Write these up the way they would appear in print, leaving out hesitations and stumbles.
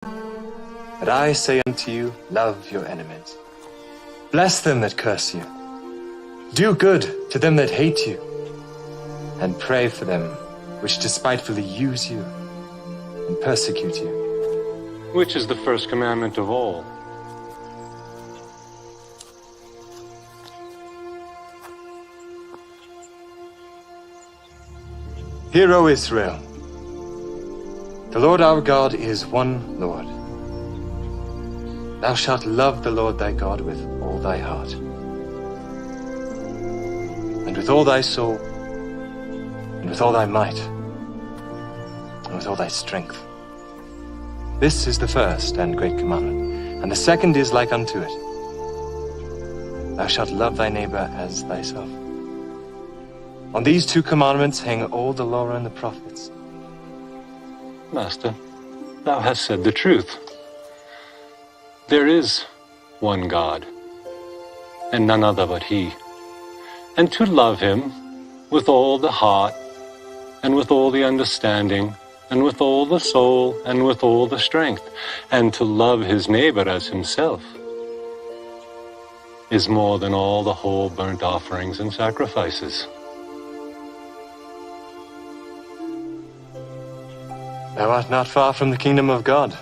But I say unto you, love your enemies. Bless them that curse you. Do good to them that hate you. And pray for them which despitefully use you and persecute you. Which is the first commandment of all? Hear, O Israel, the Lord our God is one Lord. Thou shalt love the Lord thy God with all thy heart, and with all thy soul, and with all thy might, and with all thy strength. This is the first and great commandment, and the second is like unto it. Thou shalt love thy neighbor as thyself. On these two commandments hang all the law and the prophets. Master, thou hast said the truth. There is one God, and none other but He. And to love Him with all the heart, and with all the understanding, and with all the soul, and with all the strength, and to love his neighbor as himself, is more than all the whole burnt offerings and sacrifices. Thou art not far from the kingdom of God.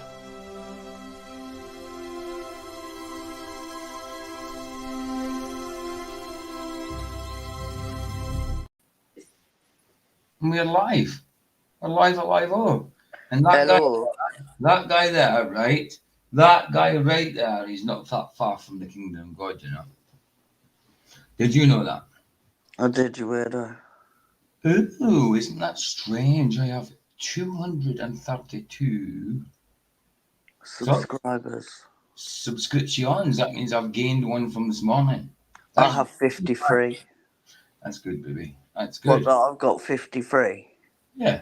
We're live. We're live, oh. And that guy there, right? That guy right there, he's not that far from the kingdom of God, you know. Did you know that? I did, you weirdo. Ooh, isn't that strange? I have 232 subscribers. Subscriptions. That means I've gained one from this morning. I have 53. That's good, baby. That's good. What, I've got 53? Yeah.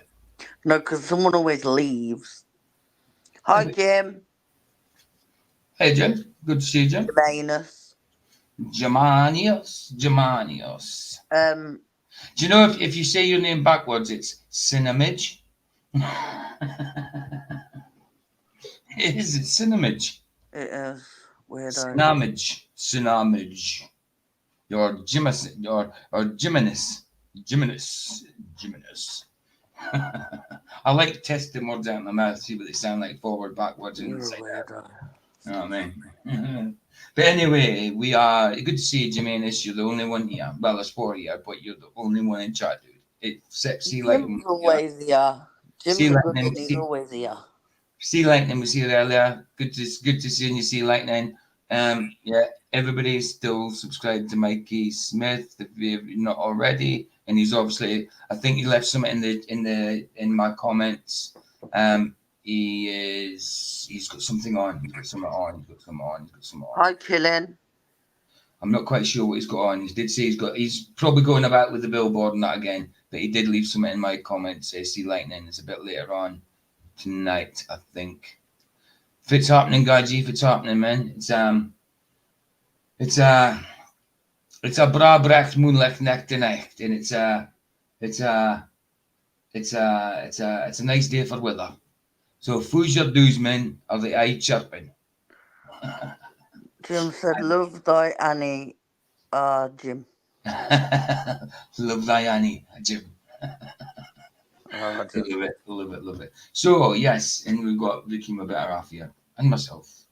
No, because someone always leaves. Hi, Jim. Hey, Jim. Good to see you, Jim. Germanius. Do you know if you say your name backwards, it's Cinnamage? It is. It's Cinnamage. It is. Weirdo. Cinnamage. Or Jimenez. I like testing words out in my mouth, see what they sound like forward, backwards, and inside out. You know what I mean? But anyway, we are good to see you, Jimenez. You're the only one here. Well, there's 4 here, but you're the only one in chat, dude. It's Sea Lightning. Jim's always here. Jim's always here. Sea Lightning was here earlier. Good to see you, Sea Lightning. Yeah, everybody's still subscribed to Mikey Smith if you're not already, and he's obviously. I think he left something in my comments. He's got something on. He's got something on. Hi, chillin'. I'm not quite sure what he's got on. He did say he's probably going about with the billboard and that again, but he did leave something in my comments. Sea Lightning. It's a bit later on tonight, I think. If it's happening, guys, if it's happening, man, it's a Brabrecht Moonlicht Nacht tonight, and it's a nice day for weather. So foo's your dues, man, or the eye chirping. Jim said, "Love thy Annie, Jim." Love thy Annie, Jim. Love it. So yes, and we've got Ricky, my better half here, and myself.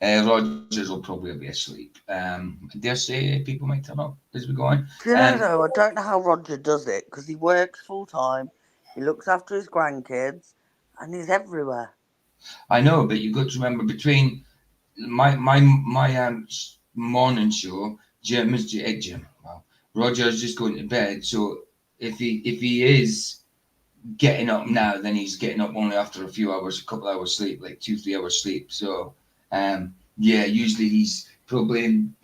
Rogers will probably be asleep. I dare say people might turn up as we go on. Do you know, I don't know how Roger does it, because he works full time, he looks after his grandkids, and he's everywhere. I know, but you've got to remember, between my morning show, Roger's just going to bed. So if he is getting up now, then he's getting up only after a couple hours sleep, like 2-3 hours sleep. So yeah, usually he's probably in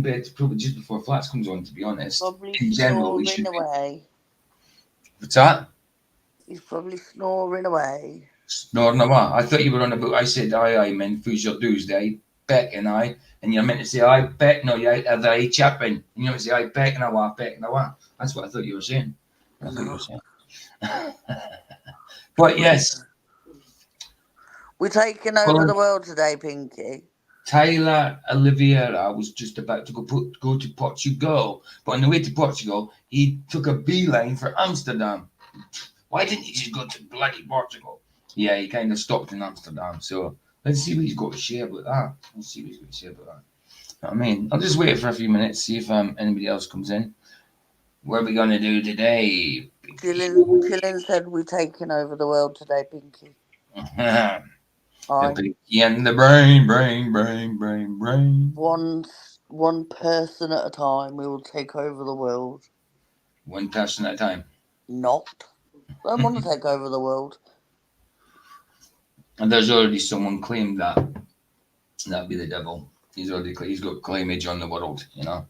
bed just before Flats comes on, to be honest. Probably in general, snoring away. What's that? He's probably snoring away. Snoring away? I thought you were on about. I said aye, man, foo's your dues, day, beck and I, and you're meant to say aye, beck, no, you are they chapping, and you're meant to say aye, beck and away. That's what I thought you were saying. But yes. We're taking over the world today, Pinky. Tyler Oliveira was just about to go to Portugal, but on the way to Portugal, he took a beeline for Amsterdam. Why didn't he just go to bloody Portugal? Yeah, he kind of stopped in Amsterdam. So let's see what he's got to share about that. Let's see what he's got to share about that. I mean, I'll just wait for a few minutes, see if anybody else comes in. What are we going to do today? Chillin said we're taking over the world today, Pinky. The Aye. pinky and the brain. One person at a time, we will take over the world. One person at a time. Not. I don't want to take over the world. And there's already someone claimed that. That'd be the devil. He's got claimage on the world, you know.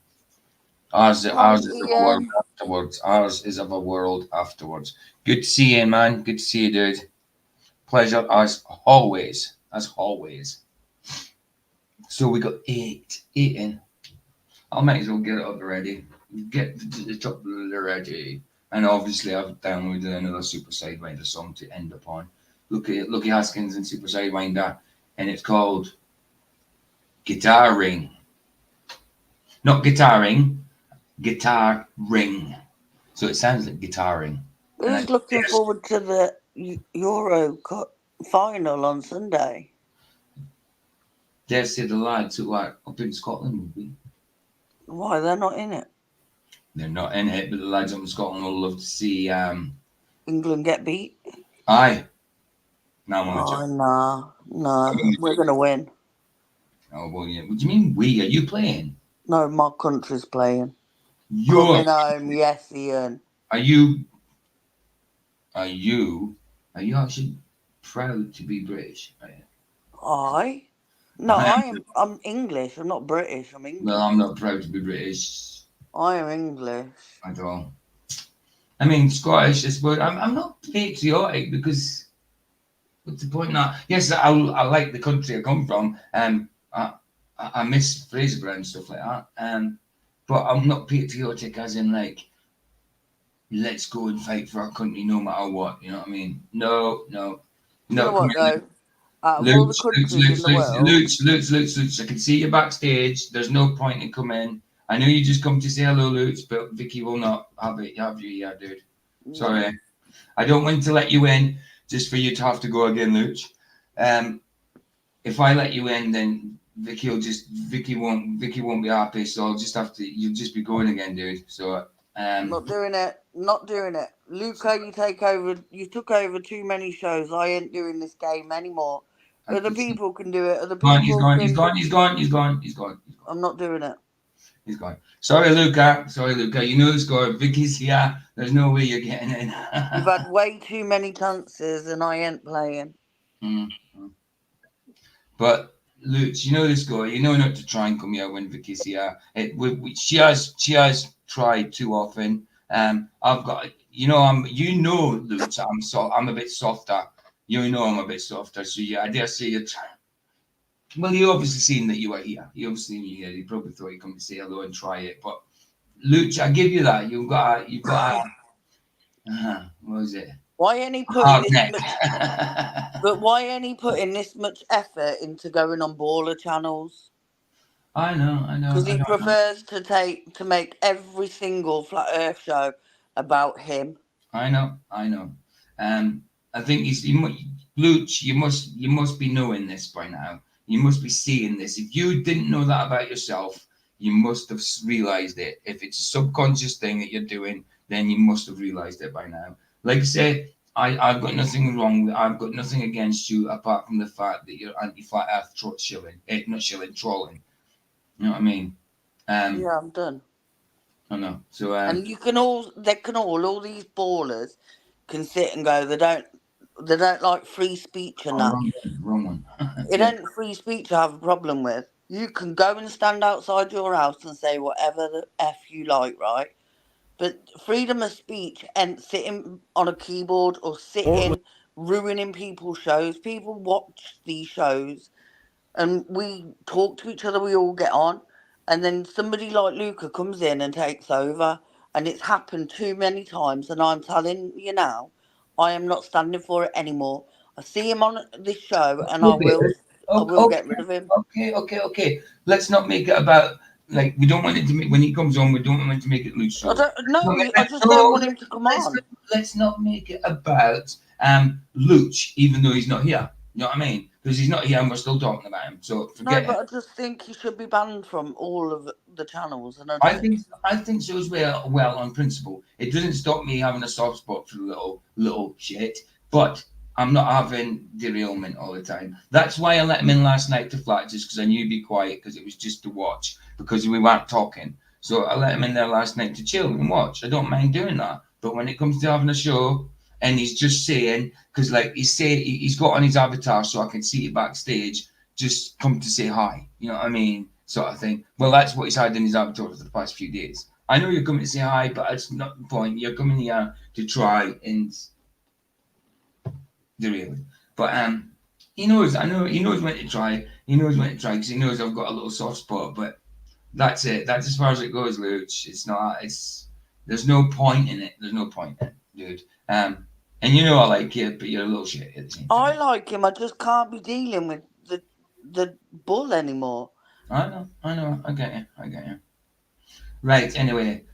Ours is of a world afterwards. Ours is of a world afterwards. Good to see you, man. Good to see you, dude. Pleasure as always. As always. So we got eight in. I might as well get it up already. Get the top ready. And obviously I've downloaded another Super Sidewinder song to end upon. Lucky Haskins and Super Sidewinder. And it's called Guitar Ring. Not guitaring, guitar ring. So it sounds like guitaring. Who's looking forward to the Euro Cup final on Sunday? Dare say the lads who are up in Scotland will be. Why, they're not in it? They're not in it, but the lads up in Scotland will love to see England get beat. Aye. No, I'm Nah. We're going to win. Oh, well, yeah. What do you mean we? Are you playing? No, my country's playing. You're coming home, yes, Ian. Are you actually proud to be British? No, I'm English. I'm not British. I'm English. Well, I'm not proud to be British. I am English. At all. I mean, Scottish, I suppose. I'm not patriotic because what's the point now? Yes, I like the country I come from. I miss Fraserburgh and stuff like that. But I'm not patriotic as in like, let's go and fight for our country no matter what. You know what I mean? No. You know what, though? Out of all the countries in the world... Lutz, I can see you backstage. There's no point in coming. I know you just come to say hello, Lutz, but Vicky will not have you here, dude. Sorry. I don't want to let you in just for you to have to go again, Lutz. If I let you in, then Vicky won't be happy, so you'll just be going again, dude. So Not doing it. Luca, you took over too many shows. I ain't doing this game anymore. Other people can do it. He's gone. I'm not doing it. He's gone. Sorry, Luca. You know the score. Vicky's here. There's no way you're getting in. You've had way too many chances and I ain't playing. Mm-hmm. But Lutz, you know the score. You know not to try and come here when Vicky's here. She has tried too often. I've got, Lutz, I'm a bit softer. You know I'm a bit softer. So yeah, I dare say you're trying. Well, you obviously seen that you were here. You probably thought you'd come to say hello and try it. But Lutz, I give you that. You've got what was it? Why ain't he putting this much? But why ain't he putting this much effort into going on baller channels? I know. Because he prefers to make every single Flat Earth show about him. I know. I think Lutz, you must be knowing this by now. You must be seeing this. If you didn't know that about yourself, you must have realized it. If it's a subconscious thing that you're doing, then you must have realized it by now. Like I say, I've got nothing wrong. I've got nothing against you apart from the fact that you're anti-flat earth trolling. You know what I mean? Yeah, I'm done. I know. So and all these ballers can sit and go. They don't like free speech and that. Wrong one. It ain't free speech I have a problem with. You can go and stand outside your house and say whatever the F you like, right? But freedom of speech ain't sitting on a keyboard or ruining people's shows. People watch these shows and we talk to each other, we all get on. And then somebody like Luca comes in and takes over. And it's happened too many times. And I'm telling you now, I am not standing for it anymore. I see him on this show, and I Okay, will get rid of him. okay. Let's not make it about, like, we don't want it to make, when he comes on, we don't want to make it loose. I So just don't want him to come on. let's not make it about Luch, even though he's not here. You know what I mean? Because he's not here and we're still talking about him. So forget No, but it. I just think he should be banned from all of the channels. And I think so as well. Well, on principle, it doesn't stop me having a soft spot for little shit. But I'm not having derailment all the time. That's why I let him in last night to flat, just because I knew he'd be quiet, because it was just to watch, because we weren't talking. So I let him in there last night to chill and watch. I don't mind doing that. But when it comes to having a show, and he's just saying, because like he's got on his avatar so I can see it backstage, just come to say hi. You know what I mean? Sort of thing. Well, that's what he's had in his avatar for the past few days. I know you're coming to say hi, but that's not the point. You're coming here to try and derail it. But he knows. I know he knows when to try. He knows when to try because he knows I've got a little soft spot. But that's it. That's as far as it goes, Luch. It's not. There's no point in it. There's no point in it, dude. And you know I like you, but you're a little shit at the same time. I like him. I just can't be dealing with the bull anymore. I know. I get you. Right. Anyway,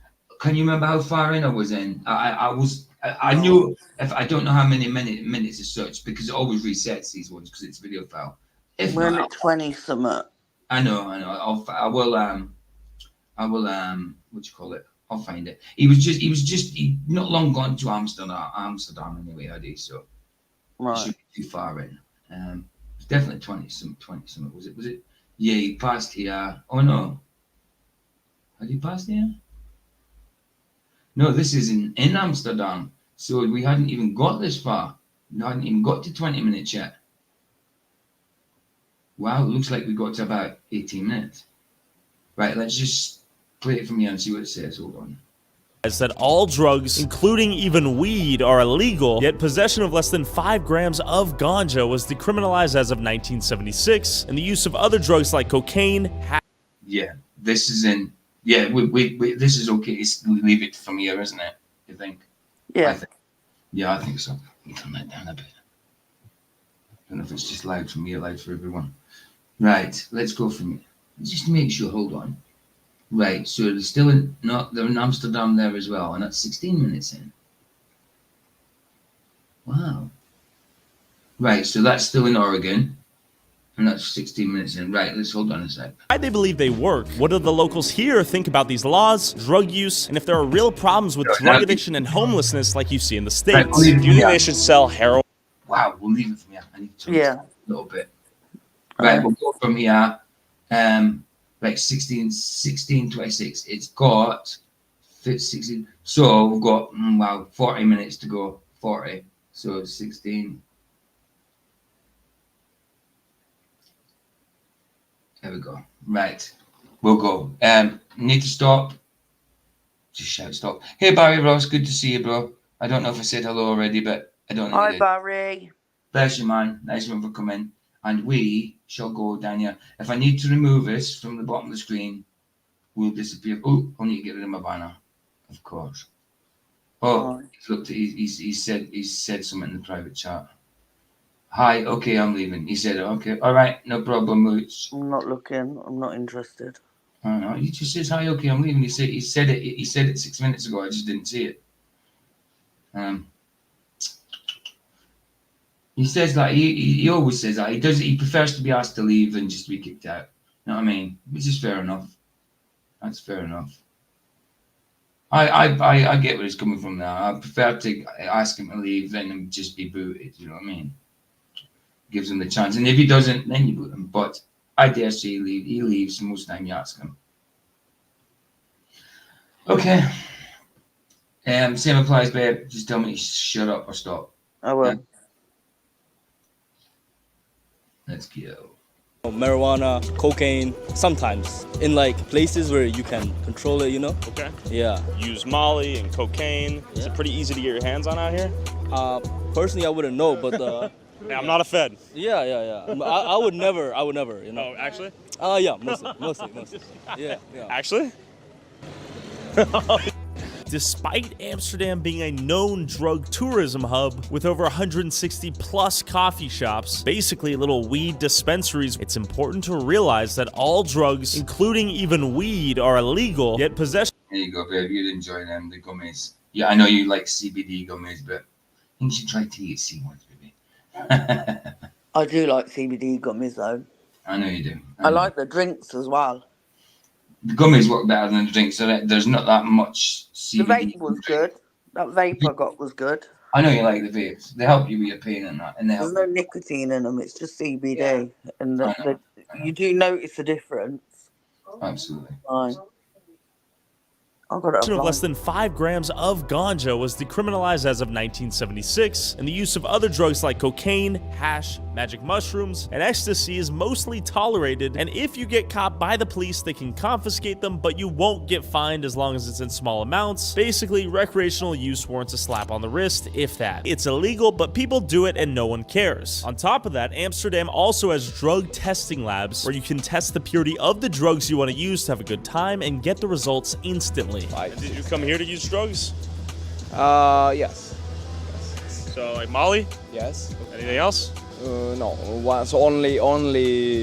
can you remember how far in I was in? I knew, if I don't know how many minutes as such, because it always resets these ones because it's a video file. If We're not, at 20 something. I know. I will. What you call it? I'll find it. He was just not long gone to Amsterdam anyway, had he? So Right. it should be too far in. It's definitely 20 something. Was it? Yeah, he passed here. Oh no. Had he passed here? No, this is in Amsterdam. So we hadn't even got this far. We hadn't even got to 20 minutes yet. Wow, it looks like we got to about 18 minutes. Right, let's just play it from here and see what it says. Hold on. That all drugs, including even weed, are illegal, yet possession of less than 5 grams of ganja was decriminalized as of 1976, and the use of other drugs like cocaine. Yeah, this is in. Yeah, we this is okay. Leave it from here, isn't it? You think? Yeah. I think so. Let me turn that down a bit. I don't know if it's just loud for me or loud for everyone. Right, let's go from here. Just to make sure. Hold on. Right, so they're still in. No, they're in Amsterdam there as well, and that's 16 minutes in. Wow. Right, so that's still in Oregon. And that's 16 minutes in. Right, let's hold on a sec. Why they believe they work? What do the locals here think about these laws, drug use, and if there are real problems with drug addiction and homelessness like you see in the States? Right, Do you think they should sell heroin? Wow, we'll leave it from here. I need to turn this Yeah. a little bit. Right, we'll go from here. Like 16:26. It's got 16. So we've got 40 minutes to go. 40. So 16. There we go. Right. We'll go. Need to stop. Just shout stop. Hey Barry Ross, good to see you, bro. I don't know if I said hello already, but I don't know. Hi, Barry. Bless you, man. Nice one for coming. And we shall go down here. If I need to remove this from the bottom of the screen, we'll disappear. Oh, I need to get rid of my banner. Of course. Oh, look, he said something in the private chat. Hi, okay, I'm leaving. He said, okay, all right, no problem, Mooch. I'm not looking. I'm not interested. I know. He just says, hi, okay, I'm leaving. He said it 6 minutes ago. I just didn't see it. He says that he always says that he prefers to be asked to leave than just to be kicked out. You know what I mean? Which is fair enough. That's fair enough. I get where he's coming from now. I prefer to ask him to leave than him just be booted. You know what I mean? Gives him the chance, and if he doesn't, then you boot him. But I dare say he leaves most of the time you ask him. Okay. Same applies, babe. Just tell me to shut up or stop. I will. Let's go. Marijuana, cocaine, sometimes in like places where you can control it, you know? Okay. Yeah. Use Molly and cocaine. Is it pretty easy to get your hands on out here? Personally, I wouldn't know, but Hey, I'm not a Fed. yeah. I would never, you know? Oh, actually? Yeah, mostly. Yeah. Actually? Despite Amsterdam being a known drug tourism hub with over 160 plus coffee shops, basically little weed dispensaries, it's important to realize that all drugs, including even weed, are illegal, yet possession. There you go, babe. You'd enjoy them, the gummies. Yeah, I know you like CBD gummies, but I think you should try THC ones, baby. I do like CBD gummies though. I know you do. I like the drinks as well. The gummies work better than the drinks, so there's not that much CBD. The vape was good. That vape I got was good. I know you like the vapes. They help you with your pain and that. And they There's help no nicotine in them. It's just CBD, Yeah. and I know. you do notice a difference. Absolutely. Fine. I got it. Of less than 5 grams of ganja was decriminalized as of 1976, and the use of other drugs like cocaine, hash, magic mushrooms, and ecstasy is mostly tolerated, and if you get caught by the police, they can confiscate them, but you won't get fined as long as it's in small amounts. Basically, recreational use warrants a slap on the wrist, if that. It's illegal, but people do it and no one cares. On top of that, Amsterdam also has drug testing labs where you can test the purity of the drugs you want to use to have a good time and get the results instantly. And did you come here to use drugs? Yes. So like Molly? Yes. Anything else? No. So only.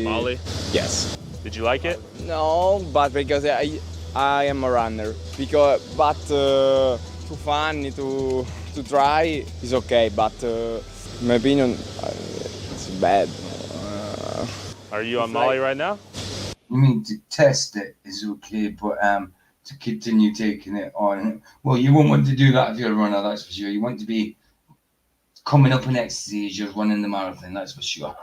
Molly? Yes. Did you like it? No, but because I am a runner. But too funny to try is okay. But in my opinion, it's bad. Are you on Molly right now? I mean, to test it is okay, but to continue taking it on, well, you won't want to do that if you're a runner, that's for sure. You want to be coming up in ecstasy as you're running the marathon, that's for sure.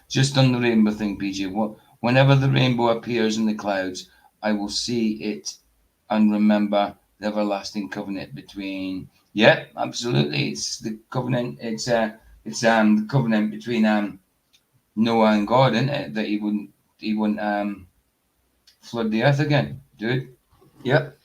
Just on the rainbow thing, PJ, whenever the rainbow appears in the clouds, I will see it and remember the everlasting covenant between. Yeah, absolutely. It's the covenant. It's the covenant between Noah and God, isn't it? That he wouldn't flood the earth again, dude. Yep.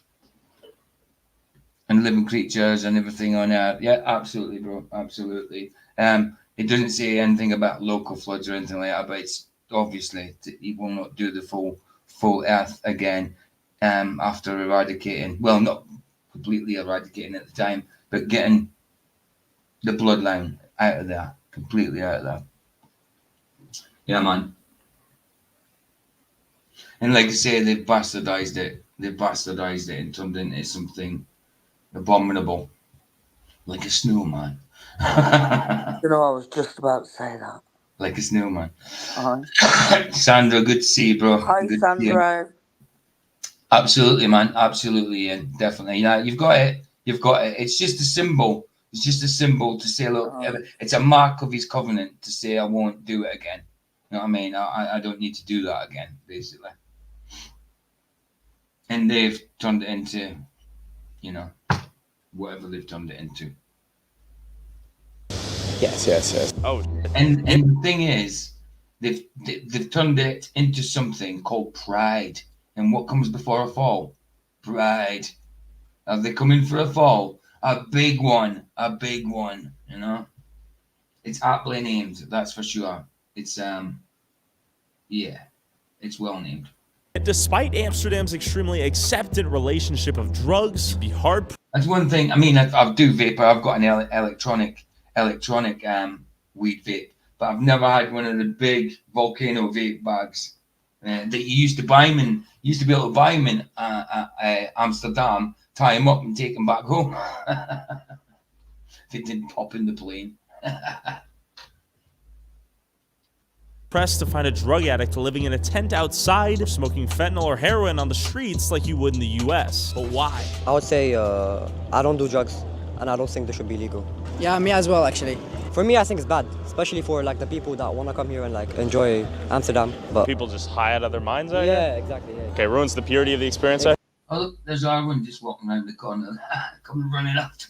And living creatures and everything on earth. Yeah, absolutely, bro. Absolutely. It doesn't say anything about local floods or anything like that, but it's obviously he will not do the full earth again after eradicating. Well, not completely eradicating at the time, but getting the bloodline out of there, completely out of there. Yeah, man. And like I say, they've bastardized it. They've bastardized it and turned it into something abominable, like a snowman. You know, I was just about to say that. Like a snowman. Hi. Sandra, good to see you, bro. Hi, Good to see you. Sandra. Absolutely, man. Absolutely, yeah, definitely. Yeah, you've got it. You've got it. It's just a symbol. It's just a symbol to say, look, it's a mark of his covenant to say, I won't do it again. You know what I mean? I don't need to do that again, basically. And they've turned it into, you know, whatever they've turned it into. Yes. Oh, And the thing is, they've turned it into something called pride. And what comes before a fall? Pride. Are they coming for a fall? A big one, you know? It's aptly named, that's for sure. It's, yeah, it's well named. Despite Amsterdam's extremely accepted relationship of drugs, it'd be hard. That's one thing. I mean, I do vape. I've got an electronic weed vape, but I've never had one of the big volcano vape bags that you used to buy them in. You used to be able to buy them in Amsterdam, tie them up, and take them back home. If it didn't pop in the plane. Pressed to find a drug addict living in a tent outside or smoking fentanyl or heroin on the streets like you would in the US. But why? I would say I don't do drugs and I don't think they should be legal. Yeah, me as well, actually. For me, I think it's bad, especially for like the people that want to come here and like enjoy Amsterdam. But people just high out of their minds out here? Yeah, exactly. Yeah. Okay, ruins the purity of the experience. Yeah. Oh, look, there's Arwen just walking around the corner. Come running up to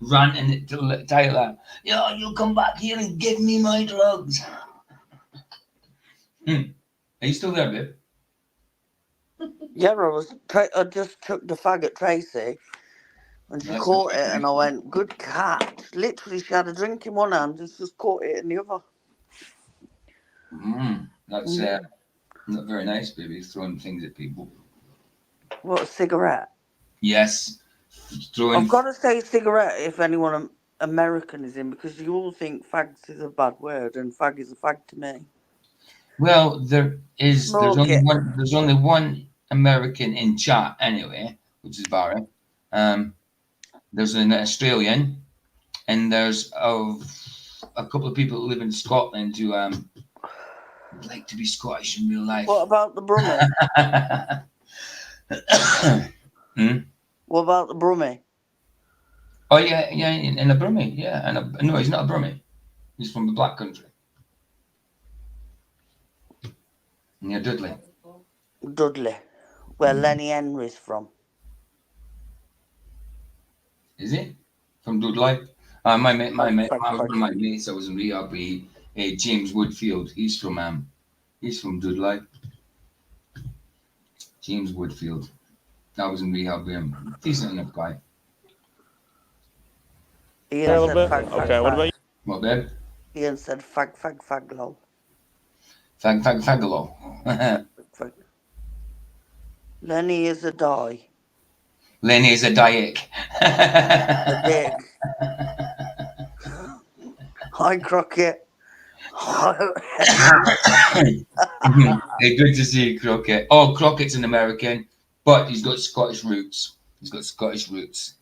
ranting it to Tyler. Yo, you come back here and give me my drugs. Are you still there, babe? Yeah, I just took the fag at Tracy and she caught it and I went, good catch. Literally, she had a drink in one hand and just caught it in the other. That's Not very nice, baby. Throwing things at people. What, a cigarette? Yes. Throwing. I've got to say cigarette if anyone American is in, because you all think fags is a bad word, and fag is a fag to me. Well, there's Smoke only it. one. There's only one American in chat anyway, which is Barry. There's an Australian, and there's a couple of people who live in Scotland who would like to be Scottish in real life. What about the Brummie? What about the Brummie? Oh yeah, in a Brummie, yeah. No, he's not a Brummie. He's from the Black Country. Near Dudley. Dudley, where Lenny Henry's from. Is he? From Dudley? My mate, one of my Fuck. mates that was in rehab, James Woodfield. He's from Dudley. James Woodfield. I was in rehab with him. Decent enough guy. Ian A said little bit. fag, fag, Okay, what fag. about you? What, babe? Ian said fag, fag, fag, lol. Fagalo. Fag. Lenny is a die. Lenny is a Dyke. A dick. Hi, Crockett. Hey, good to see you, Crockett. Oh, Crockett's an American, but he's got Scottish roots.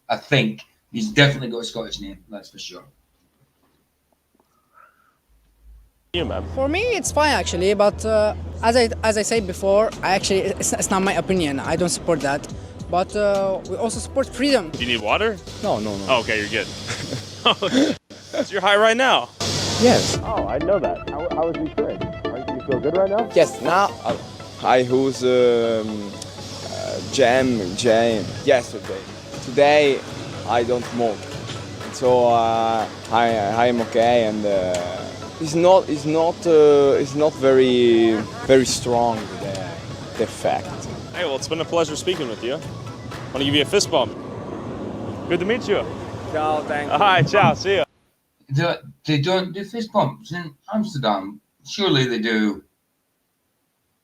I think he's definitely got a Scottish name. That's for sure. You, man. For me, it's fine actually, but as I said before, it's not my opinion. I don't support that, but we also support freedom. Do you need water? No. Oh, okay, you're good. So you're high right now. Yes. Oh, I know that. How was your trip? You feel good right now? Yes. Now I use jam yesterday. Today I don't smoke, so I am okay, and it's not very strong the effect. Hey, well, it's been a pleasure speaking with you. Want to give you a fist bump. Good to meet you. Ciao, thank All right, ciao, see ya. They don't do fist bumps in Amsterdam. Surely they do.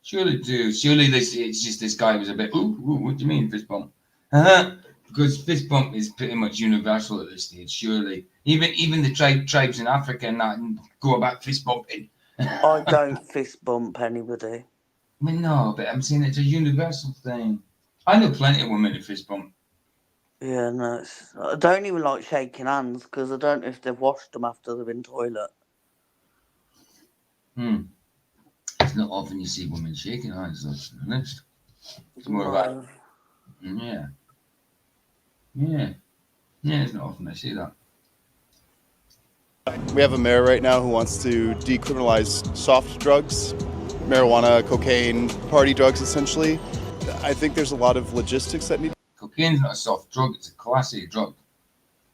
Surely it's just this guy was a bit, ooh, what do you mean fist bump? Because fist bump is pretty much universal at this stage, surely. Even the tribes in Africa and that go about fist bumping. I don't fist bump anybody. I mean, no, but I'm saying it's a universal thing. I know plenty of women who fist bump. Yeah, no, I don't even like shaking hands because I don't know if they've washed them after they've been toilet. It's not often you see women shaking hands, though, to be honest. It's more about, yeah, it's not often I see that. We have a mayor right now who wants to decriminalize soft drugs, marijuana, cocaine, party drugs, essentially. I think there's a lot of logistics that need. Cocaine's not a soft drug; it's a class A drug,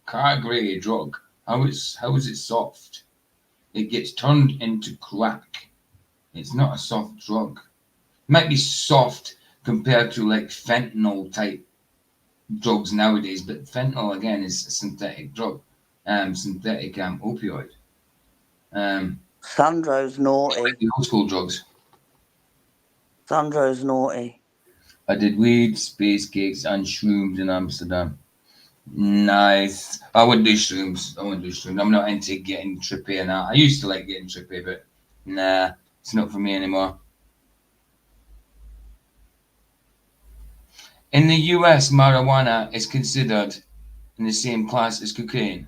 category A drug. How is it soft? It gets turned into crack. It's not a soft drug. It might be soft compared to like fentanyl type drugs nowadays, but fentanyl again is a synthetic drug, synthetic opioid. Sandro's naughty. Like the old school drugs. Sandro's naughty. I did weed, space cakes, and shrooms in Amsterdam. Nice. I wouldn't do shrooms. I'm not into getting trippy and that. I used to like getting trippy, but nah, it's not for me anymore. In the US, marijuana is considered in the same class as cocaine.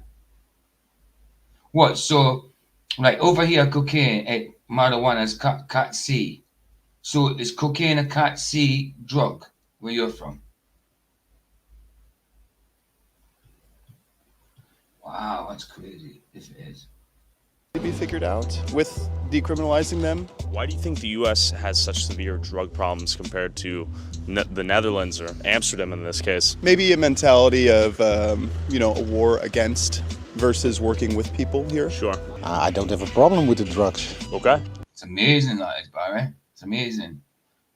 What? So, like over here, marijuana is cat C. So is cocaine a cat C drug where you're from? Wow, that's crazy if it is. Be figured out with decriminalizing them. Why do you think the U.S. has such severe drug problems compared to the Netherlands or Amsterdam in this case? Maybe a mentality of, a war against versus working with people here. Sure. I don't have a problem with the drugs. Okay. It's amazing, that is, Barry. It's amazing.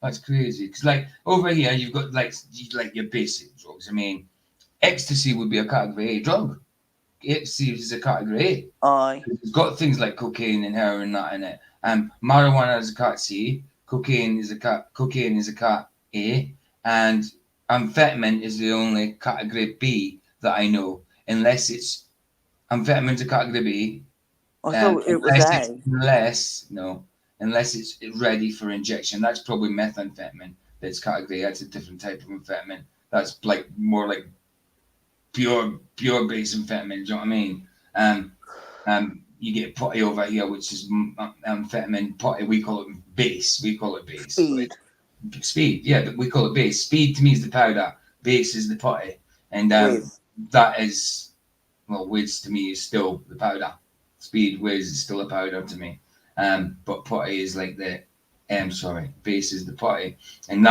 That's crazy. Because like over here, you've got like your basic drugs. I mean, ecstasy would be a category A drug. Ecstasy is a category A. Aye. It's got things like cocaine and heroin and that in it. Marijuana is a cat C. cocaine is a cat A, and amphetamine is the only category B that I know, unless it's amphetamine's a category B. I thought it was A. Unless it's ready for injection. That's probably methamphetamine. That's category. That's a different type of amphetamine. That's like more like pure base amphetamine. Do you know what I mean? You get putty over here, which is amphetamine putty. We call it base. Speed. Speed, yeah, but we call it base. Speed to me is the powder. Base is the putty, and that is, well, whiz to me is still the powder. Speed whiz is still a powder to me. But putty is like the base is the putty, and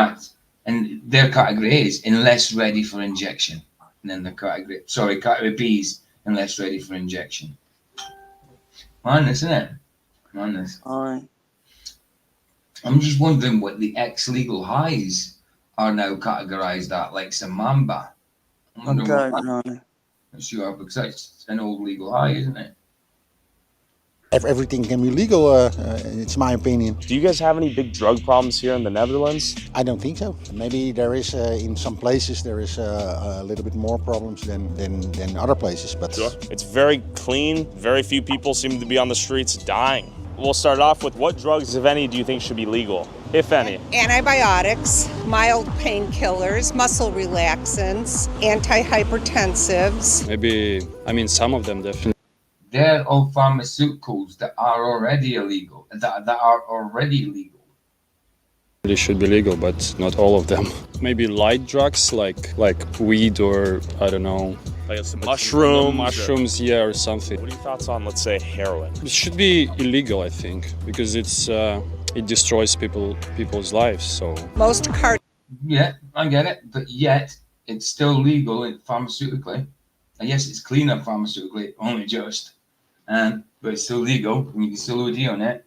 their category is unless ready for injection. And then the category B is unless ready for injection. Madness, isn't it? Madness. Aye. I'm just wondering what the ex-legal highs are now categorized at, like some Mamba. I don't know. Sure, because that's an old legal high, isn't it? Everything can be legal, it's my opinion. Do you guys have any big drug problems here in the Netherlands? I don't think so. Maybe there is, in some places, there is a little bit more problems than other places, but... Sure. It's very clean. Very few people seem to be on the streets dying. We'll start off with what drugs, if any, do you think should be legal, if any? Antibiotics, mild painkillers, muscle relaxants, antihypertensives. Maybe, some of them definitely. They're all pharmaceuticals that are already illegal, that are already legal. They should be legal, but not all of them. Maybe light drugs like weed or, I don't know. Like some mushrooms, yeah, or something. What are your thoughts on, let's say, heroin? It should be illegal, I think, because it destroys people's lives. So Yeah, I get it, but yet it's still legal pharmaceutically. And yes, it's cleaner pharmaceutically, only just, but it's still legal, and you can still OD on it,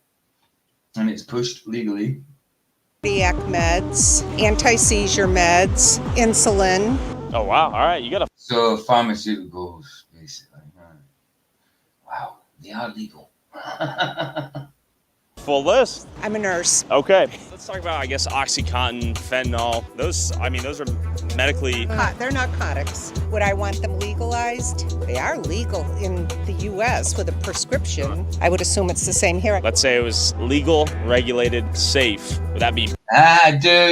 and it's pushed legally. Cardiac meds, anti-seizure meds, insulin. Oh, wow. All right, you got to... So pharmaceuticals, basically. Wow, they are legal. Full list. I'm a nurse. Okay. Let's talk about, I guess, OxyContin, fentanyl. Those are medically... They're narcotics. Would I want them legalized? They are legal in the U.S. with a prescription. I would assume it's the same here. Let's say it was legal, regulated, safe. Would that be... Dude,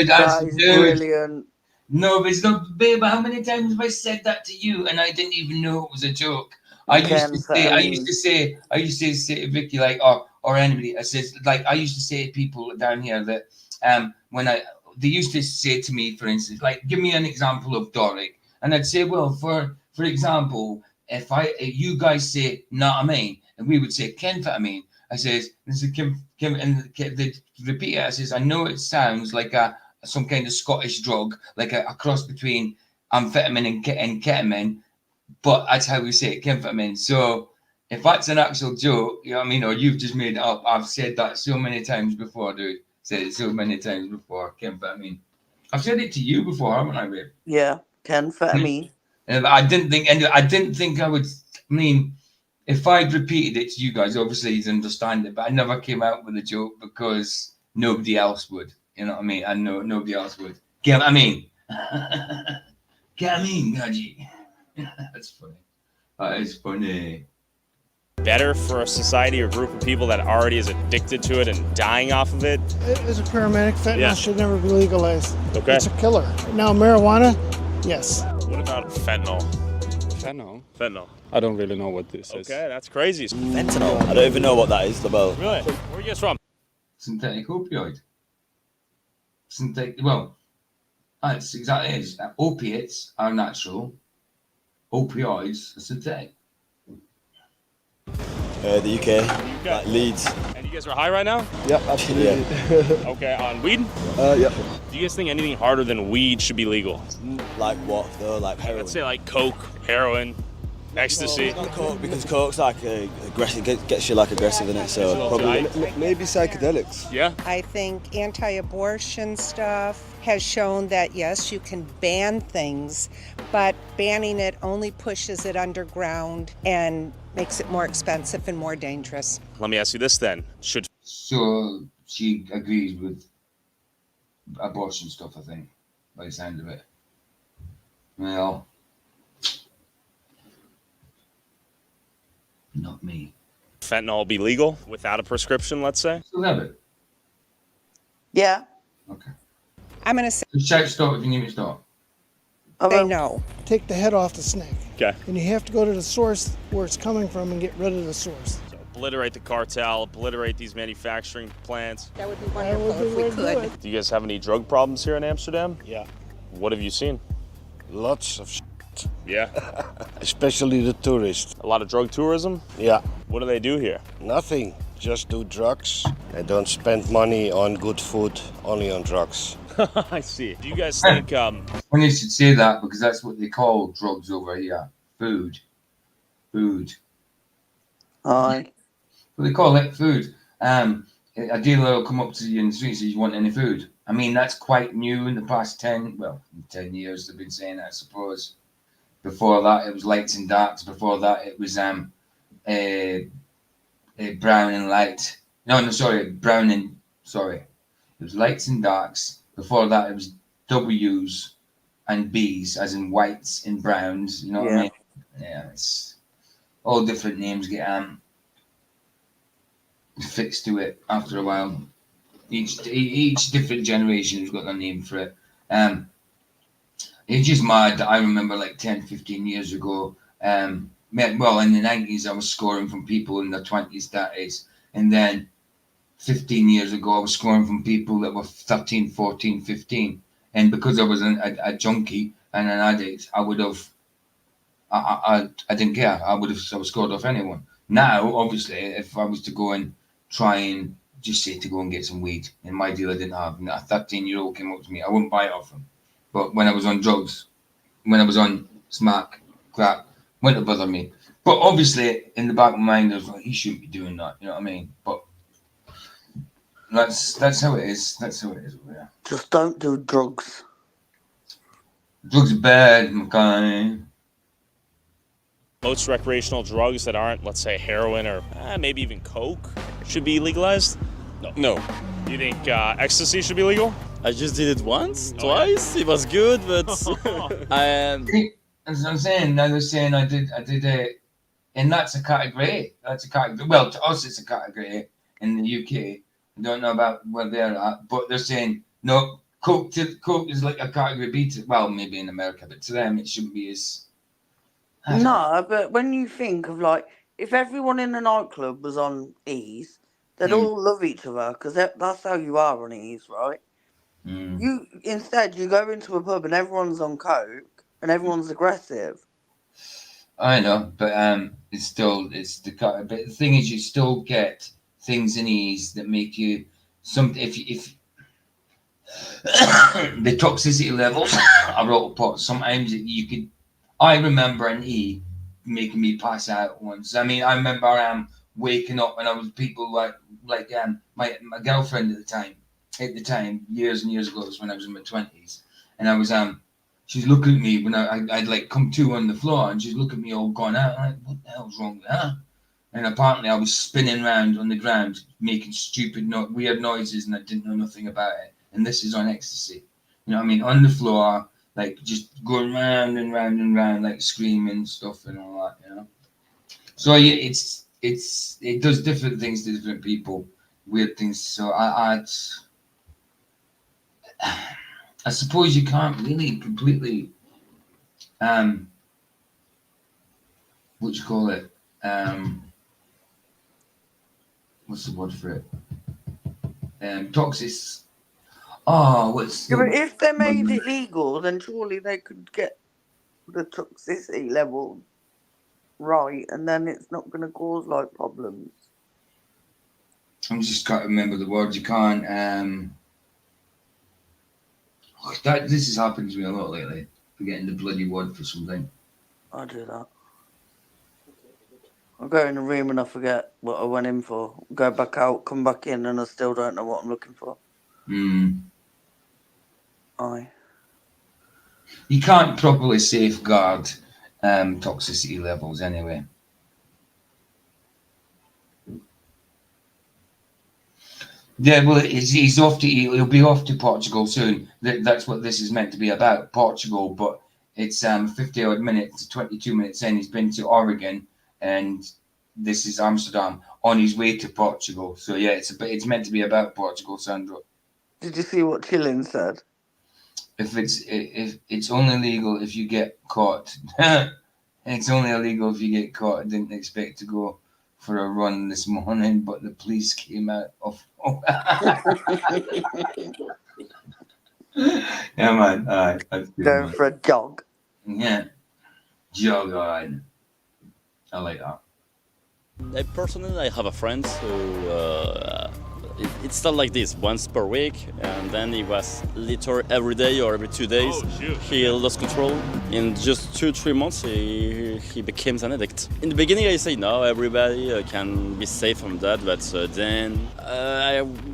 That is brilliant. No, but it's not, babe, how many times have I said that to you and I didn't even know it was a joke? I used to say to Vicky, like, or anybody, I used to say to people down here that they used to say to me, for instance, like, give me an example of Doric, and I'd say, well, for example, if you guys say natamine, and we would say kenfatamine, I says, this is Kim, and they repeat it. I says, I know it sounds like some kind of Scottish drug, like a cross between amphetamine and ketamine, but that's how we say it, kenfatamine. So if that's an actual joke, you know what I mean, or you've just made it up, I've said that so many times before, dude. Said it so many times before, kenfatamine. I've said it to you before, haven't I, babe? Yeah, kenfatamine. And I didn't think I would. I mean, if I'd repeated it to you guys, obviously you'd understand it, but I never came out with a joke because nobody else would. You know what I mean? I know nobody else would. Get what I mean? Get what I mean, Gaji? That's funny. That is funny. Better for a society or group of people that already is addicted to it and dying off of it? As a paramedic, fentanyl should never be legalized. Okay. It's a killer. Now, marijuana, yes. What about fentanyl? Fentanyl? I don't really know what this is. Okay, that's crazy. Fentanyl? I don't even know what that is about. Really? Where are you guys from? Synthetic opioid. Well, that's exactly it. Opiates are natural. Opioids are synthetic. The UK. Like Leeds. And you guys are high right now? Yep, absolutely. Yeah. Okay, on weed? Yep. Do you guys think anything harder than weed should be legal? Like what though? Like heroin? Let's say like coke, heroin, ecstasy. Not coke, because coke's like aggressive, gets you like aggressive in it, so probably maybe psychedelics. Yeah. I think anti-abortion stuff has shown that yes, you can ban things, but banning it only pushes it underground and makes it more expensive and more dangerous. Let me ask you this then. So she agrees with abortion stuff, I think, by the sound of it. Well, not me. Fentanyl be legal without a prescription, let's say? Still have it. Yeah. Okay. I'm going to say Shout stop if you need me to stop. no. Take the head off the snake. Okay. And you have to go to the source where it's coming from and get rid of the source. So obliterate the cartel, obliterate these manufacturing plants. That would be wonderful if we could. Do you guys have any drug problems here in Amsterdam? Yeah. What have you seen? Lots of Yeah. especially the tourists. A lot of drug tourism? Yeah. What do they do here? Nothing. Just do drugs. They don't spend money on good food, only on drugs. I see. Do you guys think When you should say that, because that's what they call drugs over here. Food. Aye. Well, they call it food. A dealer will come up to you in the street and say, "You want any food?" I mean, that's quite new in the past 10 years they've been saying that, I suppose. Before that, it was lights and darks. Before that, it was a brown and light. No, sorry, brown and, sorry. It was lights and darks. Before that, it was W's and B's, as in whites and browns. You know what I mean? Yeah, it's all different names get fixed to it after a while. Each different generation has got their name for it. It's just mad that I remember like 10, 15 years ago, well, in the 90s, I was scoring from people in their 20s, 30s. And then 15 years ago, I was scoring from people that were 13, 14, 15. And because I was a junkie and an addict, I would have, I didn't care. I would have scored off anyone. Now, obviously, if I was to go and try and just say to go and get some weed, in my deal I didn't have, and a 13-year-old came up to me, I wouldn't buy it off him. But when I was on drugs, when I was on smack, crack, wouldn't bother me. But obviously, in the back of my mind, I was like, he shouldn't be doing that. You know what I mean? But that's how it is. That's how it is over there. Just don't do drugs. Drugs are bad, McConaughey. most recreational drugs that aren't, let's say, heroin or maybe even coke should be legalized? No. You think ecstasy should be legal? I just did it once, twice. It was good, but As I'm saying, now they're saying I did it, and that's a category. That's a category. Well, to us, it's a category in the UK. I don't know about where they're at, but they're saying no. Coke is like a category B. Well, maybe in America, but to them, it shouldn't be as. No, but when you think of like, if everyone in the nightclub was on E's, they'd all love each other because that's how you are on E's, right? You instead you go into a pub and everyone's on coke and everyone's aggressive. I know, but it's the but the thing is, you still get things in E's that make you if the toxicity levels are all pot. Sometimes you could. I remember an E making me pass out once. I mean, I remember waking up and I was people like my girlfriend at the time years and years ago, was when I was in my 20s, and I was she's looking at me when I'd like come to on the floor, and she's looking at me all gone out. I'm like, what the hell's wrong with that? And apparently I was spinning around on the ground making stupid weird noises, and I didn't know nothing about it. And this is on ecstasy, you know what I mean? On the floor, like just going round and round and round, like screaming stuff and all that, you know. So yeah, it does different things to different people, weird things. So I suppose you can't really completely what you call it? What's the word for it? Toxic. Oh, what's Yeah, but if they made it legal, then surely they could get the toxicity level right, and then it's not going to cause like problems. I'm just can't remember the words. You can't. This has happened to me a lot lately. Forgetting the bloody word for something. I do that. I go in the room and I forget what I went in for. Go back out, come back in, and I still don't know what I'm looking for. Aye. You can't properly safeguard toxicity levels anyway. Yeah, well, he's off to. He'll be off to Portugal soon. That's what this is meant to be about, Portugal. But it's 50-odd minutes, 22 minutes in. He's been to Oregon, and this is Amsterdam on his way to Portugal. So yeah, it's meant to be about Portugal, Sandro. Did you see what Chillin said? If it's only illegal if you get caught. It's only illegal if you get caught. I didn't expect to go for a run this morning, but the police came out of. Yeah, man. All right, that's good, Going man. for a jog. Yeah, jog on. I like that. Personally, I have a friend who it started like this once per week, and then it was literally every day or every 2 days. He lost control. In just 2-3 months, he became an addict. In the beginning, I say no, everybody can be safe from that, but then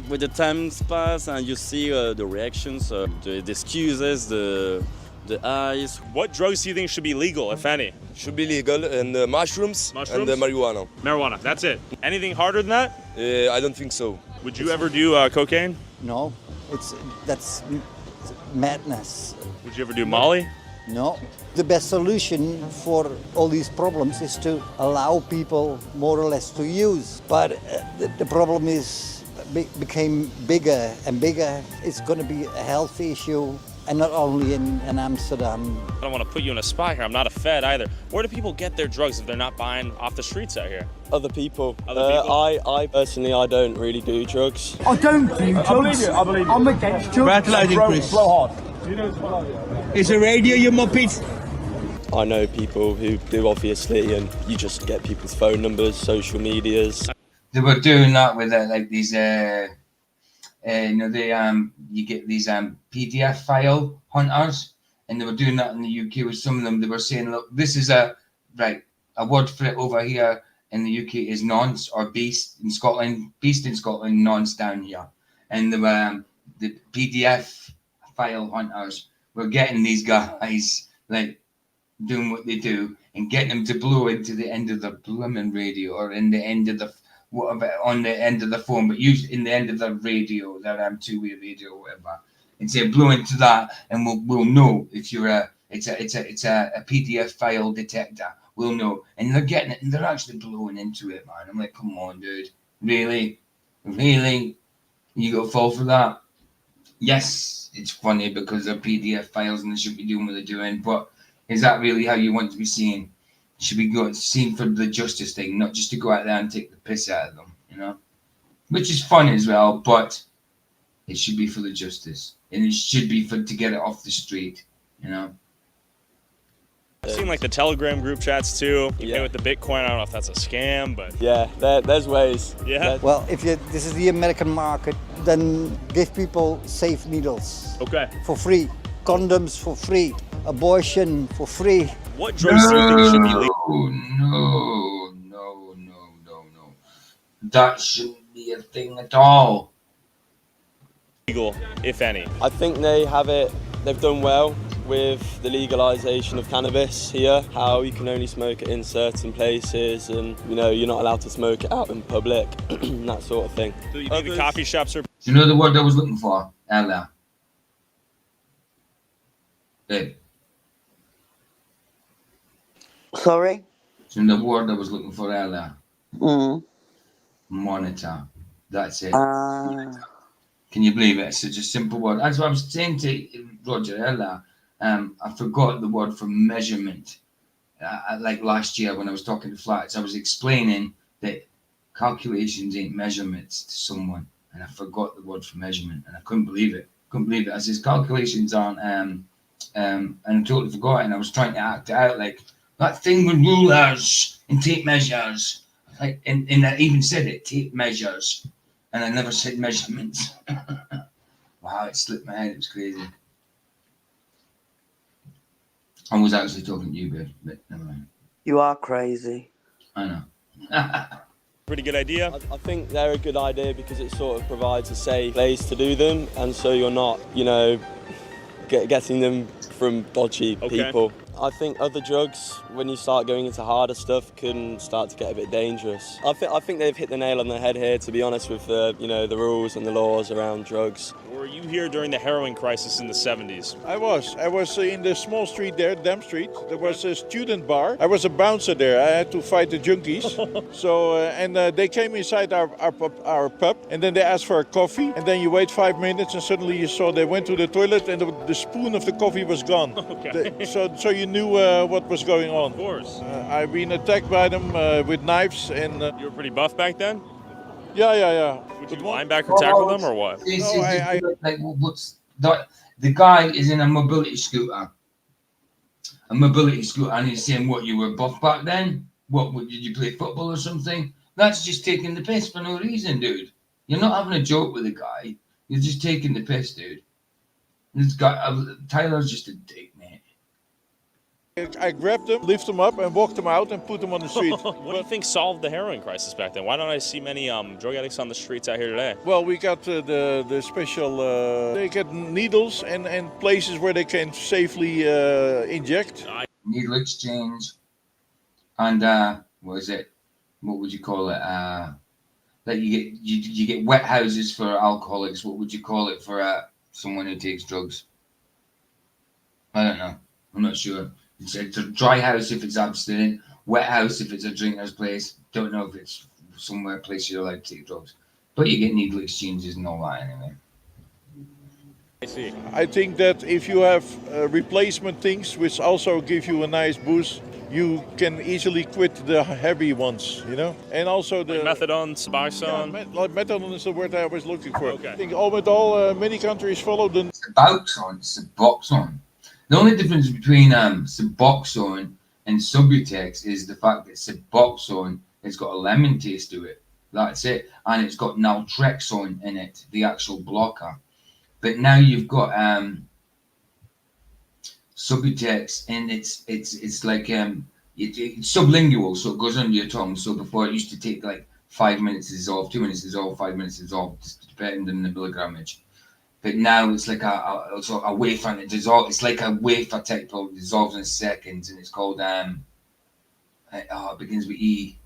with the time pass and you see the reactions, the excuses, the eyes. What drugs do you think should be legal, if any? Should be legal, and mushrooms and marijuana. Marijuana, that's it. Anything harder than that? I don't think so. Would you ever do cocaine? No, that's madness. Would you ever do Molly? No. The best solution for all these problems is to allow people more or less to use. But the problem is became bigger and bigger. It's going to be a health issue. And not only in Amsterdam. I don't want to put you in a spot here. I'm not a Fed either. Where do people get their drugs if they're not buying off the streets out here? Other people. Other people? I personally, I don't really do drugs. I don't do drugs. I believe you. I believe you. I'm against drugs. Congratulations, Chris. Blow hard. It's a radio, you muppet. I know people who do, obviously, and you just get people's phone numbers, social medias. They were doing that with like these. You get these PDF file hunters, and they were doing that in the UK with some of them. They were saying, look, this is a word for it over here in the UK is nonce or beast in Scotland, nonce down here. And the PDF file hunters were getting these guys like doing what they do and getting them to blow into the end of the blooming radio or in the end of the on the end of the phone, but usually in the end of the radio, that two-way radio or whatever, and say blow into that, and we'll know if you're it's a PDF file detector. We'll know, and they're getting it, and they're actually blowing into it, man. I'm like, come on, dude, really, you got to fall for that? Yes, it's funny because they're PDF files and they should be doing what they're doing, but is that really how you want to be seen? Should be seen for the justice thing, not just to go out there and take the piss out of them, you know? Which is fun as well, but it should be for the justice. And it should be to get it off the street, you know? I've seen like the Telegram group chats too. You pay with the Bitcoin. I don't know if that's a scam, but yeah, there's ways. Yeah. Well, if this is the American market, then give people safe needles. Okay. For free, condoms for free, abortion for free. What drugs do you think should be legal? No. That shouldn't be a thing at all. Legal, if any. I think they've done well with the legalization of cannabis here, how you can only smoke it in certain places and, you know, you're not allowed to smoke it out in public, that sort of thing. Do you think the coffee shops are... Do you know the word I was looking for? Ella. Babe. Sorry? Do you know the word I was looking for earlier? Monitor. That's it. Can you believe it? It's such a simple word. That's what I was saying to Roger earlier. I forgot the word for measurement. Like last year when I was talking to flats, I was explaining that calculations ain't measurements to someone, and I forgot the word for measurement, and I couldn't believe it. I says calculations aren't, and I totally forgot it, and I was trying to act it out like that thing with rulers and tape measures. Like, and I even said it, tape measures, and I never said measurements. Wow, it slipped my head. It was crazy. I was actually talking to you, babe, but never mind. You are crazy. I know. Pretty good idea. I think they're a good idea because it sort of provides a safe place to do them, and so you're not, you know, getting them from dodgy people. I think other drugs, when you start going into harder stuff, can start to get a bit dangerous. I think they've hit the nail on the head here, to be honest, with the rules and the laws around drugs. Were you here during the heroin crisis in the 70s? I was in the small street there, Dam Street. There was a student bar. I was a bouncer there. I had to fight the junkies. They came inside our pub, and then they asked for a coffee. And then you wait 5 minutes, and suddenly you saw they went to the toilet, and the spoon of the coffee was gone. Okay. So you knew what was going on. Of course. I've been attacked by them with knives, and you were pretty buff back then? Yeah. Would you linebacker tackle them or what? The guy is in a mobility scooter. And he's saying, what, you were buff back then? Did you play football or something? That's just taking the piss for no reason, dude. You're not having a joke with the guy. You're just taking the piss, dude. This guy, Tyler's just a dick, man. I grabbed them, lifted them up, and walked them out and put them on the street. What do you think solved the heroin crisis back then? Why don't I see many drug addicts on the streets out here today? Well, we got the special, they get needles and places where they can safely inject. Needle exchange. And, what would you call it? That you get wet houses for alcoholics. What would you call it for someone who takes drugs? I don't know. I'm not sure. It's a dry house if it's abstinent, wet house if it's a drinker's place. Don't know if it's somewhere place you're allowed to take drugs. But you get needle exchanges and all that anyway. I see. I think that if you have replacement things which also give you a nice boost, you can easily quit the heavy ones, you know? And also the... Like methadone, Suboxone? Yeah, methadone is the word I was looking for. Okay. I think all with all, many countries follow the... Suboxone. The only difference between Suboxone and Subutex is the fact that Suboxone has got a lemon taste to it. That's it. And it's got naltrexone in it, the actual blocker. But now you've got Subutex, and it's like it's sublingual, so it goes under your tongue. So before it used to take like 5 minutes to dissolve, 2 minutes to dissolve, 5 minutes to dissolve, depending on the milligrammage. But now it's like a wafer, and it dissolves. It's like a wafer type of dissolves in seconds, and it's called it begins with E.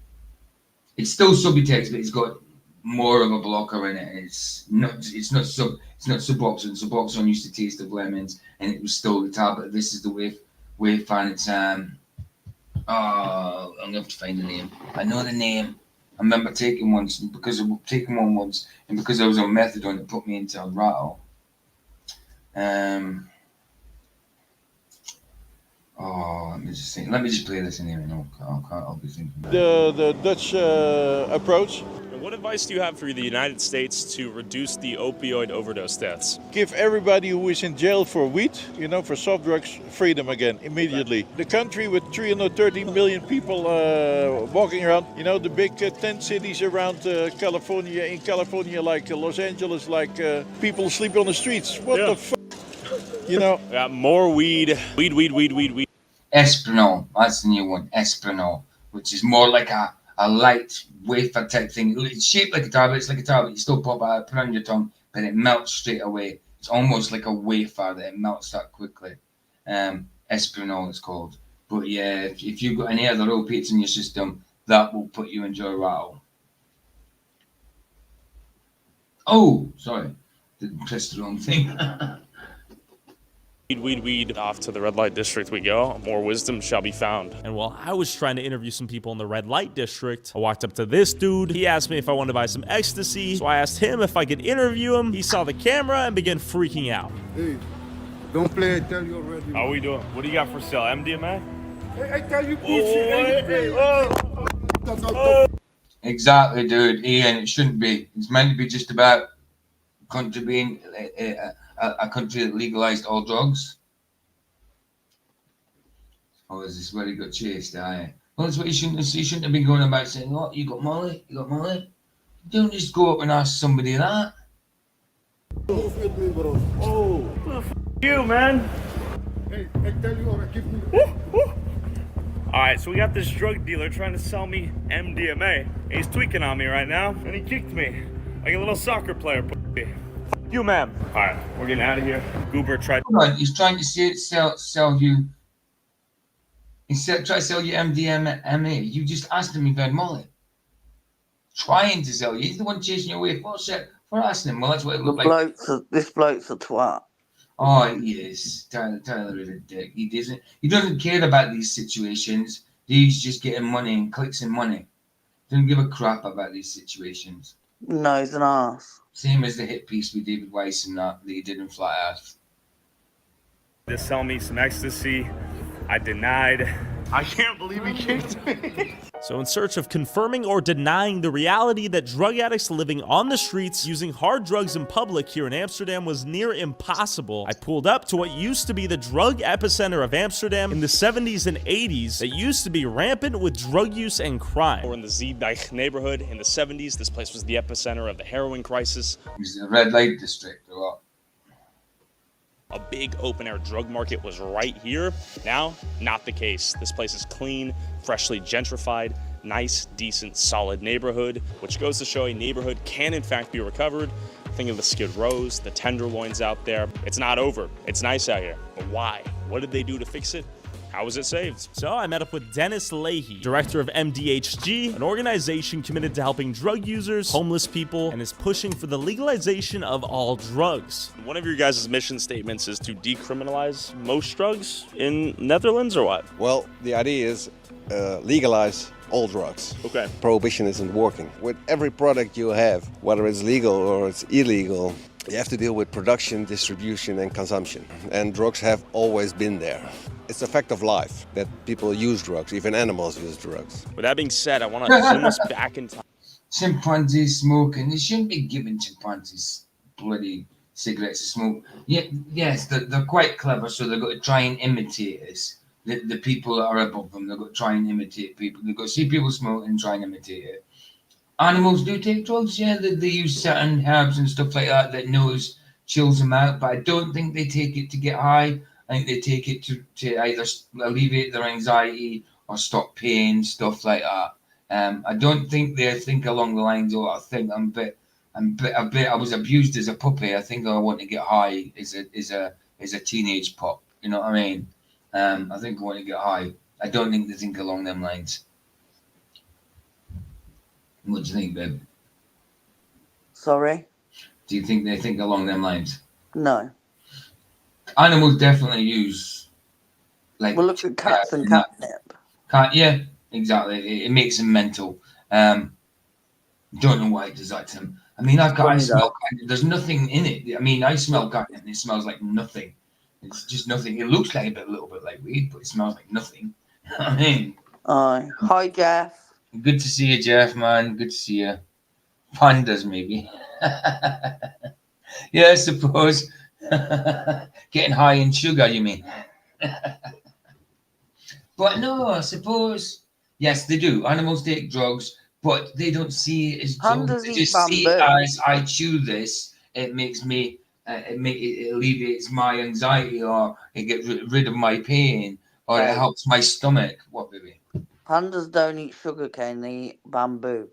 It's still Subutex, but it's got more of a blocker in it. And it's not Suboxone. Suboxone used to taste of lemons, and it was still the tablet. This is the wafer, and it's I'm gonna have to find the name. I know the name. I remember taking one because and because I was on methadone, it put me into a rattle. Let me just think. Let me just play this in here, and I'll be thinking about the Dutch approach. What advice do you have for the United States to reduce the opioid overdose deaths? Give everybody who is in jail for weed, for soft drugs, freedom again, immediately. The country with 330 million people walking around, the big 10 cities around California, in California, like Los Angeles, like people sleep on the streets. What the fuck? Got more weed. Espinol, that's the new one, Espinol, which is more like a light wafer type thing. It's shaped like a tablet. It's like a tablet. You still pop it out, put it on your tongue, but it melts straight away. It's almost like a wafer that it melts that quickly. Espinol it's called. But yeah, if you've got any other opiates in your system, that will put you into a rattle. Oh, sorry. Didn't press the wrong thing. Weed. Off to the red light district we go. More wisdom shall be found. And while I was trying to interview some people in the red light district, I walked up to this dude. He asked me if I wanted to buy some ecstasy. So I asked him if I could interview him. He saw the camera and began freaking out. Hey, don't play, I tell you already. How we doing? What do you got for sale? MDMA? Hey, I tell you bullshit. Exactly, dude. Ian, it shouldn't be. It's meant to be just about country being a country that legalized all drugs. Oh, is this where he got chased? Aye. Well, that's what he shouldn't have been going about saying, "Oh, you got Molly? You got Molly?" Don't just go up and ask somebody that. Oh, you, man. Hey, I tell you already, give me All right, so we got this drug dealer trying to sell me MDMA. He's tweaking on me right now, and he kicked me like a little soccer player. You, man. All right, we're getting out of here. Goober tried. He's trying to sell you Instead of trying to sell you MDMA, you just asked him if he had Molly. Trying to sell you. He's the one chasing you away for asking him. Well, that's what it looked like. This bloke's a twat. Oh, he is. Tyler is a dick. He doesn't care about these situations. He's just getting money and clicks and money. Doesn't give a crap about these situations. No, he's an ass. Same as the hit piece with David Weiss and that he did in Flat Earth. To sell me some ecstasy. I denied. I can't believe he kicked me. So in search of confirming or denying the reality that drug addicts living on the streets using hard drugs in public here in Amsterdam was near impossible, I pulled up to what used to be the drug epicenter of Amsterdam in the 70s and 80s that used to be rampant with drug use and crime. Or in the Zeedijk neighborhood in the 70s, this place was the epicenter of the heroin crisis. It was the red light district a lot. A big open-air drug market was right here. Now, not the case. This place is clean, freshly gentrified, nice, decent, solid neighborhood, which goes to show a neighborhood can in fact be recovered. Think of the Skid Rows, the Tenderloins out there. It's not over. It's nice out here. But why? What did they do to fix it? How was it saved? So I met up with Dennis Leahy, director of MDHG, an organization committed to helping drug users, homeless people, and is pushing for the legalization of all drugs. One of your guys' mission statements is to decriminalize most drugs in Netherlands, or what? Well, the idea is legalize all drugs. Okay. Prohibition isn't working. With every product you have, whether it's legal or it's illegal, you have to deal with production, distribution, and consumption. And drugs have always been there. It's a fact of life that people use drugs, even animals use drugs. With that being said, I want to zoom us back in time. Chimpanzees smoking. They shouldn't be giving chimpanzees bloody cigarettes to smoke. Yeah, yes, they're quite clever, so they've got to try and imitate us. The people that are above them, they've got to try and imitate people. They've got to see people smoke and try and imitate it. Animals do take drugs, yeah. They use certain herbs and stuff like that chills them out, but I don't think they take it to get high. I think they take it to either alleviate their anxiety or stop pain, stuff like that. I don't think they think along the lines of, I think I was abused as a puppy. I think I want to get high as a teenage pup. You know what I mean? I think I want to get high. I don't think they think along them lines. What do you think, babe? Sorry? Do you think they think along them lines? No. Animals definitely use, like... Well, look at cats and catnip. Yeah, exactly. It makes them mental. Don't know why it does that to them. I mean, I smell catnip. There's nothing in it. I mean, I smell catnip and it smells like nothing. It's just nothing. It looks like a little bit like weed, but it smells like nothing. I mean... Hi, Jeff. Good to see you, Jeff, man. Good to see you. Pandas, maybe. Yeah, I suppose. Getting high in sugar, you mean? But no, I suppose. Yes, they do. Animals take drugs, but they don't see it as drugs. They just see it as, I chew this, it makes me, it alleviates my anxiety, or it gets rid of my pain, or it helps my stomach. What, baby? Pandas don't eat sugarcane, they eat bamboo.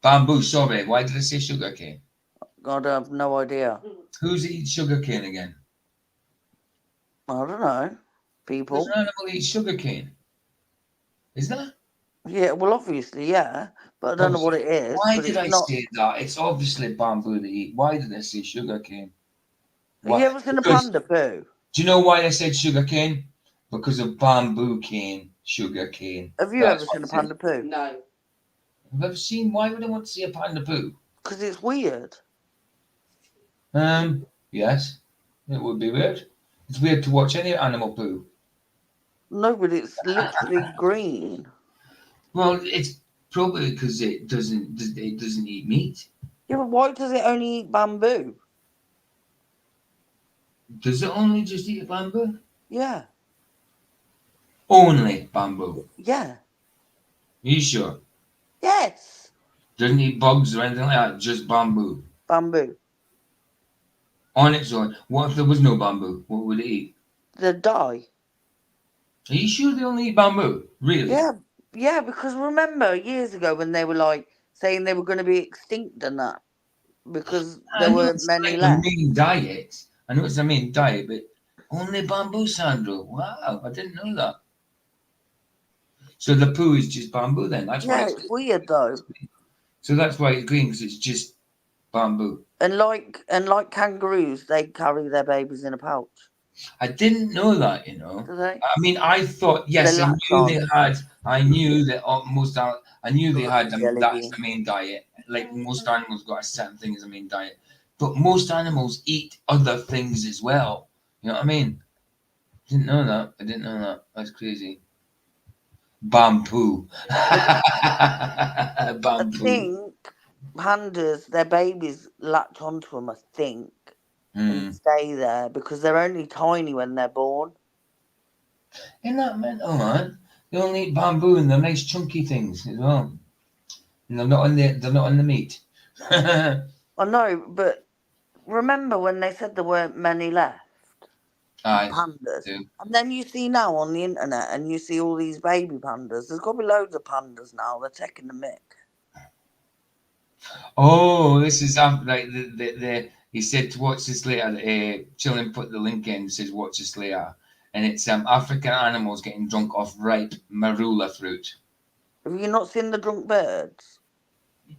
Bamboo, sorry. Why did I say sugarcane? God, I have no idea. Who's eats sugarcane again? I don't know. People. Does an animal eat sugarcane? Is that? Yeah, well, obviously, yeah. But I don't know what it is. Why did I say that? It's obviously bamboo they eat. Why did I say sugarcane? Have you ever seen a panda poo? Do you know why I said sugarcane? Because of bamboo cane. Sugar cane. Have you ever seen a panda poo? No. I've ever seen. Why would I want to see a panda poo? Because it's weird. Yes, it would be weird. It's weird to watch any animal poo. No, but it's literally green. Well, it's probably because it doesn't eat meat. Yeah, but why does it only eat bamboo? Does it only just eat bamboo? Yeah. Only bamboo? Yeah. Are you sure? Yes. Doesn't eat bugs or anything like that, just bamboo? Bamboo. On its own. What if there was no bamboo? What would it eat? They'd die. Are you sure they only eat bamboo? Really? Yeah, because remember years ago when they were like saying they were going to be extinct and that because there weren't many left. Main diet. I know it's the main diet, but only bamboo, Sandro. Wow, I didn't know that. So the poo is just bamboo then. That's why Yeah, it's weird though. So that's why it's green, because it's just bamboo. And like kangaroos, they carry their babies in a pouch. I didn't know that, you know. Do they? I mean, I thought, yes, They I latch knew on. they had. I knew that I knew they had. Jelly That's bean. the main diet. Like most animals got a certain thing as a main diet, but most animals eat other things as well. You know what I mean? Didn't know that. I didn't know that. That's crazy. Bamboo. I Bamboo. think pandas, their babies latch onto them, I think, and stay there because they're only tiny when they're born. Isn't that mental, man? They only eat bamboo and they're nice chunky things as well. And they're not on the meat. I know, but remember when they said there weren't many left? Pandas. do. And then you see now on the internet and you see all these baby pandas. There's got to be loads of pandas now. They're taking the mick. Oh, this is like the he said to watch this later. Chilling put the link in. Says watch this later, and it's African animals getting drunk off ripe marula fruit. Have you not seen the drunk birds?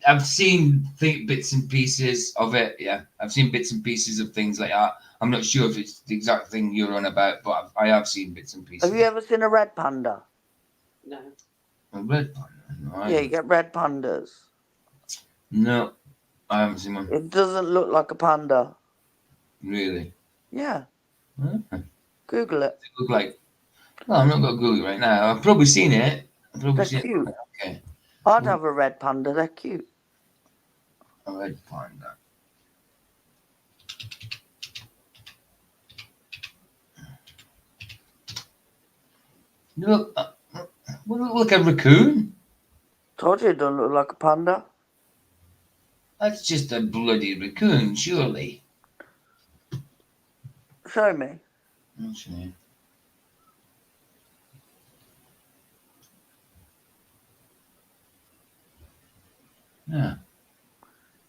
I've seen bits and pieces of it. Yeah, I've seen bits and pieces of things like that. I'm not sure if it's the exact thing you're on about, but I have seen bits and pieces. Have you ever seen a red panda? No. A red panda? No, Yeah, you get red pandas. No, I haven't seen one. It doesn't look like a panda. Really? Yeah. Okay. Google it. They look like. Well, I'm not going to Google it right now. I've probably seen it. They're cute. Okay. I'd have a red panda. They're cute. A red panda. Look, look like a raccoon. Told you it don't look like a panda. That's just a bloody raccoon, surely. Show me. Okay. Yeah.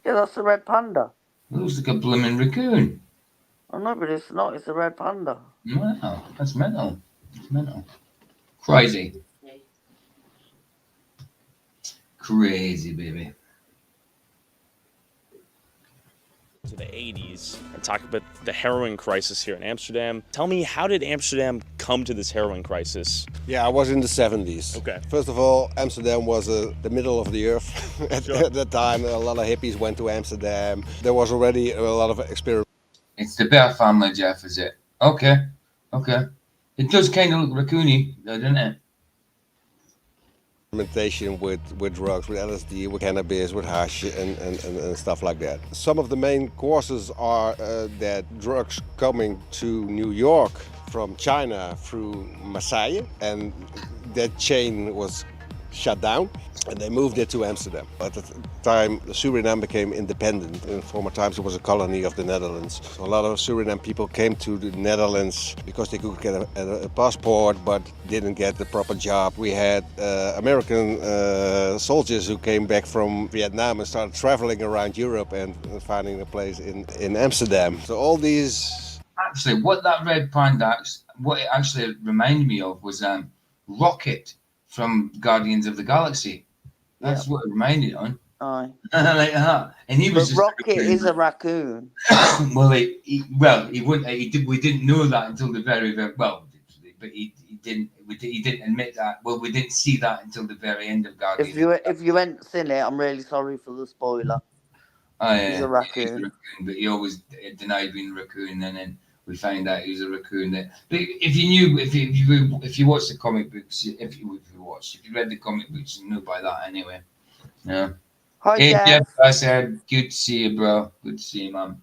Yeah, that's a red panda. It looks like a blooming raccoon. I know, but it's not. It's a red panda. Wow, that's mental. That's mental. Crazy. Crazy, baby. To the 80s and talk about the heroin crisis here in Amsterdam. Tell me, how did Amsterdam come to this heroin crisis? Yeah, I was in the 70s. Okay. First of all, Amsterdam was the middle of the earth at that time. A lot of hippies went to Amsterdam. There was already a lot of experiment. It's the Bear family, Jeff, is it? Okay. Okay. It does kind of look raccoony, doesn't it? Experimentation with drugs, with LSD, with cannabis, with hash, and stuff like that. Some of the main causes are that drugs coming to New York from China through Marseille, and that chain was shut down, and they moved it to Amsterdam. At the time, Suriname became independent. In former times, it was a colony of the Netherlands. So a lot of Suriname people came to the Netherlands because they could get a passport, but didn't get the proper job. We had American soldiers who came back from Vietnam and started traveling around Europe and finding a place in Amsterdam. So all these... Actually, what that red panda, what it actually reminded me of was Rocket from Guardians of the Galaxy. That's what it reminded on. Aye. Like that. And he was But Rocket is a raccoon. Well, he wouldn't. We didn't know that until the very well. But he didn't. He didn't admit that. Well, we didn't see that until the very end of Guardians. If you hadn't seen it, I'm really sorry for the spoiler. Oh, yeah, He's a raccoon. But he always denied being a raccoon, and then we find out he was a raccoon. But if you knew, if you watched the comic books, if you read the comic books, you knew by that anyway. Yeah. Hi, Hey, Jeff. Jeff. I said, good to see you, bro. Good to see you, man.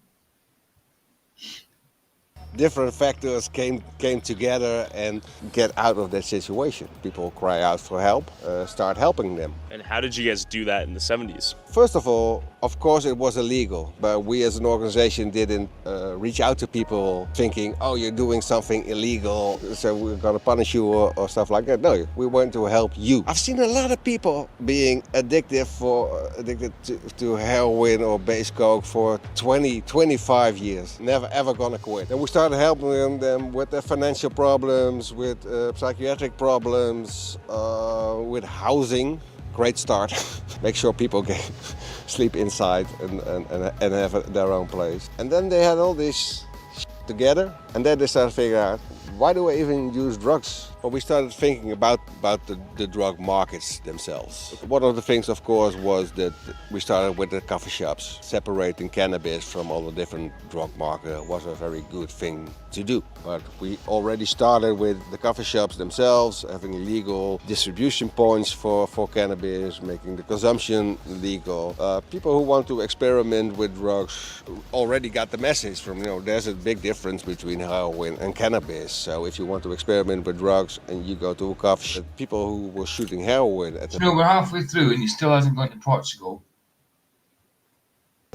Different factors came together and get out of that situation. People cry out for help, start helping them. And how did you guys do that in the 70s? First of all, Of course, it was illegal, but we as an organization didn't reach out to people thinking, oh, you're doing something illegal, so we're going to punish you or stuff like that. No, we want to help you. I've seen a lot of people being addicted to heroin or base coke for 20, 25 years. Never ever going to quit. And we started helping them with their financial problems, with psychiatric problems, with housing. Great start. Make sure people can sleep inside and have their own place. And then they had all this together, and then they started figuring out, why do I even use drugs? Well, we started thinking about the drug markets themselves. One of the things, of course, was that we started with the coffee shops. Separating cannabis from all the different drug markets was a very good thing to do. But we already started with the coffee shops themselves, having legal distribution points for cannabis, making the consumption legal. People who want to experiment with drugs already got the message from, there's a big difference between heroin and cannabis. So if you want to experiment with drugs and you go to a coffee shop, people who were shooting heroin at the we're halfway through and he still hasn't gone to Portugal.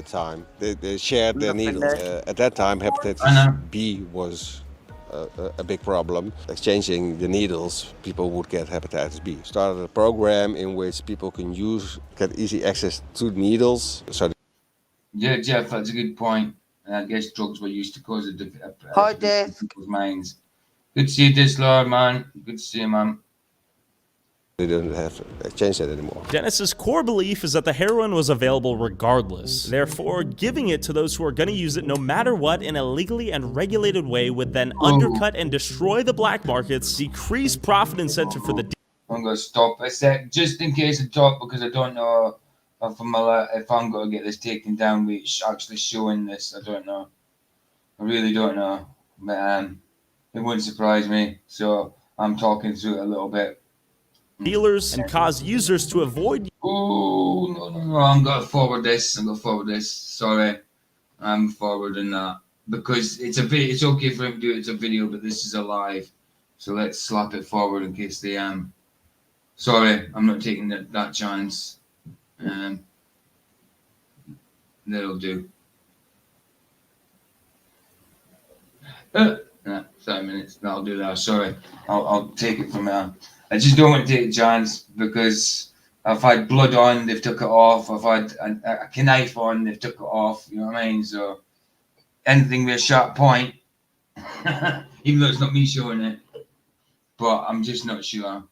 time, they shared their needles. At that time, hepatitis B was a big problem. Exchanging the needles, people would get hepatitis B. Started a program in which people can get easy access to needles. So yeah, Jeff, that's a good point. And I guess drugs were used to cause a Hi, Dave. people's minds. Good to see you, Dislord, man. Good to see you, man. They don't have to exchange that anymore. Dennis's core belief is that the heroin was available regardless. Therefore, giving it to those who are going to use it no matter what in a legally and regulated way would then undercut and destroy the black markets, decrease profit incentive for the I'm going to stop a sec, just in case I talk, because I don't know if I'm going to get this taken down with actually showing this. I don't know. I really don't know. But it wouldn't surprise me. So I'm talking through it a little bit. dealers and cause users to avoid. Oh, no. I'm going to forward this. Sorry. I'm forwarding that. Because it's okay for him to do it. It's a video, but this is a live. So let's slap it forward in case they Sorry, I'm not taking that chance. That'll do. 5 minutes. That'll do that. Sorry, I'll take it from there. I just don't want to take a chance because I've had blood on, they've took it off. I've had a knife on, they've took it off. You know what I mean? So anything with a sharp point, even though it's not me showing it, but I'm just not sure.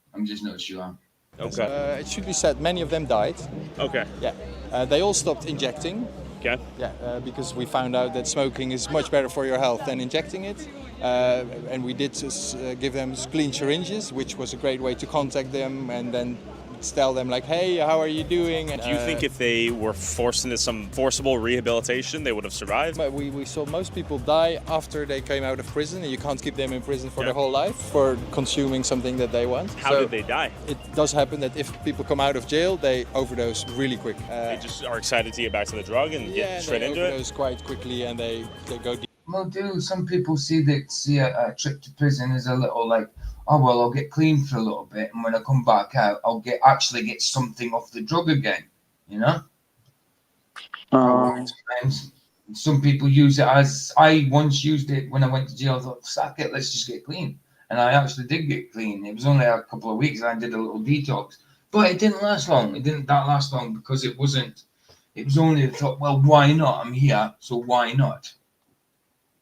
Okay. It should be said, many of them died. Okay. Yeah. They all stopped injecting. Okay. Yeah, because we found out that smoking is much better for your health than injecting it. And we did give them clean syringes, which was a great way to contact them and then tell them like, hey, how are you doing? And, do you think if they were forced into some forcible rehabilitation, they would have survived? But we saw most people die after they came out of prison, and you can't keep them in prison for their whole life for consuming something that they want. How did they die? It does happen that if people come out of jail, they overdose really quick. They just are excited to get back to the drug and get straight into it? They overdose quite quickly and they go deep. Well, dude, some people see a trip to prison as a little like, oh, well, I'll get clean for a little bit, and when I come back out, I'll actually get something off the drug again, you know? Some people use it as, I once used it when I went to jail. I thought, sack it, let's just get clean. And I actually did get clean. It was only a couple of weeks, and I did a little detox. But it didn't last long. It didn't last long because it was only the thought, well, why not? I'm here, so why not?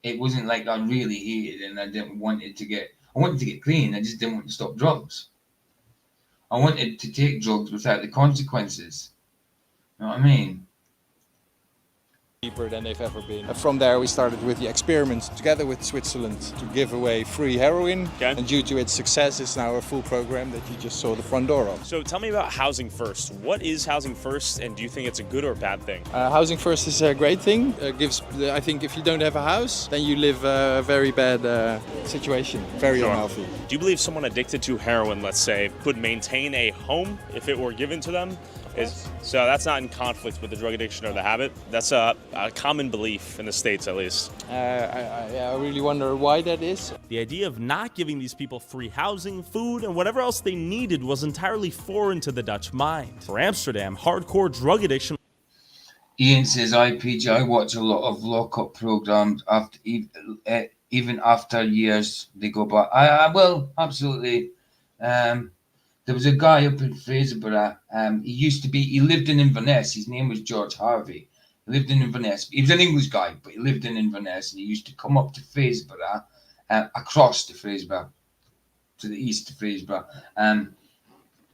It wasn't like I really hated it and I wanted to get clean. I just didn't want to stop drugs. I wanted to take drugs without the consequences. You know what I mean? Deeper than they've ever been. From there we started with the experiment together with Switzerland to give away free heroin. Okay. And due to its success, it's now a full program that you just saw the front door of. So tell me about Housing First. What is Housing First, and do you think it's a good or bad thing? Housing First is a great thing. I think if you don't have a house, then you live a very bad situation, very unhealthy. Do you believe someone addicted to heroin, let's say, could maintain a home if it were given to them? So that's not in conflict with the drug addiction or the habit. That's a common belief in the States, at least. I really wonder why that is. The idea of not giving these people free housing, food, and whatever else they needed was entirely foreign to the Dutch mind. For Amsterdam, hardcore drug addiction. Ian says, PJ, I watch a lot of lockup programs after even after years they go back. I will, absolutely. There was a guy up in Fraserburgh. He lived in Inverness. His name was George Harvey. He lived in Inverness. He was an English guy, but he lived in Inverness, and he used to come up to Fraserburgh, across to Fraserburgh, to the east of Fraserburgh.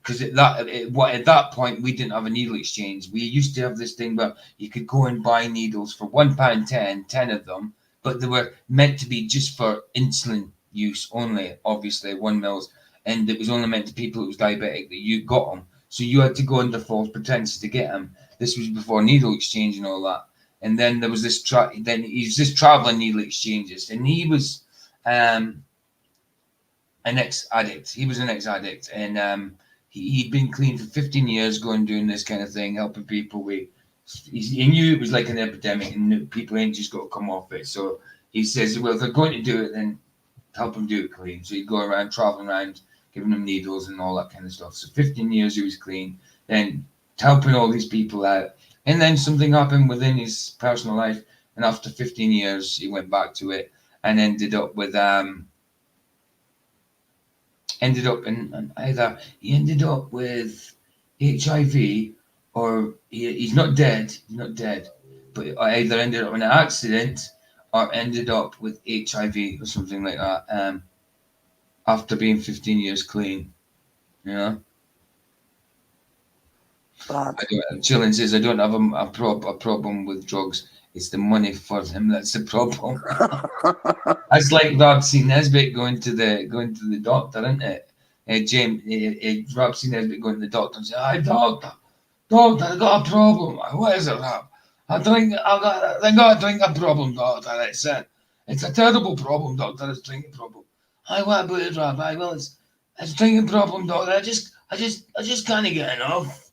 Because at that point we didn't have a needle exchange. We used to have this thing where you could go and buy needles for £1.10, 10 of them, but they were meant to be just for insulin use only, obviously 1 mils, and it was only meant to people who was diabetic that you got them. So you had to go under false pretenses to get them. This was before needle exchange and all that. And then there was this traveling needle exchanges, and he was an ex-addict. He was an ex-addict, and he'd been clean for 15 years, going doing this kind of thing, helping people. He knew it was like an epidemic, and people ain't just got to come off it. So he says, well, if they're going to do it, then help them do it clean. So he'd go around, traveling around, giving them needles and all that kind of stuff. So 15 years he was clean, then helping all these people out. And then something happened within his personal life, and after 15 years, he went back to it and ended up with HIV, or he's not dead, but either ended up in an accident or ended up with HIV or something like that, after being 15 years clean, you know. Chillin says, I don't have a problem with drugs. It's the money for him that's the problem. That's like Rob C. Nesbitt going to the doctor, isn't it? Rob C. Nesbitt going to the doctor and saying, "Hi, doctor, I got a problem." What is it, Rob? I got a drinking problem, doctor. It's a terrible problem, doctor. It's a drinking problem. What about it, Rob? Well, it's a drinking problem, doctor. I just can't get enough.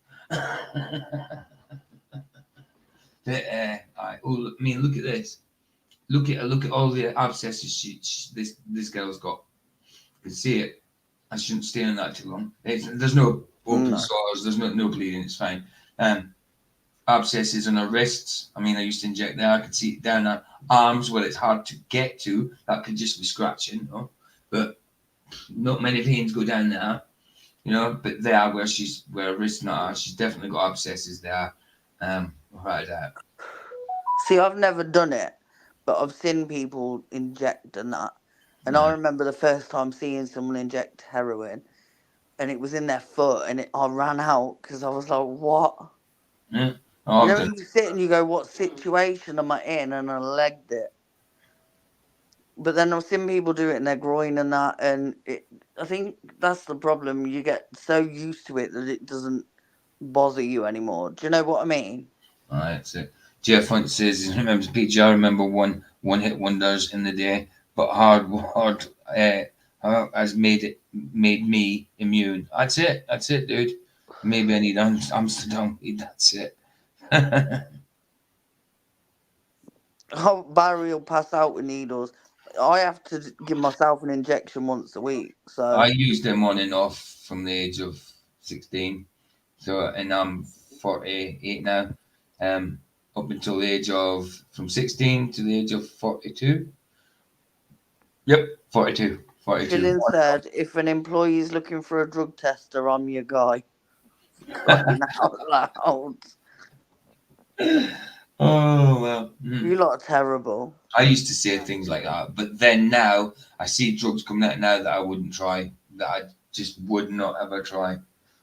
Look at this. Look at all the abscesses this girl's got. You can see it. I shouldn't stay on that too long. There's no open sores. There's no bleeding. It's fine. Abscesses on her wrists. I used to inject there. I could see it down her arms where it's hard to get to. That could just be scratching, but not many veins go down there. But there where her wrists not, she's definitely got abscesses there. Right out. See, I've never done it, but I've seen people inject and that. And I remember the first time seeing someone inject heroin, and it was in their foot, and I ran out because I was like, "What?" Yeah. You sit and you go, "What situation am I in?" And I legged it. But then I've seen people do it in their groin and that, and I think that's the problem. You get so used to it that it doesn't bother you anymore. Do you know what I mean? All right, that's it. Jeff Hunt says he remembers PJ. I remember one hit wonders in the day, but hard has made me immune. That's it, dude. Maybe I need Amsterdam. That's it. Barry will pass out with needles. I have to give myself an injection once a week. So I used them on and off from the age of 16. So, and I'm 48 now. Up until the age of, from 16 to the age of 42. Yep, 42. Dylan said, if an employee is looking for a drug tester, I'm your guy. Crying out loud. Oh, well. You lot are terrible. I used to say things like that, but then now I see drugs coming out now that I wouldn't try, that I just would not ever try.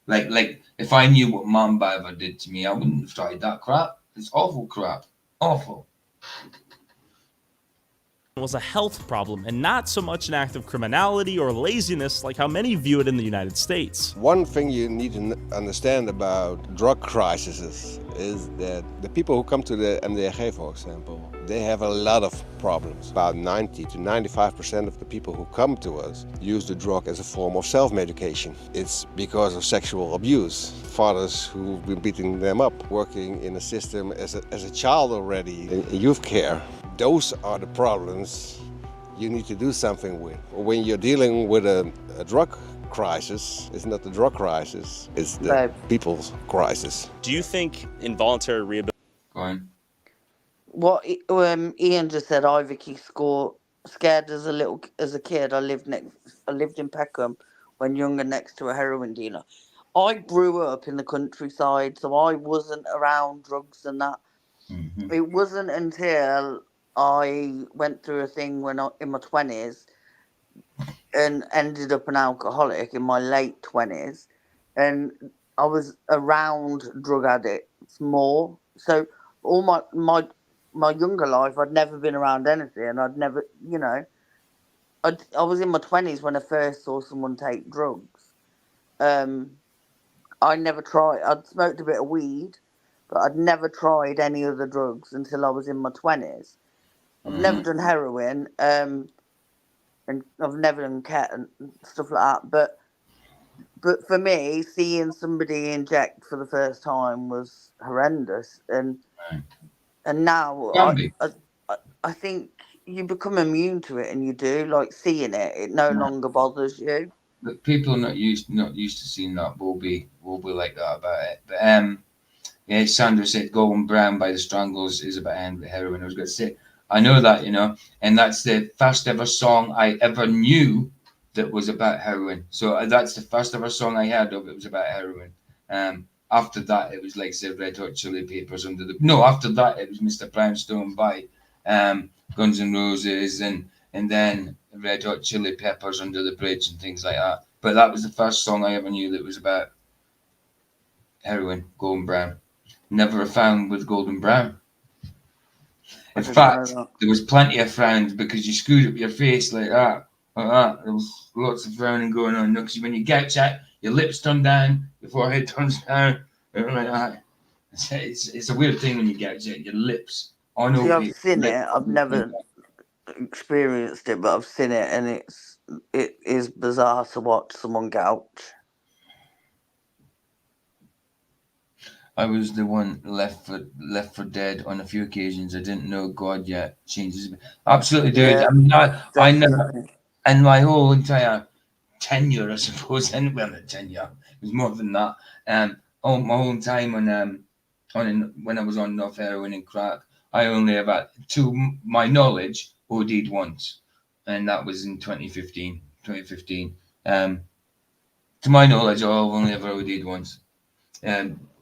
Like if I knew what Mamba ever did to me, I wouldn't have tried that crap. It's awful crap. Awful. Was a health problem and not so much an act of criminality or laziness like how many view it in the United States. One thing you need to understand about drug crises is that the people who come to the MDG, for example, they have a lot of problems. About 90 to 95% of the people who come to us use the drug as a form of self-medication. It's because of sexual abuse. Fathers who've been beating them up, working in a system as a child already in youth care. Those are the problems you need to do something with. When you're dealing with a drug crisis, it's not the drug crisis, it's the people's crisis. Do you think involuntary rehabilitation Go on. What Ian just said, Ivy scared as a kid. I lived in Peckham when younger, next to a heroin dealer. I grew up in the countryside, so I wasn't around drugs and that. Mm-hmm. It wasn't until I went through a thing in my 20s and ended up an alcoholic in my late 20s, and I was around drug addicts more. So all my younger life, I'd never been around anything. I'd never, I was in my 20s when I first saw someone take drugs. I never tried. I'd smoked a bit of weed, but I'd never tried any other drugs until I was in my 20s. I've never done heroin, and I've never done ket and stuff like that. But for me, seeing somebody inject for the first time was horrendous, and now I think you become immune to it, and you do like seeing it. It no longer bothers you. But people not used to seeing that will be like that about it. But yeah, Sandra said Golden Brown by the Stranglers is about heroin. I was going to say, I know that, and that's the first ever song I ever knew that was about heroin. So that's the first ever song I heard of. It was about heroin. After that, it was like the Red Hot Chili Peppers after that, it was Mr. Brownstone by Guns N' Roses and then Red Hot Chili Peppers Under the Bridge and things like that. But that was the first song I ever knew that was about heroin, Golden Brown. Never found with Golden Brown. In fact, there was plenty of frowns because you screwed up your face like that. There was lots of frowning going on. Because when you get chat, your lips turn down, your forehead turns down, like that. It's a weird thing when you get chat. Your lips on See, I've opiate. seen it. I've never experienced it, but I've seen it, and it is bizarre to watch someone gouge. I was the one left for dead on a few occasions. I didn't know God yet. Changes absolutely, dude. Yeah, I mean, I never, and my whole entire tenure, I suppose, and well, not tenure, it was more than that. My whole time when I was on enough heroin and crack, I only ever, to my knowledge, OD'd once, and that was in 2015. To my knowledge, I've only ever OD'd once.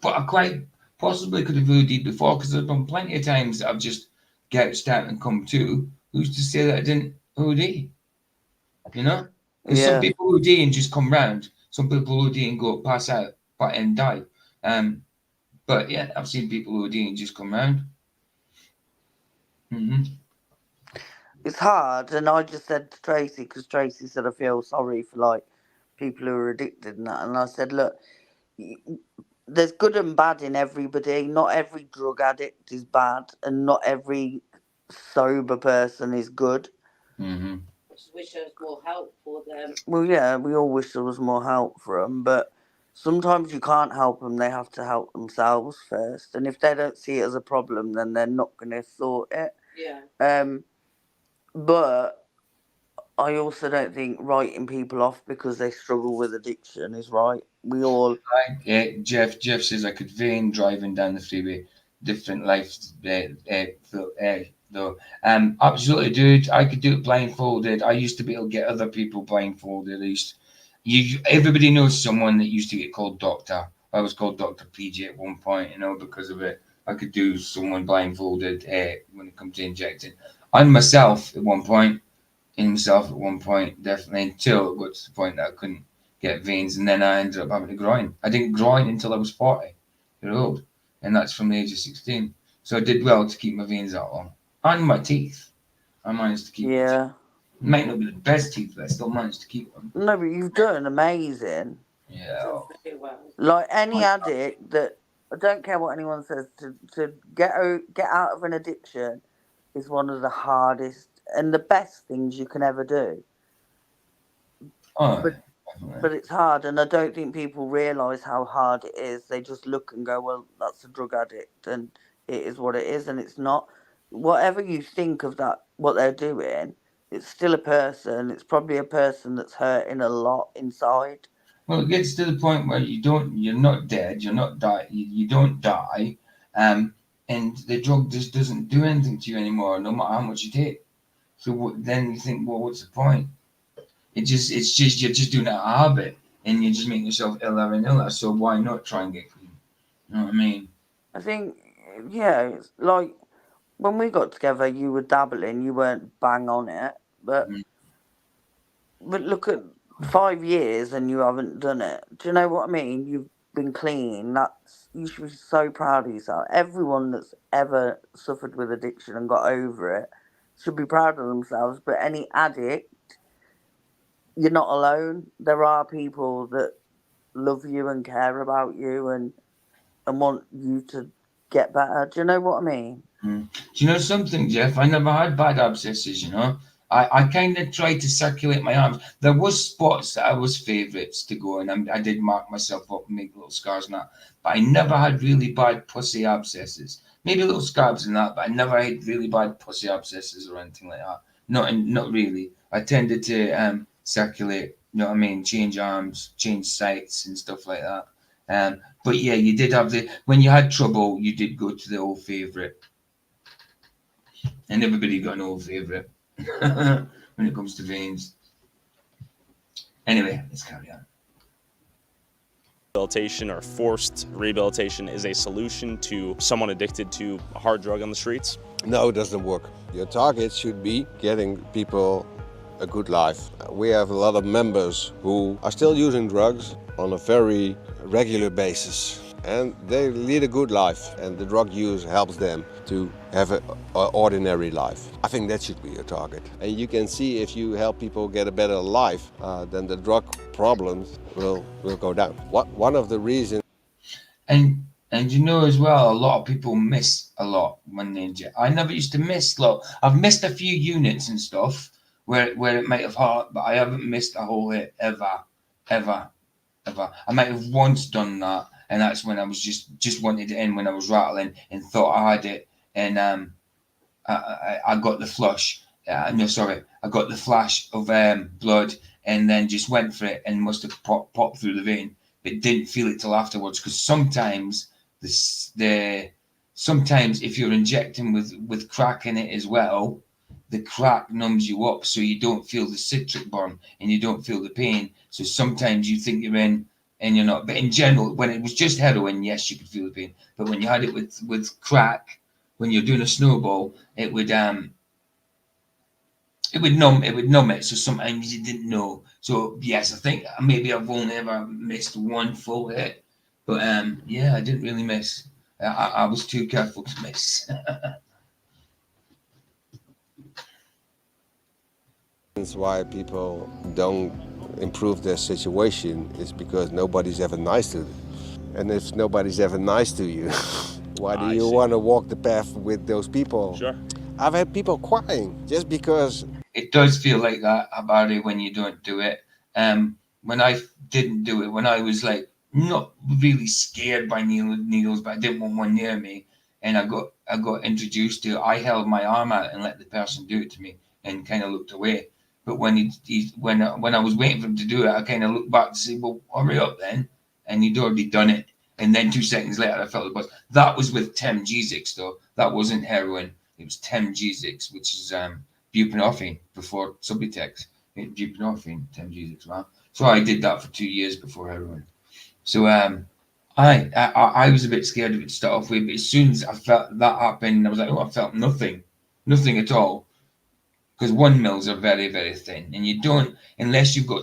But I quite possibly could have OD'd before because there's been plenty of times that I've just gouged out and come to. Who's to say that I didn't OD? Because some people OD and just come round. Some people OD and go pass out and die. But yeah, I've seen people OD and just come round. Mm-hmm. It's hard, and I just said to Tracy, because Tracy said I feel sorry for like people who are addicted and that, and I said, look, there's good and bad in everybody. Not every drug addict is bad, and not every sober person is good. Mm-hmm. I just wish there was more help for them. Well, yeah, we all wish there was more help for them, but sometimes you can't help them. They have to help themselves first, and if they don't see it as a problem, then they're not going to sort it. Yeah. But I also don't think writing people off because they struggle with addiction is right. We all. Jeff says I could vein driving down the freeway. Different life, though. Absolutely, dude. I could do it blindfolded. I used to be able to get other people blindfolded. At least, everybody knows someone that used to get called Doctor. I was called Dr. PJ at one point, because of it. I could do someone blindfolded when it comes to injecting. And myself at one point, definitely, until it got to the point that I couldn't get veins, and then I ended up having to groin. I didn't groin until I was 40-year old, and that's from the age of 16. So I did well to keep my veins that long. And my teeth. I managed to keep them. Might not be the best teeth, but I still managed to keep them. No, but you've done amazing. Yeah. Like any addict that, I don't care what anyone says, to get out of an addiction is one of the hardest and the best things you can ever do. But it's hard, and I don't think people realise how hard it is. They just look and go, well, that's a drug addict, and it is what it is, and it's not. Whatever you think of that, what they're doing, it's still a person. It's probably a person that's hurting a lot inside. Well, it gets to the point where you're not dead, you're not die, you don't die, and and the drug just doesn't do anything to you anymore, no matter how much you take. So then you think, well, what's the point? It's just you're just doing it out of habit, and you're just making yourself iller and iller. So why not try and get clean? You know what I mean? I think, yeah, it's like when we got together, you were dabbling, you weren't bang on it, but look at 5 years and you haven't done it. Do you know what I mean? You've been clean. You should be so proud of yourself. Everyone that's ever suffered with addiction and got over it should be proud of themselves. But any addict, you're not alone. There are people that love you and care about you and want you to get better. Do you know what I mean? Do you know something, Jeff? I never had bad abscesses, you know. I kind of tried to circulate my arms. There was spots that I was favourites to go, and I did mark myself up and make little scars and that. But I never had really bad pussy abscesses. Maybe little scabs and that, but I never had really bad pussy abscesses or anything like that. Not really. I tended to circulate. You know what I mean? Change arms, change sites, and stuff like that. But yeah, you did have when you had trouble, you did go to the old favourite. And everybody got an old favourite when it comes to veins. Anyway, let's carry on. Rehabilitation or forced rehabilitation is a solution to someone addicted to a hard drug on the streets? No, it doesn't work. Your target should be getting people a good life. We have a lot of members who are still using drugs on a very regular basis. And they lead a good life, and the drug use helps them to have an ordinary life. I think that should be your target. And you can see if you help people get a better life, then the drug problems will go down. One of the reasons... And you know as well, a lot of people miss a lot when they inject. I never used to miss a lot. I've missed a few units and stuff where it might have hurt, but I haven't missed a whole hit ever. I might have once done that, and that's when I was just wanted it in when I was rattling and thought I had it, and I got the flush. I got the flash of blood, and then just went for it and must have popped through the vein, but didn't feel it till afterwards. Because sometimes sometimes if you're injecting with crack in it as well, the crack numbs you up, so you don't feel the citric burn and you don't feel the pain. So sometimes you think you're in and you're not. But in general, when it was just heroin, yes, you could feel the pain. But when you had it with crack, when you're doing a snowball, it would numb it. So sometimes you didn't know. So yes, I think maybe I've only ever missed one full hit. But yeah, I didn't really miss. I was too careful to miss. Why people don't improve their situation is because nobody's ever nice to them. And if nobody's ever nice to you, why do you want to walk the path with those people? Sure. I've had people crying just because... It does feel like that about it when you don't do it. When I didn't do it, when I was like not really scared by needles, but I didn't want one near me, and I got introduced to it, I held my arm out and let the person do it to me and kind of looked away. But when when I was waiting for him to do it, I kind of looked back to say, well, hurry up then. And he'd already done it. And then 2 seconds later, I felt the buzz. That was with Temgesics, though. That wasn't heroin. It was Temgesics, which is buprenorphine before Subutex. Buprenorphine, Temgesics, wow. So I did that for 2 years before heroin. So I was a bit scared of it to start off with. But as soon as I felt that happen, I was like, oh, I felt nothing at all. Because 1 mils are very, very thin, and you don't, unless you've got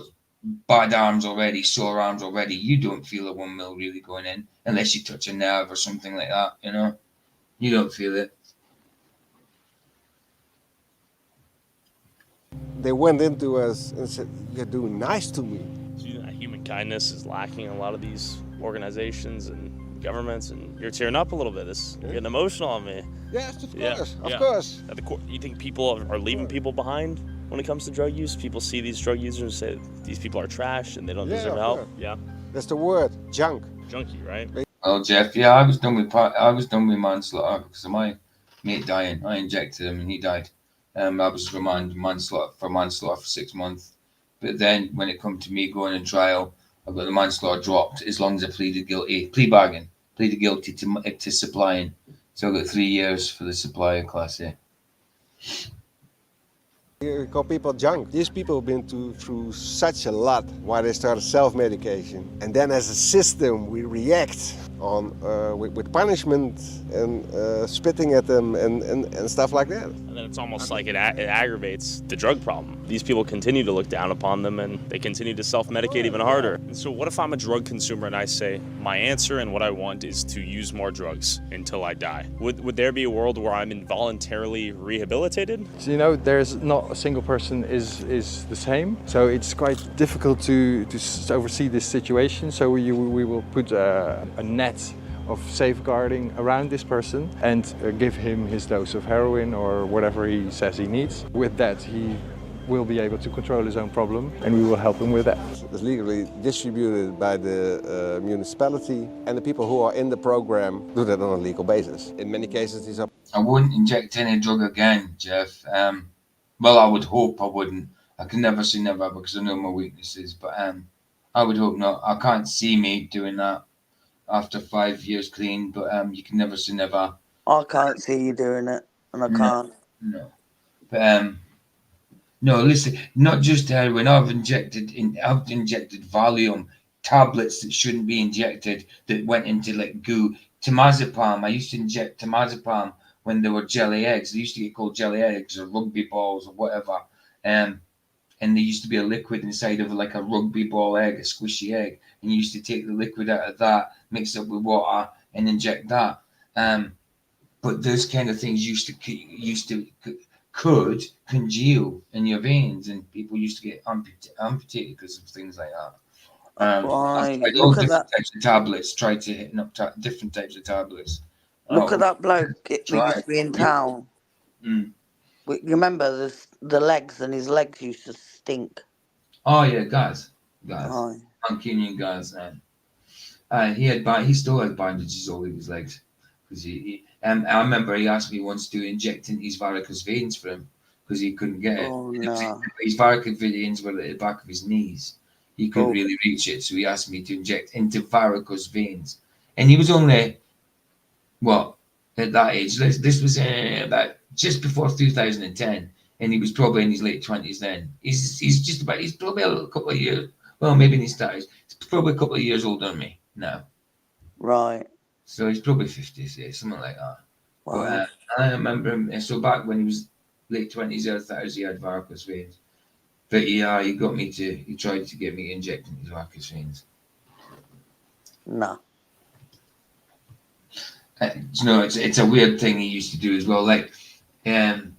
bad arms already, sore arms already, you don't feel a 1 mil really going in, unless you touch a nerve or something like that, you know? You don't feel it. They went into us and said, you're doing nice to me. So human kindness is lacking in a lot of these organizations and governments, and you're tearing up a little bit. You're getting emotional on me. Yes, of course, of course. At the core, you think people are leaving people behind when it comes to drug use? People see these drug users and say these people are trash and they don't deserve help. Course. Yeah, that's the word, junk. Junkie, right? Oh, Jeff, yeah, I was done with manslaughter because of my mate dying. I injected him and he died. I was remanded manslaughter for 6 months. But then when it come to me going in trial, I got the manslaughter dropped as long as I pleaded guilty. Pleaded guilty to supplying So I got 3 years for the supplier class A. You call people junk. These people have been through such a lot why they started self-medication. And then as a system, we react on with punishment and spitting at them and stuff like that. And then it's almost like it aggravates the drug problem. These people continue to look down upon them and they continue to self-medicate even harder. And so what if I'm a drug consumer and I say, my answer and what I want is to use more drugs until I die? Would there be a world where I'm involuntarily rehabilitated? So, you know, there's not a single person is the same. So it's quite difficult to oversee this situation. So we will put a net of safeguarding around this person and give him his dose of heroin or whatever he says he needs. With that, he will be able to control his own problem and we will help him with that. It's legally distributed by the municipality, and the people who are in the program do that on a legal basis. In many cases, these are... I wouldn't inject any drug again, Jeff. Well, I would hope I wouldn't. I can never say never because I know my weaknesses, but I would hope not. I can't see me doing that after 5 years clean, but you can never say never. I can't see you doing it, and I can't. No. But no, listen, not just heroin. I've injected Valium tablets that shouldn't be injected that went into like goo. Temazepam. I used to inject temazepam when there were jelly eggs. They used to get called jelly eggs or rugby balls or whatever. And there used to be a liquid inside of like a rugby ball egg, a squishy egg. And you used to take the liquid out of that, mix it up with water, and inject that. But those kind of things could congeal in your veins, and people used to get amputated because of things like that. I've tried all different types of tablets, tried to hit up different types of tablets. Look at that bloke we used to be in town. Mm. You remember the legs, and his legs used to stink. Oh yeah, guys. Mancunian guys. He still had bandages all over his legs because I remember he asked me once to inject into his varicose veins for him because he couldn't get it. Oh no! His varicose veins were at the back of his knees. He couldn't really reach it, so he asked me to inject into varicose veins. And he was only at that age. This was about just before 2010, and he was probably in his late 20s then. He's probably a couple of years. Well, maybe in his 30s. He's probably a couple of years older than me now. Right. So he's probably 50s, yeah, something like that. Wow. But I remember him. So back when he was late 20s, early 30s, he had varicose veins. But yeah, he tried to get me injecting his varicose veins. No. It's a weird thing he used to do as well. Like, when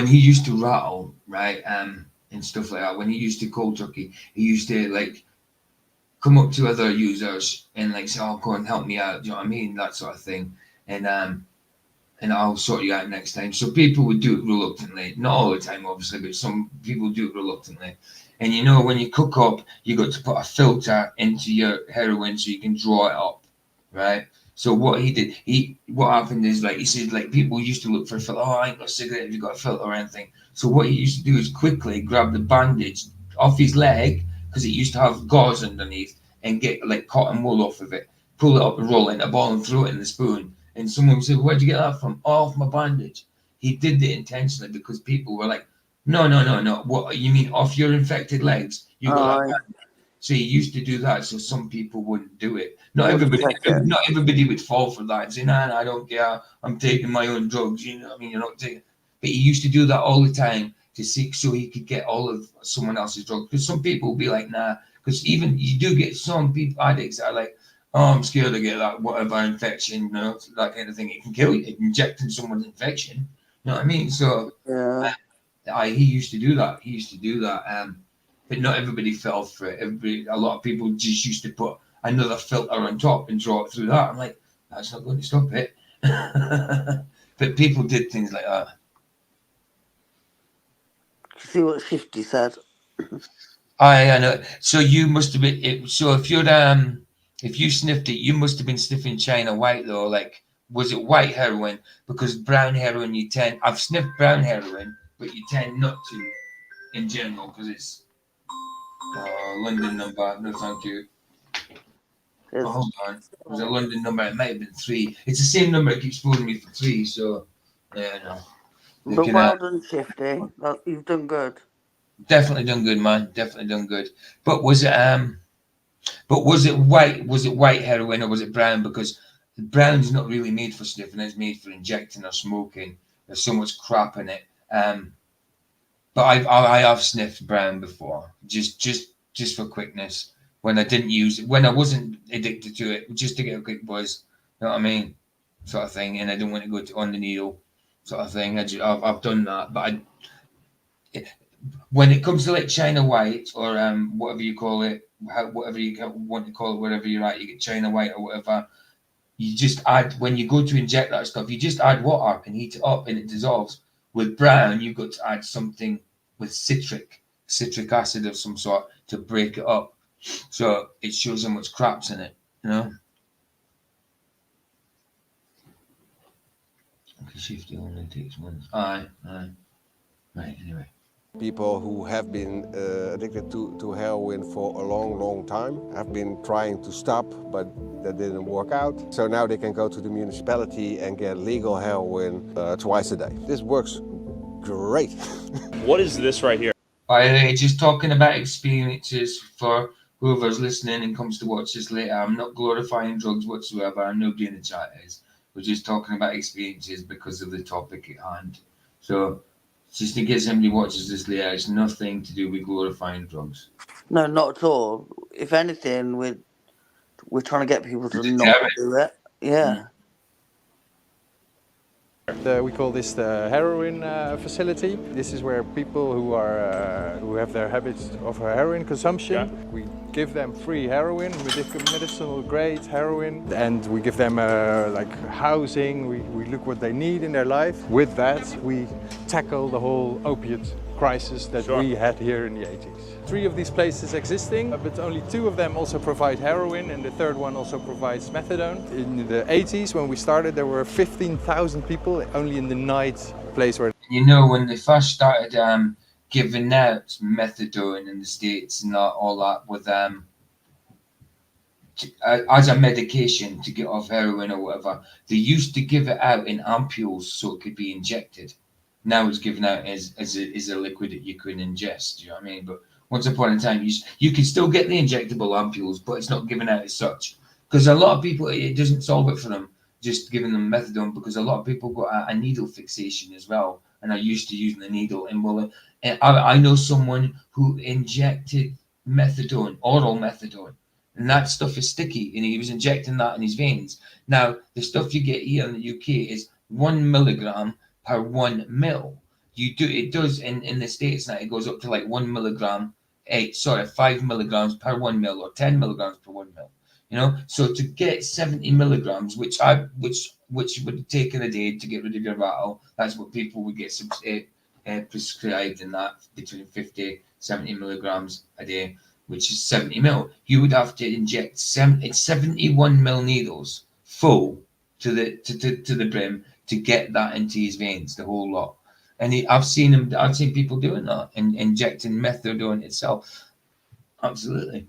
he used to rattle, right, and stuff like that. When he used to cold turkey, he used to like come up to other users and like say, "Oh, go and help me out." Do you know what I mean? That sort of thing. And I'll sort you out next time. So people would do it reluctantly, not all the time, obviously, but some people do it reluctantly. And you know, when you cook up, you got to put a filter into your heroin so you can draw it up, right? So what he did, what happened is like he said, like people used to look for a filter. Oh, I ain't got a cigarette. Have you got a filter or anything? So what he used to do is quickly grab the bandage off his leg because it used to have gauze underneath and get like cotton wool off of it, pull it up and roll it in a ball and throw it in the spoon. And someone would say, "Where'd you get that from?" "Oh, off my bandage." He did it intentionally because people were like, No. What you mean off your infected legs? You got that bandage. So he used to do that, so some people wouldn't do it. Not everybody would fall for that and say, "Nah, I don't care. I'm taking my own drugs." You know what I mean? You're not taking. But he used to do that all the time to see so he could get all of someone else's drugs. Because some people will be like, "Nah." Because even you do get some people addicts that are like, "Oh, I'm scared to get that whatever infection, you know, that kind of thing. It can kill you, injecting someone's infection." You know what I mean? So he used to do that. But not everybody fell for it. A lot of people just used to put another filter on top and draw it through that. I'm like, that's not going to stop it. But people did things like that. See what Shifty said. I know. So you must have been. So if you sniffed it, you must have been sniffing China white though. Like, was it white heroin? Because brown heroin, I've sniffed brown heroin, but you tend not to, in general, because it's London number. No, thank you. There's, Oh, hold on. It was a London number. It might have been 3. It's the same number. It keeps phoning me for 3. So, yeah, no. but Looking well at done, Shifty. You've done good. definitely done good, man. Definitely done good. But was it white? Was it white heroin or was it brown? Because brown's not really made for sniffing. It's made for injecting or smoking. There's so much crap in it. But I have sniffed brown before, just for quickness. When I didn't use it, when I wasn't addicted to it, just to get a quick buzz. You know what I mean? Sort of thing. And I didn't want to go on the needle, sort of thing. I've done that, but when it comes to like China White or whatever you call it, whatever you want to call it, wherever you're at, you get China White or whatever. You just add, when you go to inject that stuff, you just add water and heat it up and it dissolves. With brown, you've got to add something with citric acid of some sort to break it up. So it shows how much crap's in it, you know? Okay, Shifty only takes one. Aye. Right, anyway. People who have been addicted to heroin for a long time have been trying to stop, but that didn't work out. So now they can go to the municipality and get legal heroin twice a day. This works great. What is this right here? Just talking about experiences for whoever's listening and comes to watch this later. I'm not glorifying drugs whatsoever, and nobody in the chat is. We're just talking about experiences because of the topic at hand. So, just in case somebody watches this later, it's nothing to do with glorifying drugs. No, not at all. If anything, we're trying to get people to not do it. Yeah. We call this the heroin facility. This is where people who have their habits of heroin consumption, we give them free heroin, medicinal grade heroin, and we give them like housing. We look what they need in their life. With that, we tackle the whole opiate crisis that we had here in the 80s. 3 of these places existing, but only 2 of them also provide heroin, and the 3rd one also provides methadone. In the 80s, when we started, there were 15,000 people only in the night place where... You know, when they first started giving out methadone in the States and all that with as a medication to get off heroin or whatever, they used to give it out in ampules so it could be injected. Now it's given out as a liquid that you can ingest, you know what I mean? But once upon a time, you can still get the injectable ampules, but it's not given out as such. Because a lot of people, it doesn't solve it for them, just giving them methadone, because a lot of people got a needle fixation as well, and are used to using the needle. And well, I know someone who injected methadone, oral methadone, and that stuff is sticky, and he was injecting that in his veins. Now, the stuff you get here in the UK is 1 milligram per 1 mil. It does in the States now, it goes up to like 1 milligram, 5 milligrams per 1 mil, or 10 milligrams per 1 mil. You know, so to get 70 milligrams, which would have taken a day to get rid of your rattle, that's what people would get prescribed in that, between 50, 70 milligrams a day, which is 70 mil. You would have to inject 71 mil needles full to the brim to get that into his veins, the whole lot. And I've seen people doing that and injecting methadone itself. Absolutely.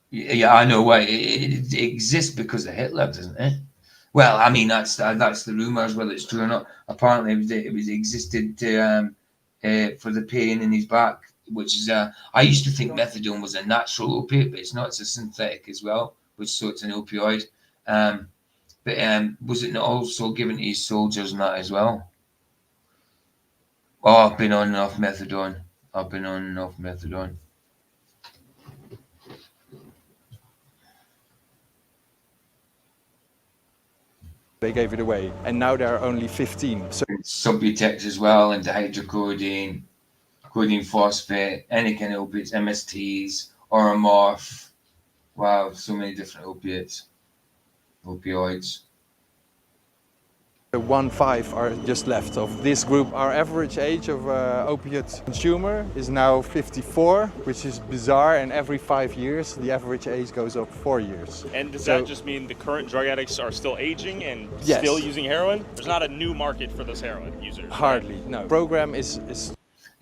Yeah, I know why it exists, because of Hitler, doesn't it? Well, I mean, that's the rumors, whether it's true or not. Apparently, it existed for the pain in his back, which is I used to think methadone was a natural opiate, but it's not. It's a synthetic as well, so it's an opioid. But was it not also given to his soldiers and that as well? Oh, I've been on and off methadone. They gave it away, and now there are only 15. So Subutex as well, and dihydrocodeine, codeine phosphate, any kind of opiates, MSTs, Oromorph. Wow, so many different opioids. The 1/5 are just left of this group. Our average age of opiate consumer is now 54, which is bizarre, and every 5 years the average age goes up 4 years. And does that just mean the current drug addicts are still aging and Yes. still using heroin? There's not a new market for those heroin users. Hardly, no. Program is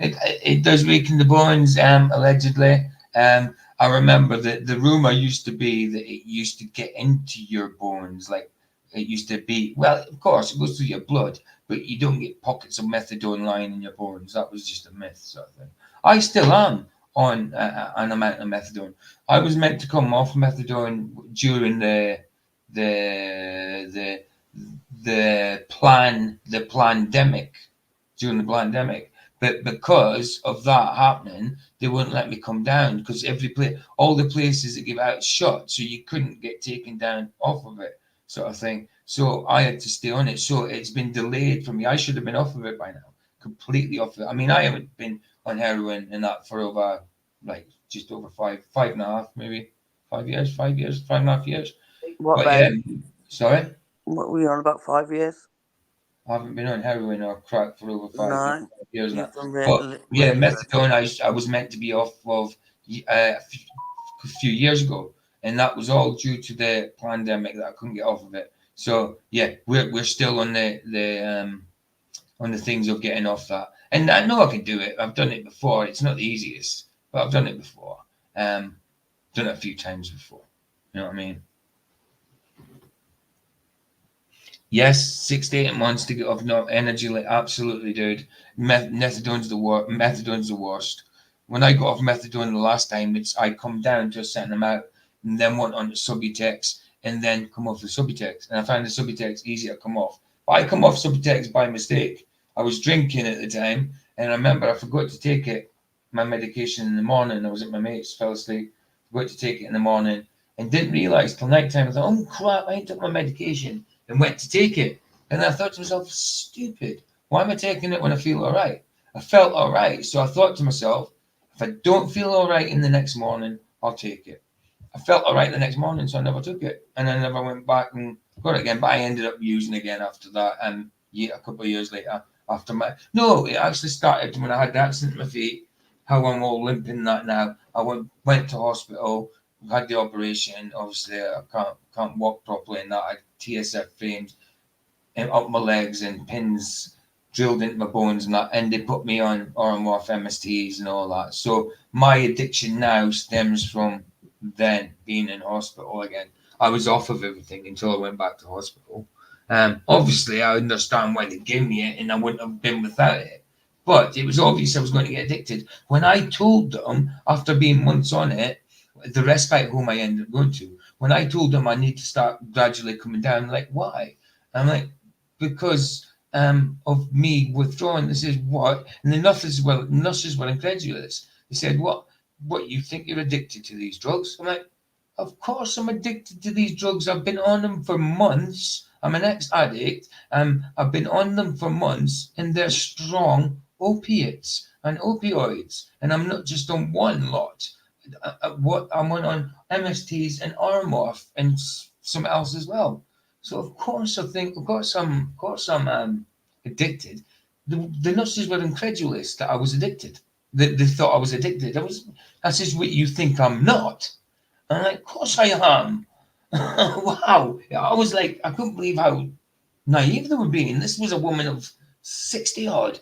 It does weaken the bones, allegedly. I remember that the rumor used to be that it used to get into your bones, like it used to be. Well, of course, it goes through your blood, but you don't get pockets of methadone lying in your bones. That was just a myth, sort of thing. I still am on an amount of methadone. I was meant to come off methadone during the pandemic, during the pandemic. But because of that happening, they wouldn't let me come down because all the places that give out shots, so you couldn't get taken down off of it, sort of thing. So I had to stay on it. So it's been delayed for me. I should have been off of it by now, completely off of it. I mean, I haven't been on heroin and that for over, like, just over five and a half, maybe 5 years, 5.5 years. What, But babe? yeah, sorry, What were you on about 5 years? I haven't been on heroin or crack for over five No, years now. you've done But yeah, really good. methadone, I was meant to be off of a few years ago, and that was all due to the pandemic that I couldn't get off of it. So yeah, we're still on the things of getting off that, and I know I can do it. I've done it before. It's not the easiest, but I've done it before. Done it a few times before. You know what I mean? Yes, 6 to 8 months to get off no energy. Like, absolutely, dude. Methadone's the worst. Methadone's the worst. When I got off methadone the last time, I come down to a certain amount and then went on to Subutex and then come off the Subutex. And I found the Subutex easy to come off. But I come off Subutex by mistake. I was drinking at the time, and I remember I forgot to take my medication in the morning. I was at my mate's, fell asleep, forgot to take it in the morning, and didn't realize till nighttime. I thought, oh crap, I ain't took my medication. And went to take it. And I thought to myself, stupid. Why am I taking it when I feel all right? I felt all right. So I thought to myself, if I don't feel all right in the next morning, I'll take it. I felt all right the next morning, so I never took it. And I never went back and got it again. But I ended up using it again after that. And yeah, a couple of years later, it actually started when I had the accident in my feet, how I'm all limping that now. I went to hospital, had the operation. Obviously, I can't walk properly, and that I TSF frames up my legs and pins drilled into my bones and that, and they put me on Oromorph MSTs and all that. So my addiction now stems from then being in hospital again. I was off of everything until I went back to hospital. Obviously, I understand why they gave me it, and I wouldn't have been without it. But it was obvious I was going to get addicted. When I told them, after being months on it, the respite home I ended up going to, when I told them I need to start gradually coming down, like, why? I'm like, because of me withdrawing. This is what, and the nurses were incredulous. They said, what, you think you're addicted to these drugs? I'm like, of course I'm addicted to these drugs. I've been on them for months. I'm an ex-addict. I've been on them for months, and they're strong opiates and opioids. And I'm not just on one lot. What I'm on MSTs and Oromorph and some else as well. So of course I think of course I'm addicted. The nurses were incredulous that I was addicted. They thought I was addicted. That's just what you think I'm not. And I'm like, of course I am. Wow. I was like, I couldn't believe how naive they were being. This was a woman of 60 odd.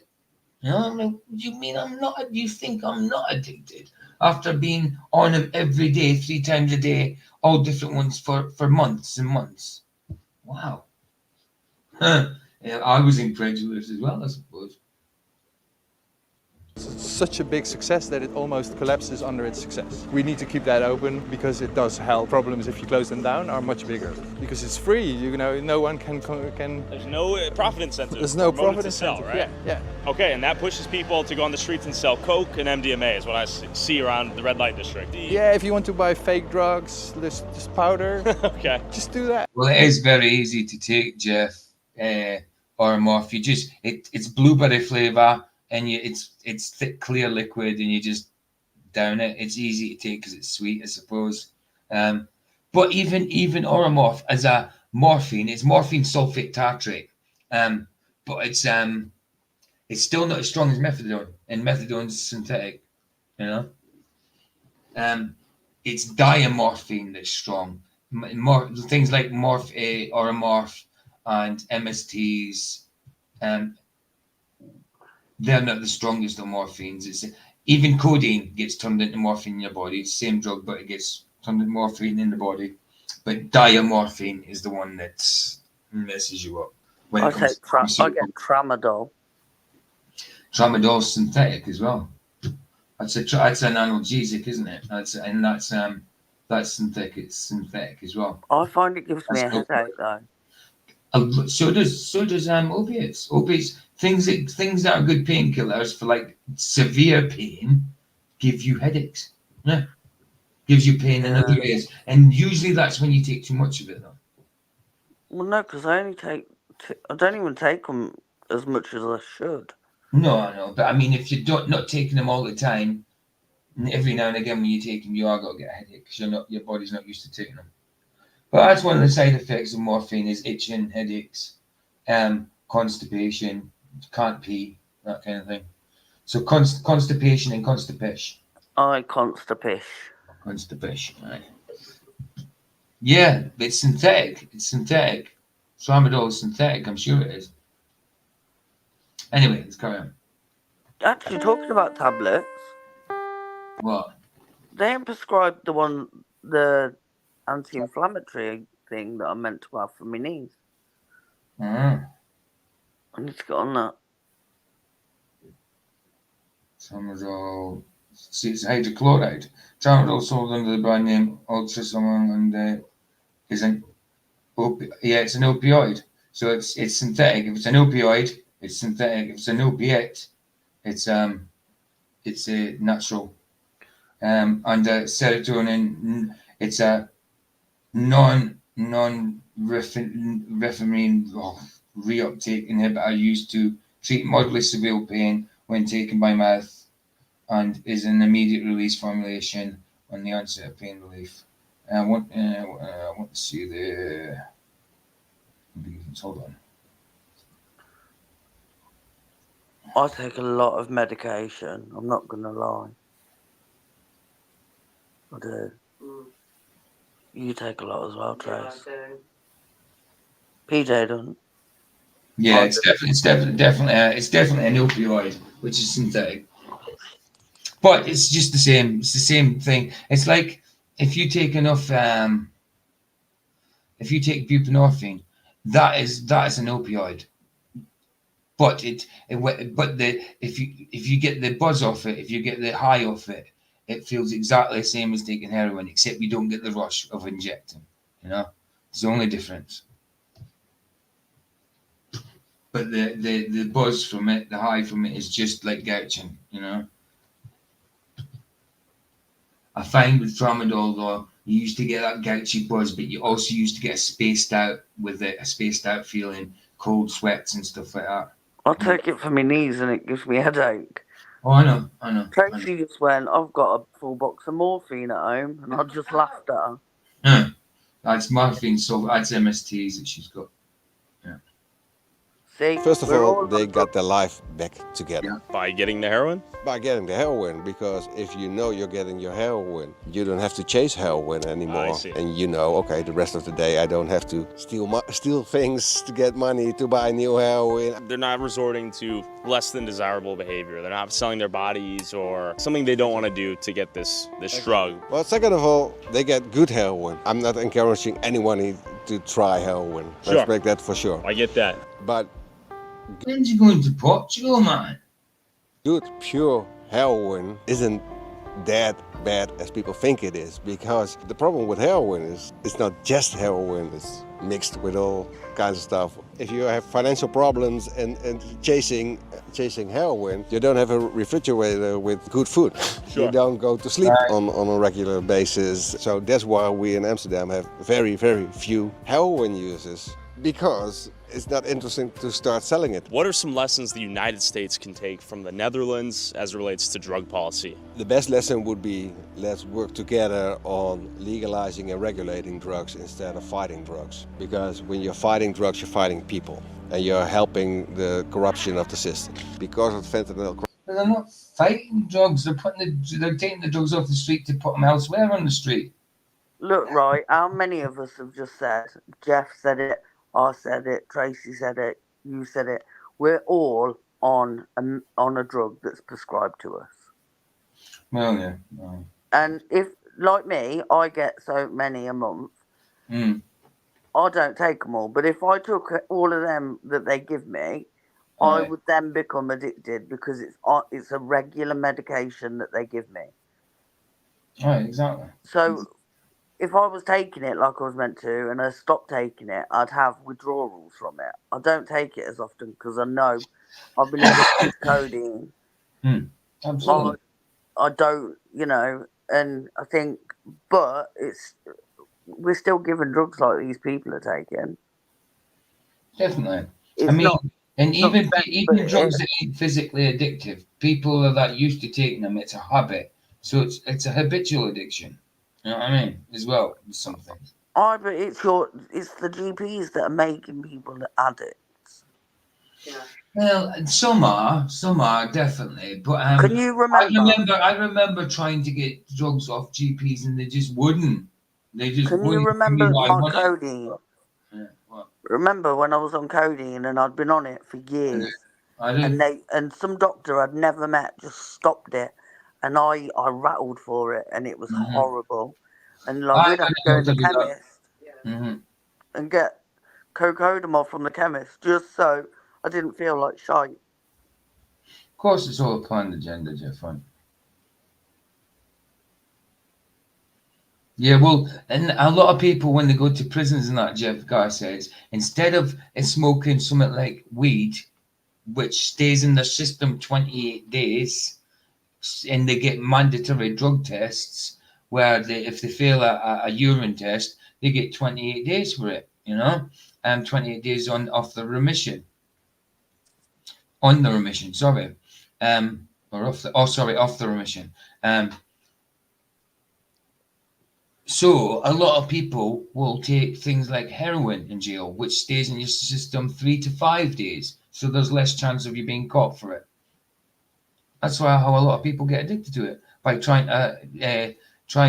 You know, I mean, you mean I'm not? You think I'm not addicted after being on them every day, 3 times a day, all different ones for months and months? Wow. Yeah, I was incredulous as well, I suppose. It's such a big success that it almost collapses under its success. We need to keep that open because it does help. Problems if you close them down are much bigger because it's free. You know, no one can. There's no profit incentive. There's no profit to sell, incentive, right? Yeah. Okay, and that pushes people to go on the streets and sell coke and MDMA is what I see around the red light district. Yeah, if you want to buy fake drugs, just powder. Okay. Just do that. Well, it is very easy to take, Jeff, Oromorph. You just it's blueberry flavor. And it's thick, clear liquid, and you just down it. It's easy to take because it's sweet, I suppose. But even Oromorph as a morphine, it's morphine sulfate tartrate. But it's still not as strong as methadone, and methadone's synthetic. You know, it's diamorphine that's strong. More things like Oromorph and MSTs. they're not the strongest of morphines. It's even codeine gets turned into morphine in your body. It's the same drug, but it gets turned into morphine in the body. But diamorphine is the one that messes you up. When I it comes I get tramadol. Tramadol's synthetic as well. That's an analgesic, isn't it? That's synthetic. It's synthetic as well. I find it gives me a headache though. So does opiates. Opiates, things that are good painkillers for like severe pain, give you headaches. Yeah, gives you pain in other areas, and usually that's when you take too much of it, though. Well, no, because I only take. I don't even take them as much as I should. No, I know, but I mean, if you're not taking them all the time, every now and again when you take them, you are going to get a headache because your body's not used to taking them. But that's one of the side effects of morphine is itching, headaches, constipation, can't pee, that kind of thing. So constipation and constipation. Constipation. Constipation, right. Yeah, it's synthetic. It's synthetic. Tramadol is synthetic, I'm sure it is. Anyway, let's carry on. Actually, talking about tablets. What? They ain't prescribed the anti-inflammatory thing that I'm meant to have for my knees. I need to get on that. Tramadol. See, it's hydrochloride. Tramadol sold under the brand name Ultrasound and is an it's an opioid. So it's synthetic. If it's an opioid, it's synthetic. If it's an opiate, it's a natural. And serotonin, it's a non-refermin reuptake inhibitor used to treat moderately severe pain when taken by mouth, and is an immediate release formulation on the onset of pain relief. I want to see the. Hold on. I take a lot of medication. I'm not gonna lie. I do. You take a lot as well, Trace. PJ doesn't. Yeah, it's definitely an opioid, which is synthetic. But it's just the same. It's the same thing. It's like if you take enough, if you take buprenorphine, that is an opioid. But if you get the buzz off it, if you get the high off it, it feels exactly the same as taking heroin, except you don't get the rush of injecting. You know, it's the only difference. But the buzz from it, the high from it, is just like gouging. You know. I find with tramadol though, you used to get that gouchy buzz, but you also used to get a spaced out feeling, cold sweats and stuff like that. I take it for my knees and it gives me a headache. Oh, I know. Tracy just went, I've got a full box of morphine at home, and I just laughed at her. That's morphine, so that's MSTs that she's got. Yeah. See, first of all, they got their life back together. By getting the heroin? By getting the heroin, because if you know you're getting your heroin, you don't have to chase heroin anymore. And you know, okay, the rest of the day I don't have to steal things to get money to buy new heroin. They're not resorting to less than desirable behavior. They're not selling their bodies or something they don't want to do to get this drug. Well, second of all, they get good heroin. I'm not encouraging anyone to try heroin. Sure. Let's make that for sure. I get that. But when you going to Portugal, man? Good, pure heroin isn't that bad as people think it is, because the problem with heroin is it's not just heroin, it's mixed with all kinds of stuff. If you have financial problems and chasing heroin, you don't have a refrigerator with good food. Sure. You don't go to sleep on a regular basis. So that's why we in Amsterdam have very, very few heroin users, because it's not interesting to start selling it. What are some lessons the United States can take from the Netherlands as it relates to drug policy? The best lesson would be, let's work together on legalizing and regulating drugs instead of fighting drugs. Because when you're fighting drugs, you're fighting people. And you're helping the corruption of the system. Because of fentanyl. But they're not fighting drugs. They're taking the drugs off the street to put them elsewhere on the street. Look, right, how many of us have just said, Jeff said it, I said it, Tracy said it, you said it. We're all on a drug that's prescribed to us. Well, yeah. Well. And if, like me, I get so many a month, I don't take them all. But if I took all of them that they give me, I would then become addicted because it's a regular medication that they give me. Right, exactly. So if I was taking it like I was meant to and I stopped taking it, I'd have withdrawals from it. I don't take it as often because I know I've been addicted to codeine. Absolutely. I don't, and I think, but we're still giving drugs like these people are taking. Definitely. It's I mean, not, and even but drugs that ain't physically addictive, people are that used to taking them. It's a habit, so it's a habitual addiction. You know what I mean? As well, with some things. but it's the GPs that are making people addicts. Well, some are definitely, but Can you remember? I remember trying to get drugs off GPs, and they just wouldn't. They just Can you wouldn't give me remember what I my wanted. codeine? Yeah, what? Remember when I was on codeine and I'd been on it for years, I do. and some doctor I'd never met just stopped it, and I rattled for it, and it was horrible, and like I we'd have to know go what to to the do that. chemist and get cocodamol from the chemist just so I didn't feel like shite. Of course, it's all a planned agenda, Jeff. Right? Yeah, well, and a lot of people when they go to prisons and that, Jeff Guy says, instead of smoking something like weed, which stays in their system 28 days, and they get mandatory drug tests, where if they fail a urine test, they get 28 days for it, 28 days off the remission. On the remission, sorry. Off the remission. So a lot of people will take things like heroin in jail, which stays in your system 3 to 5 days. So there's less chance of you being caught for it. That's how a lot of people get addicted to it, by trying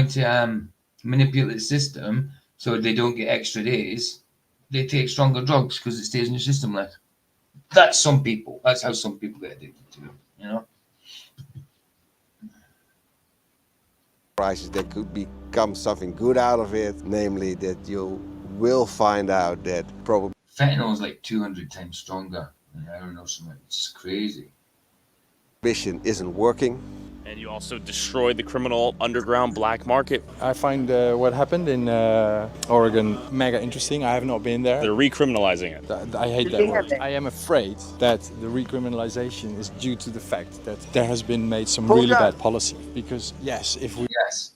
to manipulate the system so they don't get extra days. They take stronger drugs because it stays in your system less. That's some people. That's how some people get addicted to it. Prices, there could become something good out of it, namely that you will find out that probably fentanyl is like 200 times stronger than heroin or something. It's just crazy. prohibition isn't working. And you also destroyed the criminal underground black market. I find what happened in Oregon mega interesting. I have not been there. They're recriminalizing it. I hate that word. I am afraid that the recriminalization is due to the fact that there has been made some really bad policy. Because yes, if we... Yes.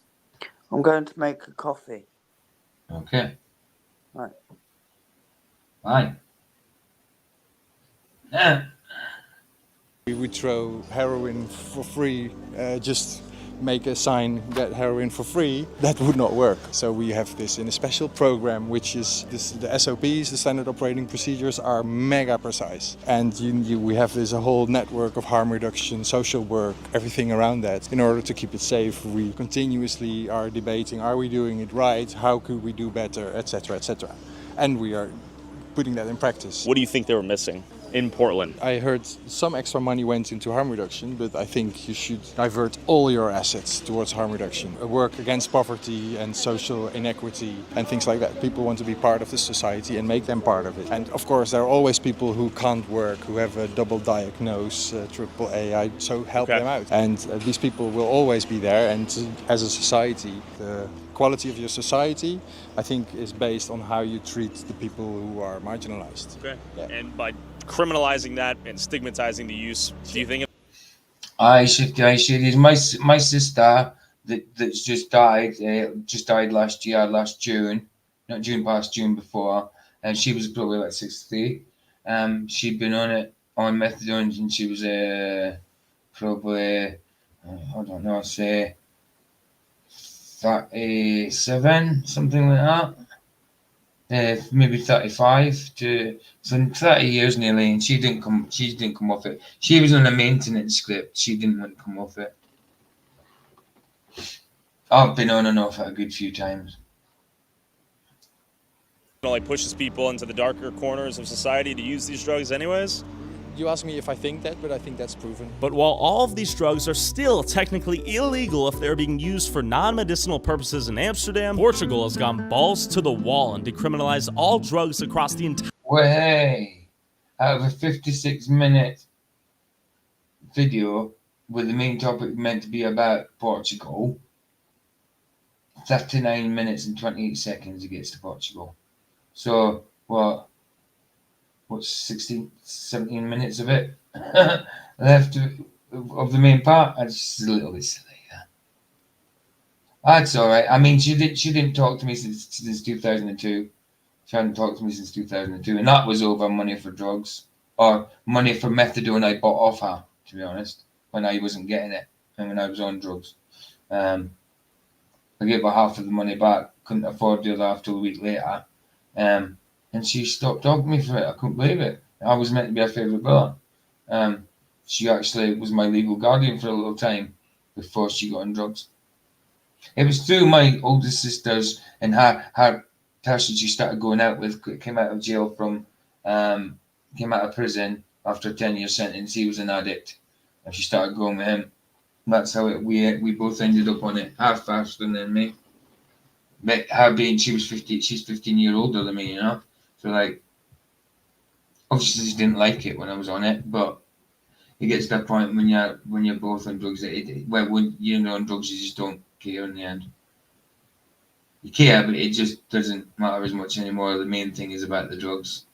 I'm going to make a coffee. Okay. Right. Fine. Yeah. We would throw heroin for free, just make a sign, get heroin for free. That would not work. So we have this in a special program, which is the SOPs, the standard operating procedures, are mega precise. And we have this a whole network of harm reduction, social work, everything around that. In order to keep it safe, we continuously are debating, are we doing it right? How could we do better, etc., etc. And we are putting that in practice. What do you think they were missing in Portland? I heard some extra money went into harm reduction, but I think you should divert all your assets towards harm reduction. Work against poverty and social inequity and things like that. People want to be part of the society and make them part of it. And of course, there are always people who can't work, who have a double diagnose, AAA, so help them out. And these people will always be there. And as a society, the quality of your society, I think, is based on how you treat the people who are marginalized. Okay. Yeah. And by criminalizing that and stigmatizing the use, do you think I should. My sister that's just died last June, not June past, June before, and she was probably like 63. She'd been on methadone and she was probably, I don't know, say 37, something like that. Maybe 35 to 30 years nearly, and she didn't come off it. She was on a maintenance script. She didn't want to come off it. I've been on and off it a good few times. it like pushes people into the darker corners of society to use these drugs anyways? You ask me if I think that, but I think that's proven. But while all of these drugs are still technically illegal if they're being used for non-medicinal purposes in Amsterdam, Portugal has gone balls to the wall and decriminalized all drugs across the entire... Way out of a 56-minute video with the main topic meant to be about Portugal, 39 minutes and 28 seconds it gets to Portugal. So, what's 16, 17 minutes of it left of the main part? That's just a little bit silly. That's all right. I mean, she didn't talk to me since 2002. She hadn't talked to me since 2002, and that was over money for drugs or money for methadone I bought off her, to be honest, when I wasn't getting it and when I was on drugs. I gave her half of the money back, couldn't afford the other half till a week later, and she stopped talking to me for it. I couldn't believe it. I was meant to be her favourite brother. She actually was my legal guardian for a little time before she got on drugs. It was through my older sisters and her person she started going out with, came out of jail came out of prison after a 10-year sentence. He was an addict, and she started going with him. And that's how we both ended up on it. Her faster than me. But her being she's 15 years older than me, you know. So like, obviously she didn't like it when I was on it, but it gets to that point when you're both on drugs. When you're on drugs, you just don't care in the end. You care, but it just doesn't matter as much anymore. The main thing is about the drugs.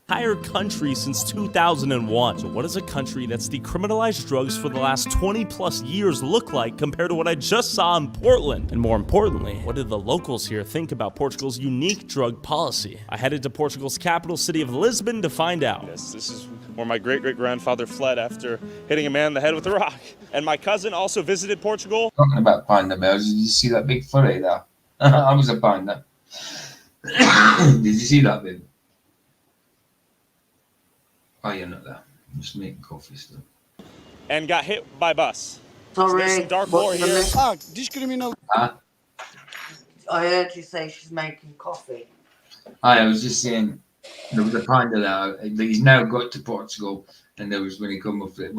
Entire country since 2001. So what does a country that's decriminalized drugs for the last 20 plus years look like compared to what I just saw in Portland? And more importantly, what did the locals here think about Portugal's unique drug policy? I headed to Portugal's capital city of Lisbon to find out. This is where my great-great-grandfather fled after hitting a man in the head with a rock. And my cousin also visited Portugal. Talking about panda bears, did you see that big furry there? I was a panda. Did you see that, babe? Oh, you're not there. I'm just making coffee still. And got hit by bus. Sorry. There's some dark lore here. Discriminal. Huh? I heard you say she's making coffee. I was just saying there was a panda there. He's now got to Portugal, and there was when he come up there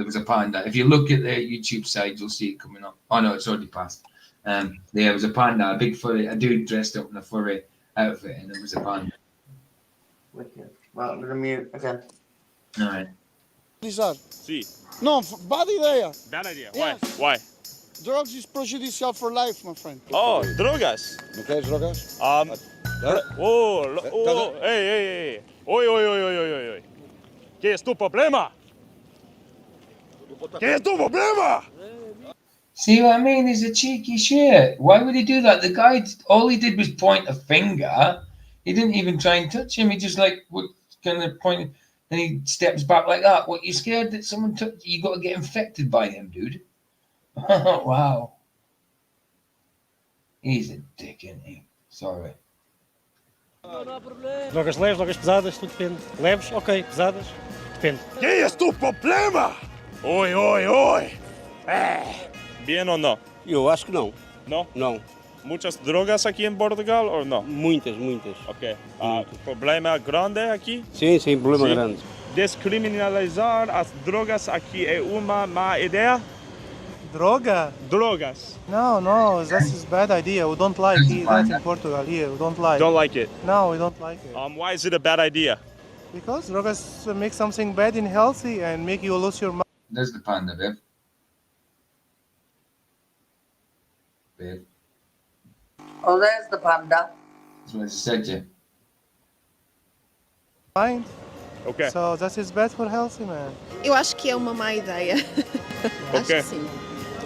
was a panda. If you look at the YouTube side, you'll see it coming up. Oh no, it's already passed. There was a panda, a big furry, a dude dressed up in a furry outfit, and there was a panda. Wicked. Well, I'm gonna mute again. All right. See. No, bad idea. Bad idea. Yes. Why? Drugs is prejudicial for life, my friend. Oh, drogas. ¿No quieres drogas? Hey. Oi. ¿Qué es tu problema? ¿Qué es tu problema? See what I mean? He's a cheeky shit. Why would he do that? The guy, all he did was point a finger. He didn't even try and touch him. He just like would kind of point, and he steps back like that. What, you scared that someone took you? Got to get infected by him, dude. Wow. He's a dick, isn't he? Sorry. Drogas leves, drogas pesadas, tudo depende. Leves, ok, pesadas, depende. ¿Qué es tu problema? Oi. Bien ou não? Eu acho que não. Não? Não. Muitas drogas aqui em Portugal ou não? Muitas. Ok. Problema grande aqui? Sim, problema grande. Descriminalizar as drogas aqui é uma má ideia? Droga? Drogas. No, that's a bad idea. We don't like that in Portugal here. We don't like. Don't like it? No, we don't like it. Why is it a bad idea? Because drogas make something bad in healthy and make you lose your mind. There's the panda, babe. Oh, there's the panda. That's what I just said to you. Mind. Okay. So that is bad for healthy, man. Eu acho que é uma má ideia. Acho que sim.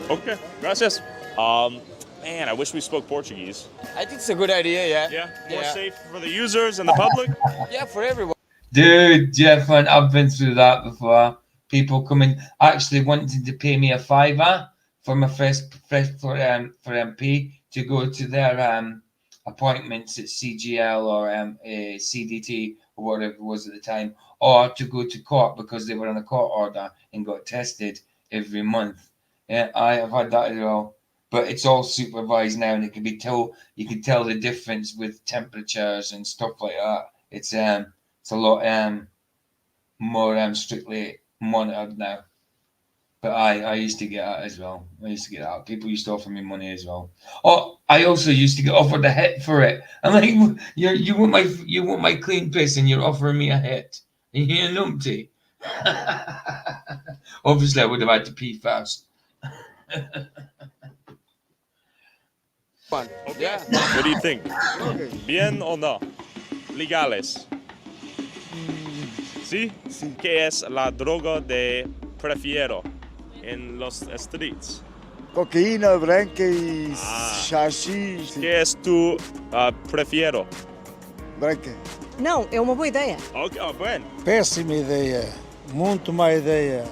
Okay, gracias. Man, I wish we spoke Portuguese. I think it's a good idea, yeah. Yeah, more safe for the users and the public. Yeah, for everyone. Dude, Jeff, I've been through that before. People coming, actually wanting to pay me a $5 for my first for MP to go to their appointments at CGL or CDT or whatever it was at the time, or to go to court because they were on a court order and got tested every month. Yeah, I have had that as well, but it's all supervised now, and it can be you can tell the difference with temperatures and stuff like that. It's a lot more strictly monitored now. But I used to get out as well. I used to get out. People used to offer me money as well. Oh, I also used to get offered a hit for it. I'm like, you want my clean piss and you're offering me a hit. You numpty. Obviously, I would have had to pee first. Yeah. What do you think? Bien o no? Legales. ¿Sí? ¿Qué es la droga de prefiero en los streets? Cocaína branca e xaxi. ¿Qué es tu prefiero? Branca. Não, é uma boa ideia. Ok, bueno. Péssima ideia. Muito má ideia.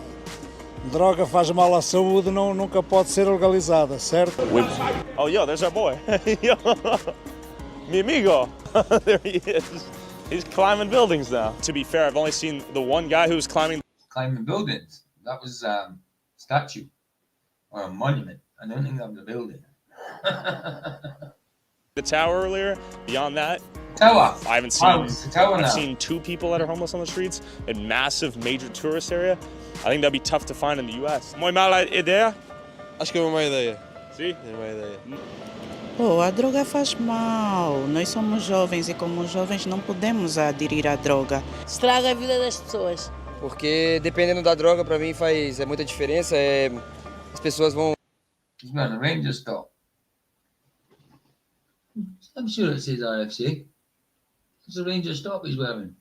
Droga faz mal à saúde, nunca pode ser legalizada, certo? Oh, yo, there's our boy. Yo, mi amigo. There he is. He's climbing buildings now. To be fair, I've only seen the one guy who was climbing Buildings. That was a statue or a monument. I don't think that was a building. the tower earlier. Beyond that, tower. I haven't seen. Tower I've seen 2 people that are homeless on the streets. A massive, major tourist area. I think that'd be tough to find in the U.S. Muy mala idea. Acho que é uma má ideia. Sim? É uma ideia. Pô, a droga faz mal. Nós somos jovens e como jovens não podemos aderir à droga. Estraga a vida das pessoas. Porque dependendo da droga, pra mim faz muita diferença. As pessoas vão. He's wearing a Rangers top. I'm sure it says RFC. It's a Rangers top he's wearing.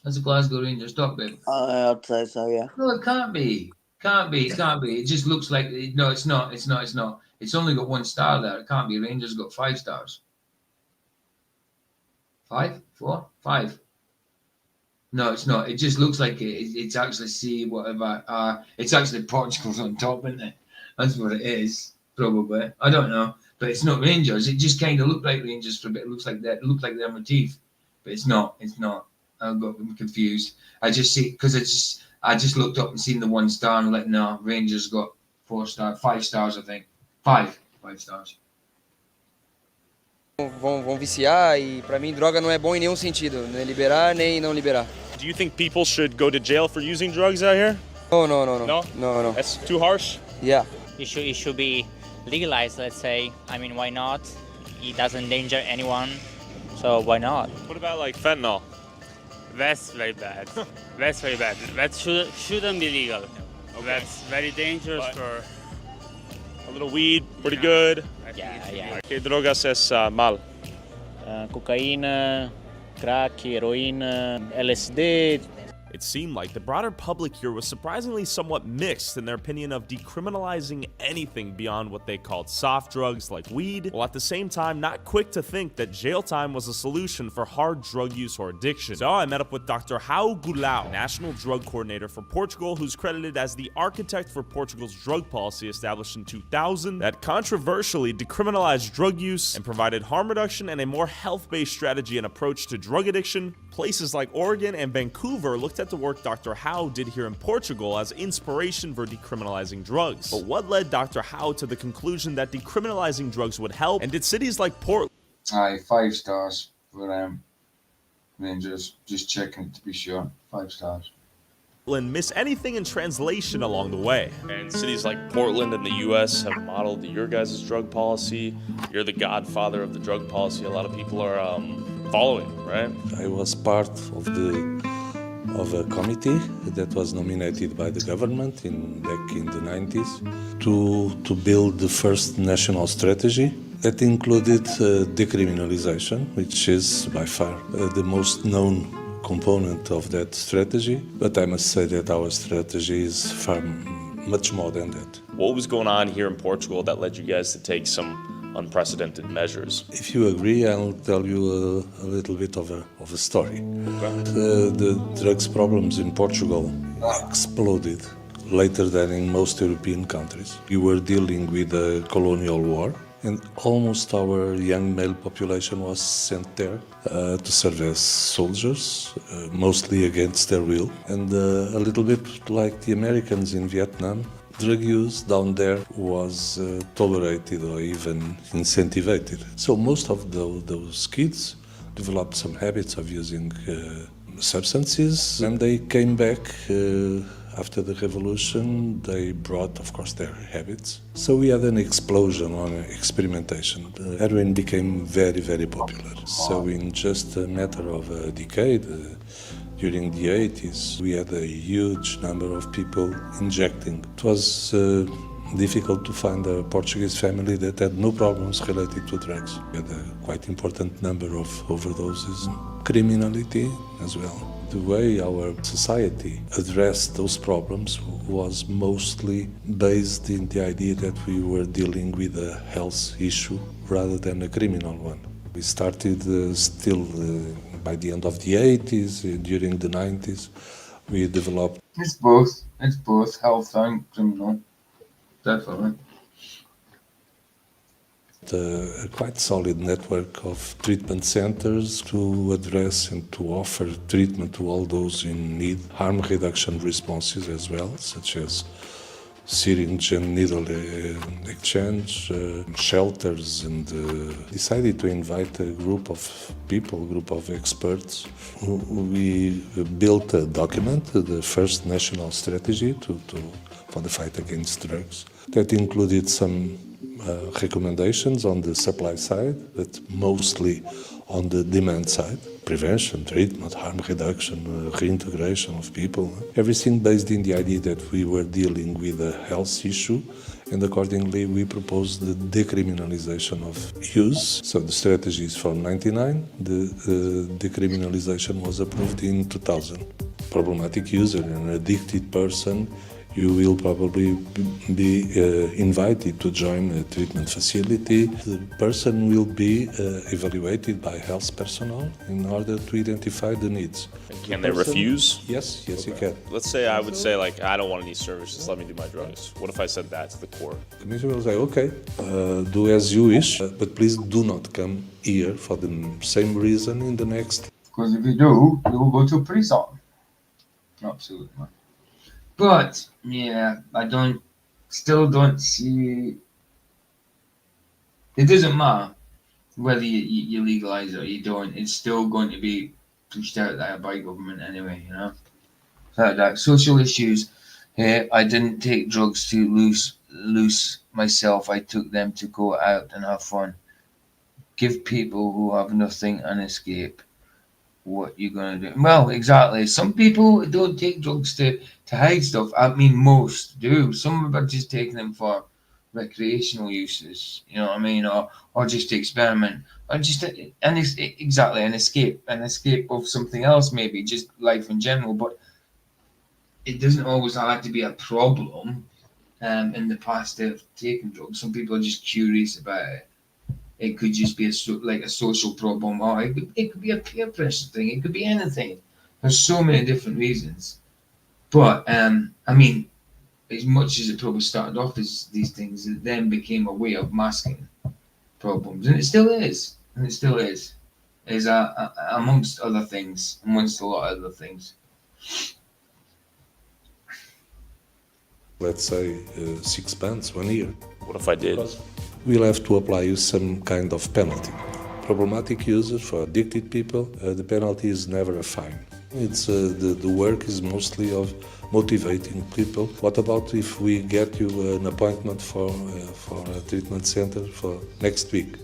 That's a Glasgow Rangers top, babe. I'd say so, yeah. No, it can't be. Can't be. It just looks like. No, it's not. It's only got 1 star there. It can't be. Rangers got 5 stars. 5? 4? 5. No, it's not. It just looks like it's actually C whatever. It's actually Portugal's on top, isn't it? That's what it is, probably. I don't know, but it's not Rangers. It just kind of looked like Rangers for a bit. It looks like that. It looked like their motif, but it's not. It's not. I got confused. I just see because I just looked up and seen the 1 star and like no, Rangers got 4 stars, 5 stars, I think. 5 stars. Vão viciar e pra mim droga não é bom em nenhum sentido, nem liberar nem não liberar. Do you think people should go to jail for using drugs out here? No. No. That's too harsh. Yeah. It should be legalized, let's say. I mean, why not? It doesn't endanger anyone, so why not? What about like fentanyl? That's very bad. That's very bad. That shouldn't be legal. Okay. That's very dangerous for... A little weed, pretty good. Yeah. ¿Qué drogas es mal? Cocaína, crack, heroína, LSD. It seemed like the broader public here was surprisingly somewhat mixed in their opinion of decriminalizing anything beyond what they called soft drugs like weed, while at the same time not quick to think that jail time was a solution for hard drug use or addiction. So I met up with Dr. João Goulão, National Drug Coordinator for Portugal, who's credited as the architect for Portugal's drug policy established in 2000 that controversially decriminalized drug use and provided harm reduction and a more health-based strategy and approach to drug addiction. Places like Oregon and Vancouver looked at the work Dr. João did here in Portugal as inspiration for decriminalizing drugs. But what led Dr. João to the conclusion that decriminalizing drugs would help? And did cities like Portland... 5 stars for Rangers. Just checking it to be sure. 5 stars. miss anything in translation along the way. And cities like Portland and the U.S. have modeled your guys' drug policy. You're the godfather of the drug policy a lot of people are following, right? I was part of a committee that was nominated by the government back in the 90s to build the first national strategy that included decriminalization, which is by far the most known component of that strategy. But I must say that our strategy is far much more than that. What was going on here in Portugal that led you guys to take some unprecedented measures? If you agree, I'll tell you a little bit of a story. The drugs problems in Portugal exploded later than in most European countries. We were dealing with a colonial war, and almost our young male population was sent there to serve as soldiers, mostly against their will. And a little bit like the Americans in Vietnam, drug use down there was tolerated or even incentivized. So most of those kids developed some habits of using substances. And they came back after the revolution. They brought, of course, their habits. So we had an explosion on experimentation. Heroin became very, very popular. So in just a matter of a decade, during the 80s, we had a huge number of people injecting. It was difficult to find a Portuguese family that had no problems related to drugs. We had a quite important number of overdoses, criminality as well. The way our society addressed those problems was mostly based in the idea that we were dealing with a health issue rather than a criminal one. We started by the end of the 80s, during the 90s, we developed... It's both health and criminal, definitely. A quite solid network of treatment centers to address and to offer treatment to all those in need, harm reduction responses as well, such as syringe and needle exchange, shelters, and decided to invite a group of people, a group of experts. We built a document, the first national strategy for the fight against drugs, that included some recommendations on the supply side, but mostly on the demand side. Prevention, treatment, harm reduction, reintegration of people. Everything based in the idea that we were dealing with a health issue, and accordingly we proposed the decriminalization of use. So the strategy is from 1999, the decriminalization was approved in 2000. Problematic user, an addicted person, you will probably be invited to join a treatment facility. The person will be evaluated by health personnel in order to identify the needs. Can they refuse? Yes, you can. Let's say I would say, like, I don't want any service, just let me do my drugs. What if I said that to the core? The commission will say, okay, do as you wish, but please do not come here for the same reason in the next. Because if you do, you will go to prison. Absolutely. But, yeah, I still don't see, it doesn't matter whether you legalize it or you don't, it's still going to be pushed out there by government anyway, you know. Like social issues, I didn't take drugs to lose myself, I took them to go out and have fun. Give people who have nothing an escape. What you gonna do? Well, exactly. Some people don't take drugs to hide stuff. I mean, most do. Some are just taking them for recreational uses. You know what I mean, or just to experiment, or just exactly an escape of something else, maybe just life in general. But it doesn't always have to be a problem. In the past, they've taken drugs. Some people are just curious about it. It could just be a social problem, or it could be a peer pressure thing. It could be anything. There's so many different reasons. But I mean, as much as it probably started off as these things, it then became a way of masking problems, and it still is. Is amongst other things, amongst a lot of other things. Let's say 6 months, 1 year. What if I did? We'll have to apply you some kind of penalty. Problematic users, for addicted people, the penalty is never a fine. It's the work is mostly of motivating people. What about if we get you an appointment for a treatment center for next week?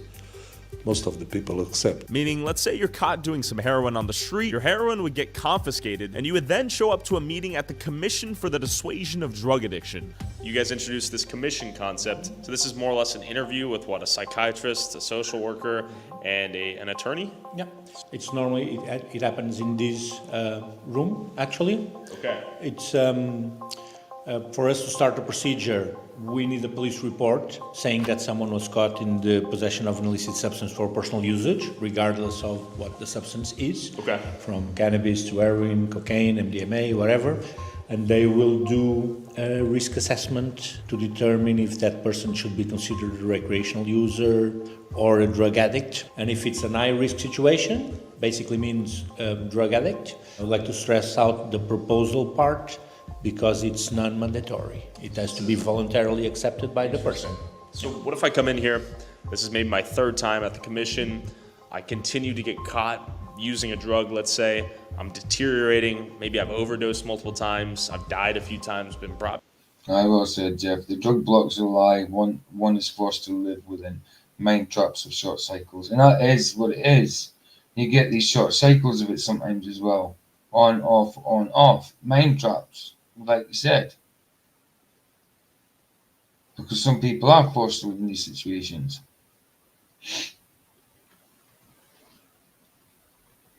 Most of the people accept. Meaning, let's say you're caught doing some heroin on the street, your heroin would get confiscated, and you would then show up to a meeting at the Commission for the Dissuasion of Drug Addiction. You guys introduced this commission concept. So this is more or less an interview with what, a psychiatrist, a social worker, and an attorney? Yeah, it's normally, it happens in this room, actually. Okay. It's, for us to start the procedure, we need a police report saying that someone was caught in the possession of an illicit substance for personal usage, regardless of what the substance is. Okay. From cannabis to heroin, cocaine, MDMA, whatever. And they will do a risk assessment to determine if that person should be considered a recreational user or a drug addict. And if it's an high-risk situation, basically means a drug addict. I would like to stress out the proposal part, because it's non-mandatory. It has to be voluntarily accepted by the person. So what if I come in here, this is maybe my third time at the commission, I continue to get caught using a drug, let's say, I'm deteriorating, maybe I've overdosed multiple times, I've died a few times, been brought. I will say, Jeff, the drug blocks a lie. One is forced to live within mind traps of short cycles. And that is what it is. You get these short cycles of it sometimes as well. On, off, on, off. Mind traps, like you said. Because some people are forced to live in these situations.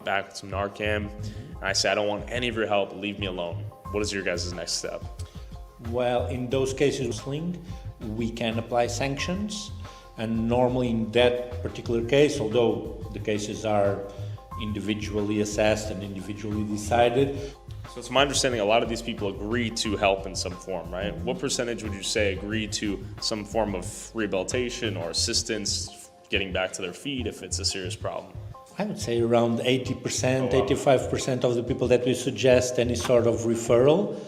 Back with some Narcan, and I said, I don't want any of your help, leave me alone. What is your guys' next step? Well, in those cases, we can apply sanctions, and normally in that particular case, although the cases are individually assessed and individually decided. So it's my understanding a lot of these people agree to help in some form, right? What percentage would you say agree to some form of rehabilitation or assistance getting back to their feet if it's a serious problem? I would say around 80%, 85% of the people that we suggest any sort of referral,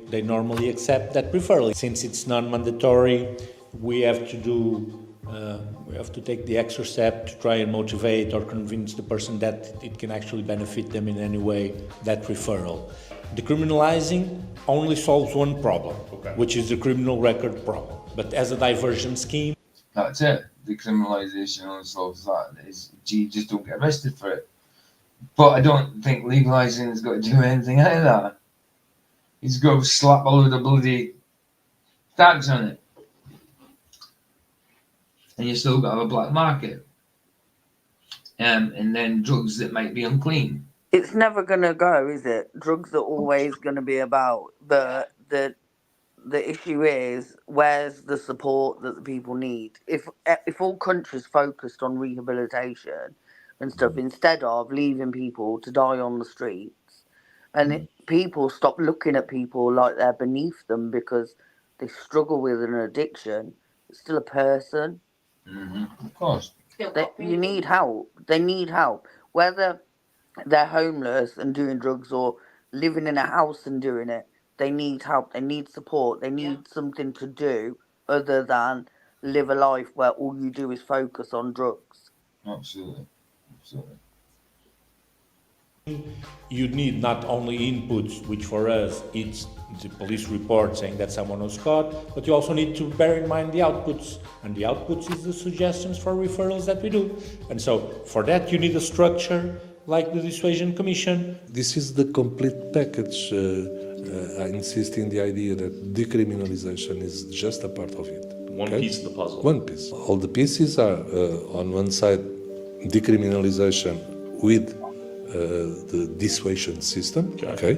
they normally accept that referral. Since it's non-mandatory, we have to take the extra step to try and motivate or convince the person that it can actually benefit them in any way, that referral. Decriminalizing only solves one problem, which is the criminal record problem. But as a diversion scheme... That's it. Decriminalisation only solves that. You just don't get arrested for it. But I don't think legalising has got to do anything either. He's got to slap a load of bloody tax on it. And you still got to have a black market. And then drugs that might be unclean. It's never going to go, is it? Drugs are always going to be about. But the issue is, where's the support that the people need? If all countries focused on rehabilitation and stuff instead of leaving people to die on the streets, and people stop looking at people like they're beneath them because they struggle with an addiction, it's still a person. Of course. You need help. They need help. Whether they're homeless and doing drugs or living in a house and doing it, they need help. They need support. They need something to do other than live a life where all you do is focus on drugs. Absolutely. Absolutely. You need not only inputs, which for us it's the police report saying that someone was caught, but you also need to bear in mind the outputs. And the outputs is the suggestions for referrals that we do. And so for that you need a structure like the Dissuasion Commission. This is the complete package. I insist in the idea that decriminalization is just a part of it. One piece of the puzzle. One piece. All the pieces are on one side decriminalization with the dissuasion system, okay?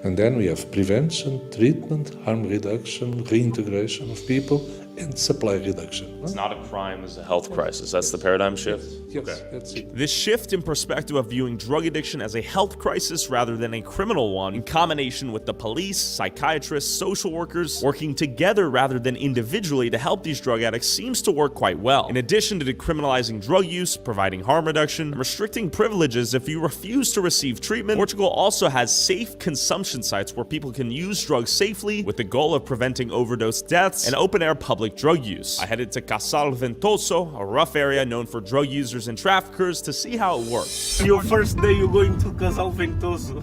And then we have prevention, treatment, harm reduction, reintegration of people, and supply reduction. It's not a crime, it's a health crisis. That's the paradigm shift? Yes, that's it. This shift in perspective of viewing drug addiction as a health crisis rather than a criminal one, in combination with the police, psychiatrists, social workers, working together rather than individually to help these drug addicts seems to work quite well. In addition to decriminalizing drug use, providing harm reduction, and restricting privileges if you refuse to receive treatment, Portugal also has safe consumption sites where people can use drugs safely with the goal of preventing overdose deaths and open-air public drug use. I headed to Casal Ventoso, a rough area known for drug users and traffickers, to see how it works. Your first day you're going to Casal Ventoso.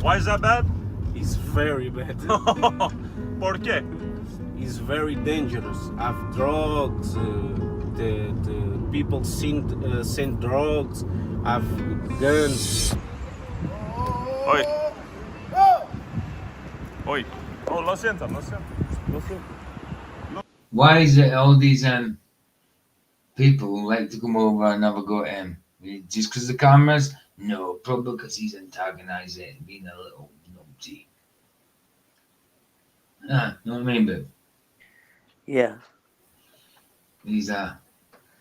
Why is that bad? It's very bad. ¿Por qué? It's very dangerous. Have drugs, the people send drugs, have guns. Oi. Oi. Oh, lo siento, lo siento. Lo siento. Why is it all these people who like to come over and have a go at him? Just because the cameras? No, probably because he's antagonising and being a little numpty. Know what I mean, babe? Yeah. He's a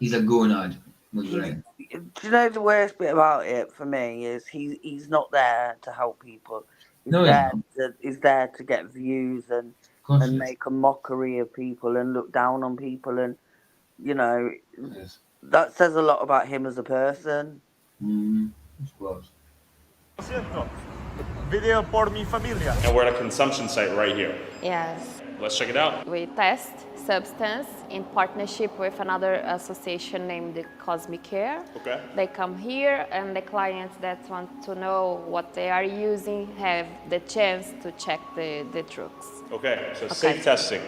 gonad. Right. Do you know the worst bit about it for me is he's not there to help people. He's there to get views and make a mockery of people and look down on people, and you know that says a lot about him as a person. Video por mi familia. And we're at a consumption site right here. Yes. Let's check it out. We test substance in partnership with another association named the Cosmic Care. Okay. They come here, and the clients that want to know what they are using have the chance to check the drugs. Okay, so safe testing.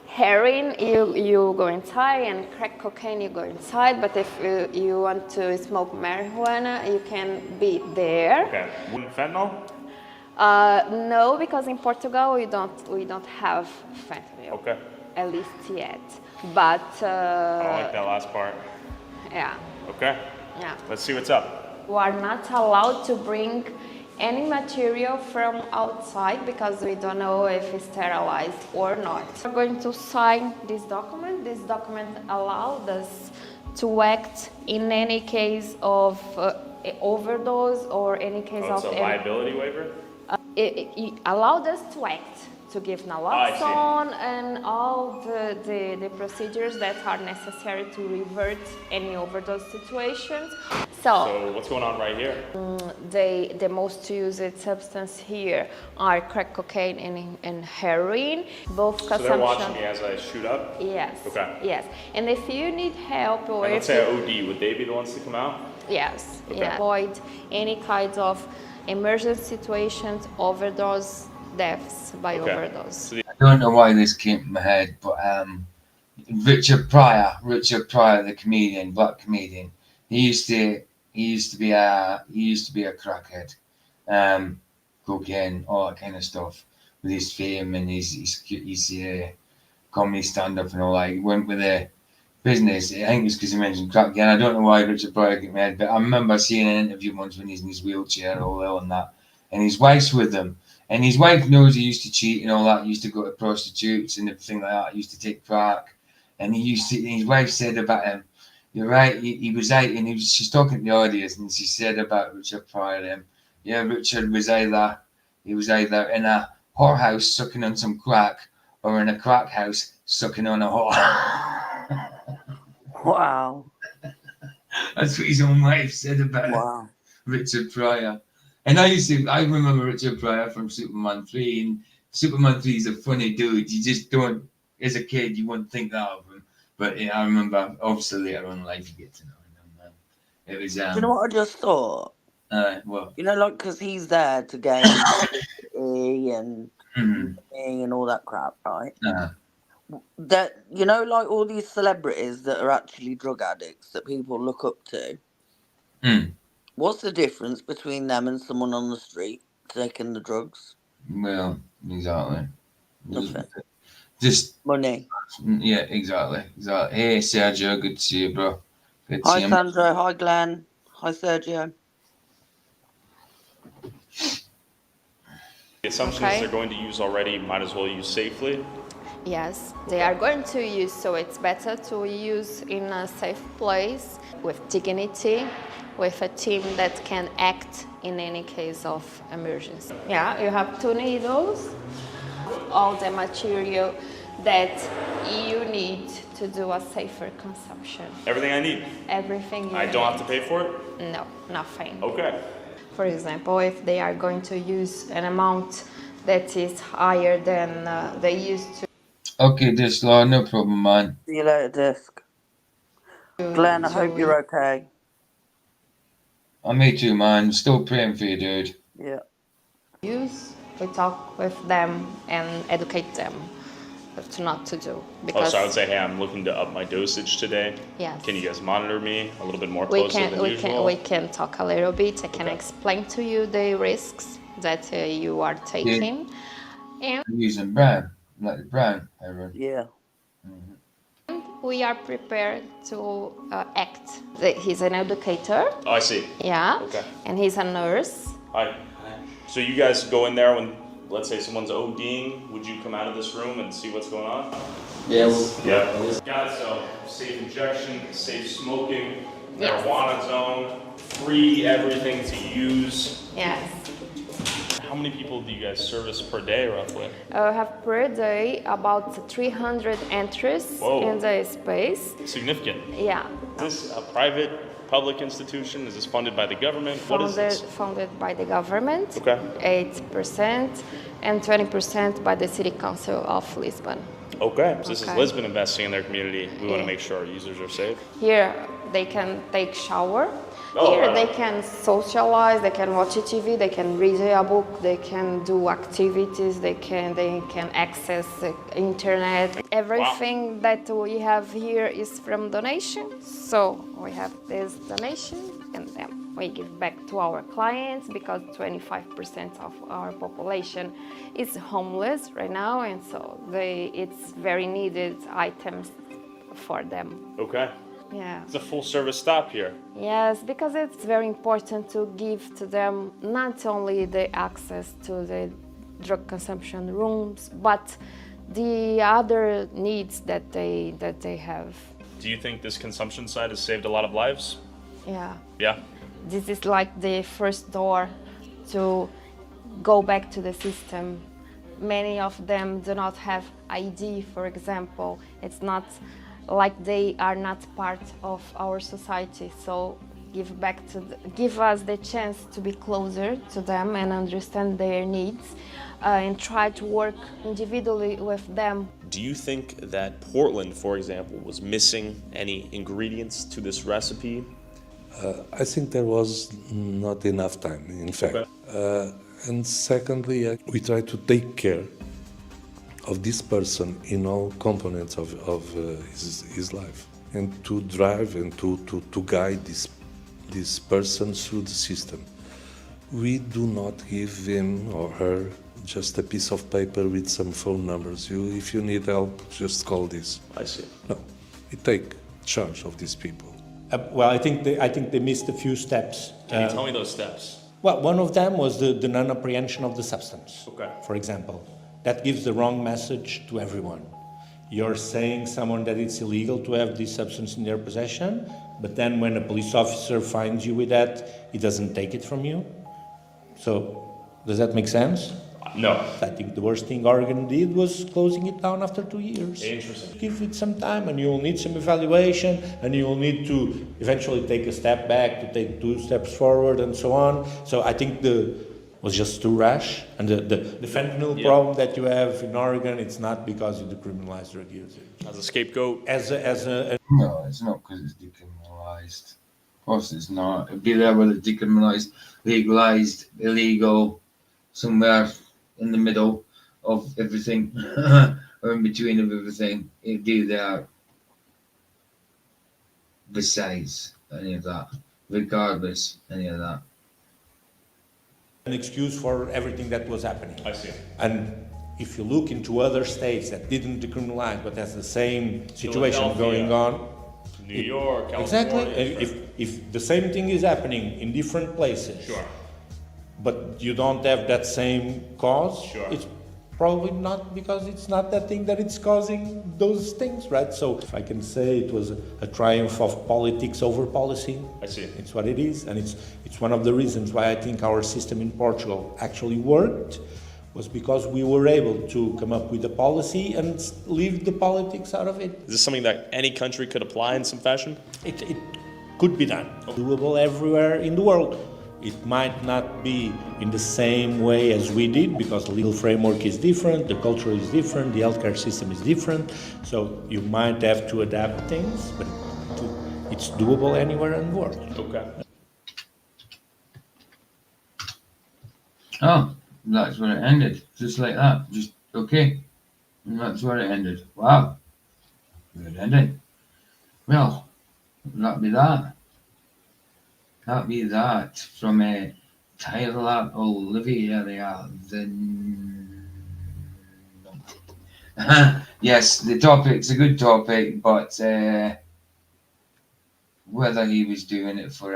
Heroin, you go inside, and crack cocaine, you go inside. But if you want to smoke marijuana, you can be there. Okay. Fentanyl? No, because in Portugal we don't have fentanyl. Okay. At least yet. But I don't like that last part. yeah. Okay. Yeah. Let's see what's up. We are not allowed to bring any material from outside because we don't know if it's sterilized or not. We're going to sign this document. This document allows us to act in any case of overdose or any case It's a liability waiver? It allowed us to act, to give naloxone and all the procedures that are necessary to revert any overdose situations. So what's going on right here? The most used substance here are crack cocaine and heroin. Both So consumption. they're watching me as I shoot up? Yes. Okay. Yes. And if you need help or And let's if say I you- OD, would they be the ones to come out? Yes. Okay. Yeah. Avoid any kinds of emergency situations, overdose, deaths by overdose. I don't know why this came to my head, but Richard Pryor, the comedian, black comedian, he used to be a crackhead, cocaine, all that kind of stuff. With his fame and his comedy stand-up and all that, he went with a business. I think it's because he mentioned crack again. I don't know why Richard Pryor came to my head, but I remember seeing an interview once when he's in his wheelchair, all ill and that, and his wife's with him. And his wife knows he used to cheat and all that. He used to go to prostitutes and everything like that. He used to take crack. And his wife said about him, "You're right, he was out," and she's talking to the audience, and she said about Richard Pryor, yeah, Richard was either in a whorehouse sucking on some crack or in a crack house sucking on a whore. Wow. That's what his own wife said about Richard Pryor. And I remember Richard Pryor from Superman 3, and Superman 3 is a funny dude. You just don't, as a kid, you wouldn't think that of him. But I remember, obviously, later on in life, you get to know him. It was, Do you know what I just thought? What? You know, like, because he's there to gain publicity and and all that crap, right? That, you know, like all these celebrities that are actually drug addicts that people look up to. What's the difference between them and someone on the street taking the drugs? Well, exactly. Nothing. Just money. Yeah, exactly. Hey, Sergio, good to see you, bro. Good to Hi, see you. Sandro. Hi, Glenn. Hi, Sergio. The assumption is they're going to use already, might as well use safely. Yes, they are going to use, so it's better to use in a safe place with dignity, with a team that can act in any case of emergency. Yeah, you have 2 needles, all the material that you need to do a safer consumption. Everything I need. Everything you I don't need. have to pay for it? No, nothing. Okay. For example, if they are going to use an amount that is higher than they used to. Okay, Dislaw, no problem, man. See you later, Disc. Glenn, I hope you're okay. Me too, man. Still praying for you, dude. Yeah. Use, we talk with them and educate them to not to do. Because So I would say, hey, I'm looking to up my dosage today. Yes. Can you guys monitor me a little bit more we closely than usual? we can talk a little bit. I can explain to you the risks that you are taking. And I'm using brown, like the brown heroin. Yeah. we are prepared to act. He's an educator. Oh, I see. Yeah. Okay. And he's a nurse. Hi. So you guys go in there when, let's say, someone's ODing. Would you come out of this room and see what's going on? Yes. Yeah. Got it. So safe injection, safe smoking, Yes. marijuana zone, free everything to use. Yes. How many people do you guys service per day, roughly? I have per day about 300 entries Whoa. in the space. Significant. Yeah. Is this a private public institution? Is this funded by the government? What is this? Funded by the government, Okay. 8%, and 20% by the City Council of Lisbon. Okay. So this is Okay. Lisbon investing in their community. We want to Yeah. make sure our users are safe. Here they can take shower. Oh, Here wow. they can socialize, they can watch TV, they can read a book, they can do activities, they can access the internet. Everything that we have here is from donation. So we have this donation and then we give back to our clients because 25% of our population is homeless right now, and so it's very needed items for them. Okay. Yeah. It's a full service stop here. Yes, because it's very important to give to them not only the access to the drug consumption rooms, but the other needs that they have. Do you think this consumption side has saved a lot of lives? Yeah. Yeah. This is like the first door to go back to the system. Many of them do not have ID, for example. It's not like they are not part of our society. So give us the chance to be closer to them and understand their needs and try to work individually with them. Do you think that Portland, for example, was missing any ingredients to this recipe? I think there was not enough time, in fact. And secondly, we try to take care of this person in all components of his life, and to drive and to guide this person through the system. We do not give him or her just a piece of paper with some phone numbers. If you need help, just call this. I see. No, we take charge of these people. Well, I think they missed a few steps. Can you tell me those steps? Well, one of them was the non-apprehension of the substance. Okay. For example, that gives the wrong message to everyone. You're saying someone that it's illegal to have this substance in their possession, but then when a police officer finds you with that, he doesn't take it from you. So, does that make sense? No. I think the worst thing Oregon did was closing it down after 2 years. Interesting. Give it some time, and you will need some evaluation, and you will need to eventually take a step back, to take 2 steps forward, and so on. So I think was just too rash. And the fentanyl problem that you have in Oregon, it's not because you decriminalize drug users. As a scapegoat? No, it's not because it's decriminalised. Of course it's not. It'd be there whether it's decriminalised, legalised, illegal, somewhere in the middle of everything, or in between of everything. It'd be there besides any of that, regardless any of that. An excuse for everything that was happening. I see. And if you look into other states that didn't decriminalize but has the same situation going on, New York, California. Exactly. If the same thing is happening in different places, Sure. but you don't have that same cause, Sure. it's probably not because it's not that thing that it's causing those things, right? So if I can say it was a triumph of politics over policy, I see. it's what it is, and it's one of the reasons why I think our system in Portugal actually worked, was because we were able to come up with a policy and leave the politics out of it. Is this something that any country could apply in some fashion? It could be done. Doable everywhere in the world. It might not be in the same way as we did because the legal framework is different, the culture is different, the healthcare system is different. So you might have to adapt things, but it's doable anywhere in the world. Okay. Oh, that's where it ended. Just like that. Just okay. And that's where it ended. Wow. Good ending. Well, that'd be that. That'd be that from Tyler Oliveira. Then yes, the topic's a good topic, but whether he was doing it for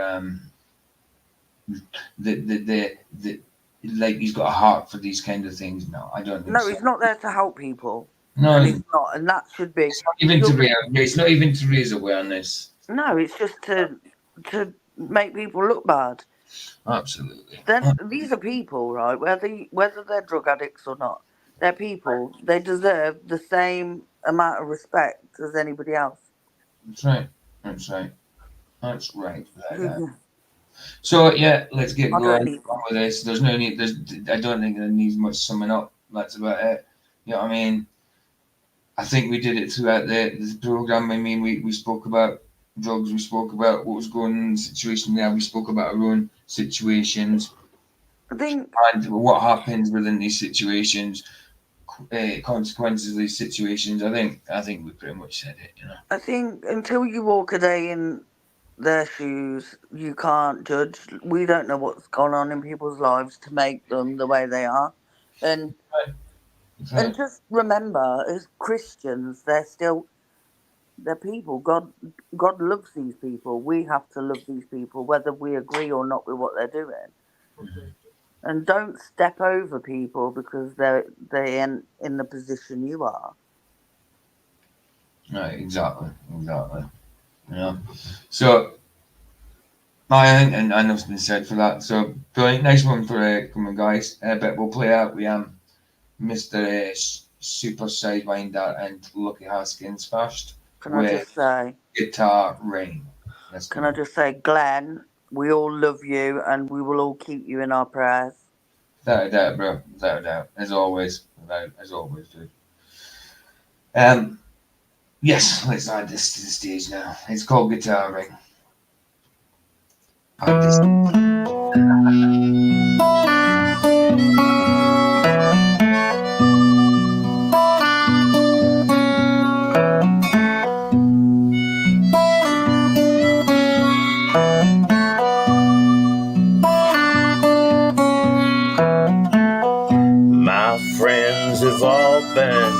like he's got a heart for these kind of things. No, I don't think No, so. he's not there to help people. No, and it's not, and that should be. It's not even to raise awareness. No, it's just to make people look bad. Absolutely. Then these are people, right? Whether they're drug addicts or not, they're people. They deserve the same amount of respect as anybody else. That's right. That's right. That's right. So yeah, let's get I don't going need on with this. There's no need. I don't think there needs much summing up. That's about it. You know what I mean? I think we did it throughout the program. I mean, we spoke about drugs. We spoke about what was going on in the situation there. We spoke about our own situations. I think, and what happens within these situations, consequences of these situations. I think we pretty much said it. You know. I think until you walk a day in their shoes, you can't judge. We don't know what's gone on in people's lives to make them the way they are, and and just remember, as Christians, they're people. God loves these people. We have to love these people, whether we agree or not with what they're doing. And don't step over people because they ain't in the position you are. Right, exactly. You know. So I think, and enough's been said for that. So brilliant, nice one for coming, guys. But we'll play out. We Mr. Super Sidewinder and Lucky Haskins first. Can I just say, Guitar Rain. Can I just say, Glenn, we all love you and we will all keep you in our prayers. Without a doubt, bro. Without a doubt. As always. As always, dude. Yes, let's add this to the stage now. It's called Guitar Ring. Add this. My friends have all been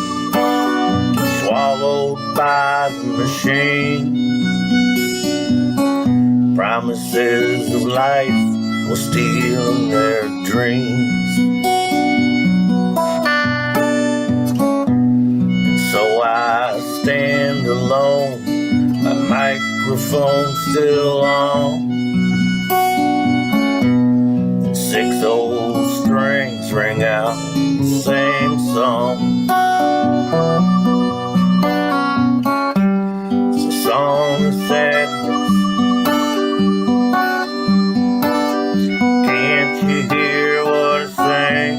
swallowed by the machine. Promises of life will steal their dreams. And so I stand alone, my microphone still on. And 6 old strings ring out the same song. It's a song of sadness. Can't you hear what I sing?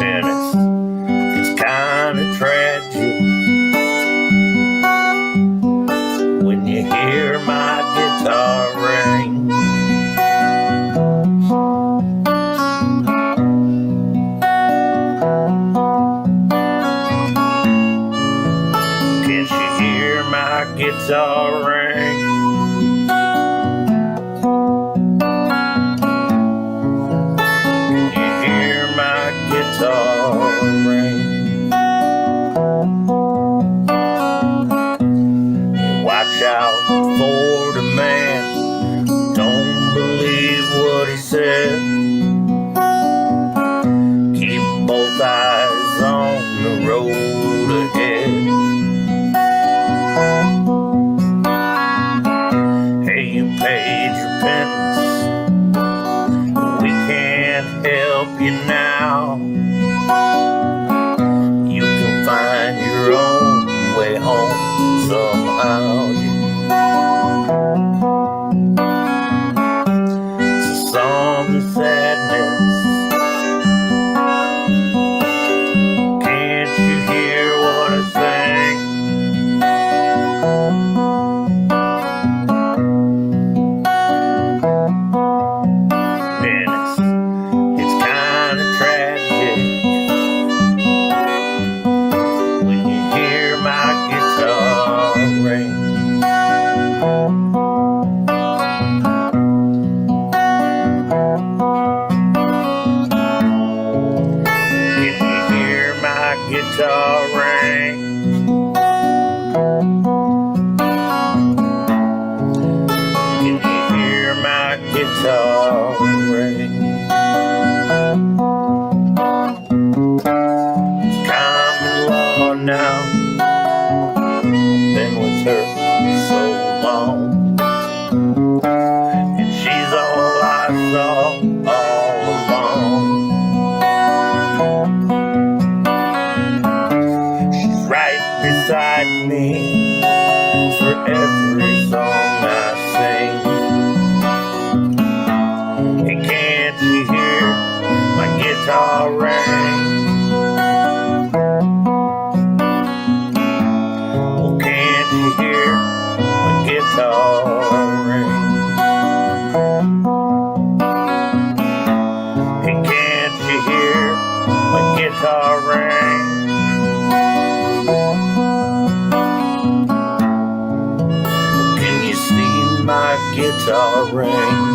And it's kind of tragic when you hear my guitar ring. Can't you hear my guitar ring? Can you hear my guitar ring? Watch out for the man, don't believe what he said. Keep both eyes on the road ahead. Hey, you paid your penance, we can't help you now. You can find your own way home somehow. It's a song of sadness. Can't you hear what I sing? And it's kind of tragic when you hear my guitar ring. Can you hear my guitar ring? Can you hear my guitar ring? It's common law now. Been with her so long, and she's all I saw all along. every song I sing. And can't you hear my guitar ring? Oh, can't you hear my guitar ring? And can't you hear my guitar ring? Can you see my guitar ring?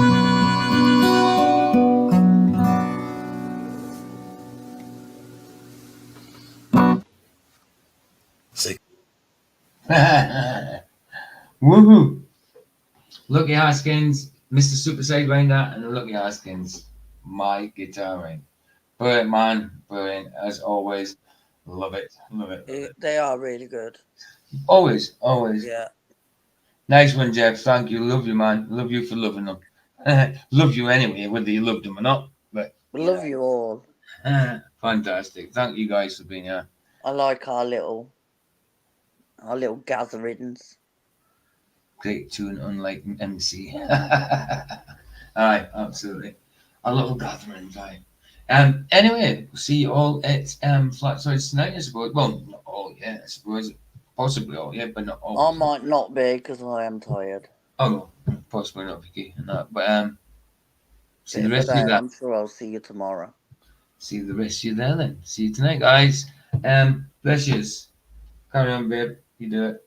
Woohoo! Lucky Haskins, Mr. Super Sidewinder, and Lucky Haskins, my guitar ring. Brilliant, man. Brilliant. As always. Love it. Love it. Love it. They are really good. Always. Always. Yeah. Nice one, Jeff. Thank you. Love you, man. Love you for loving them. Love you anyway, whether you loved them or not. But Love you all. fantastic. Thank you guys for being here. I like our little gatherings. Great tune, unlike MC. Aye, absolutely. A little gatherings, aye. Anyway, we'll see you all at Flat Sides tonight, I suppose. Well, not all yet, I suppose. Possibly all yet, but not all. I might not be because I am tired. Oh, no, possibly not, Vicky. No, but see the rest of you there. I'm sure I'll see you tomorrow. See the rest of you there then. See you tonight, guys. Bless yous. Carry on, babe. You do it.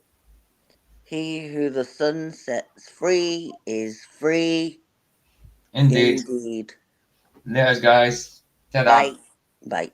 He who the sun sets free is free. Indeed. Indeed. There's guys. Ta-da. Bye. Bye.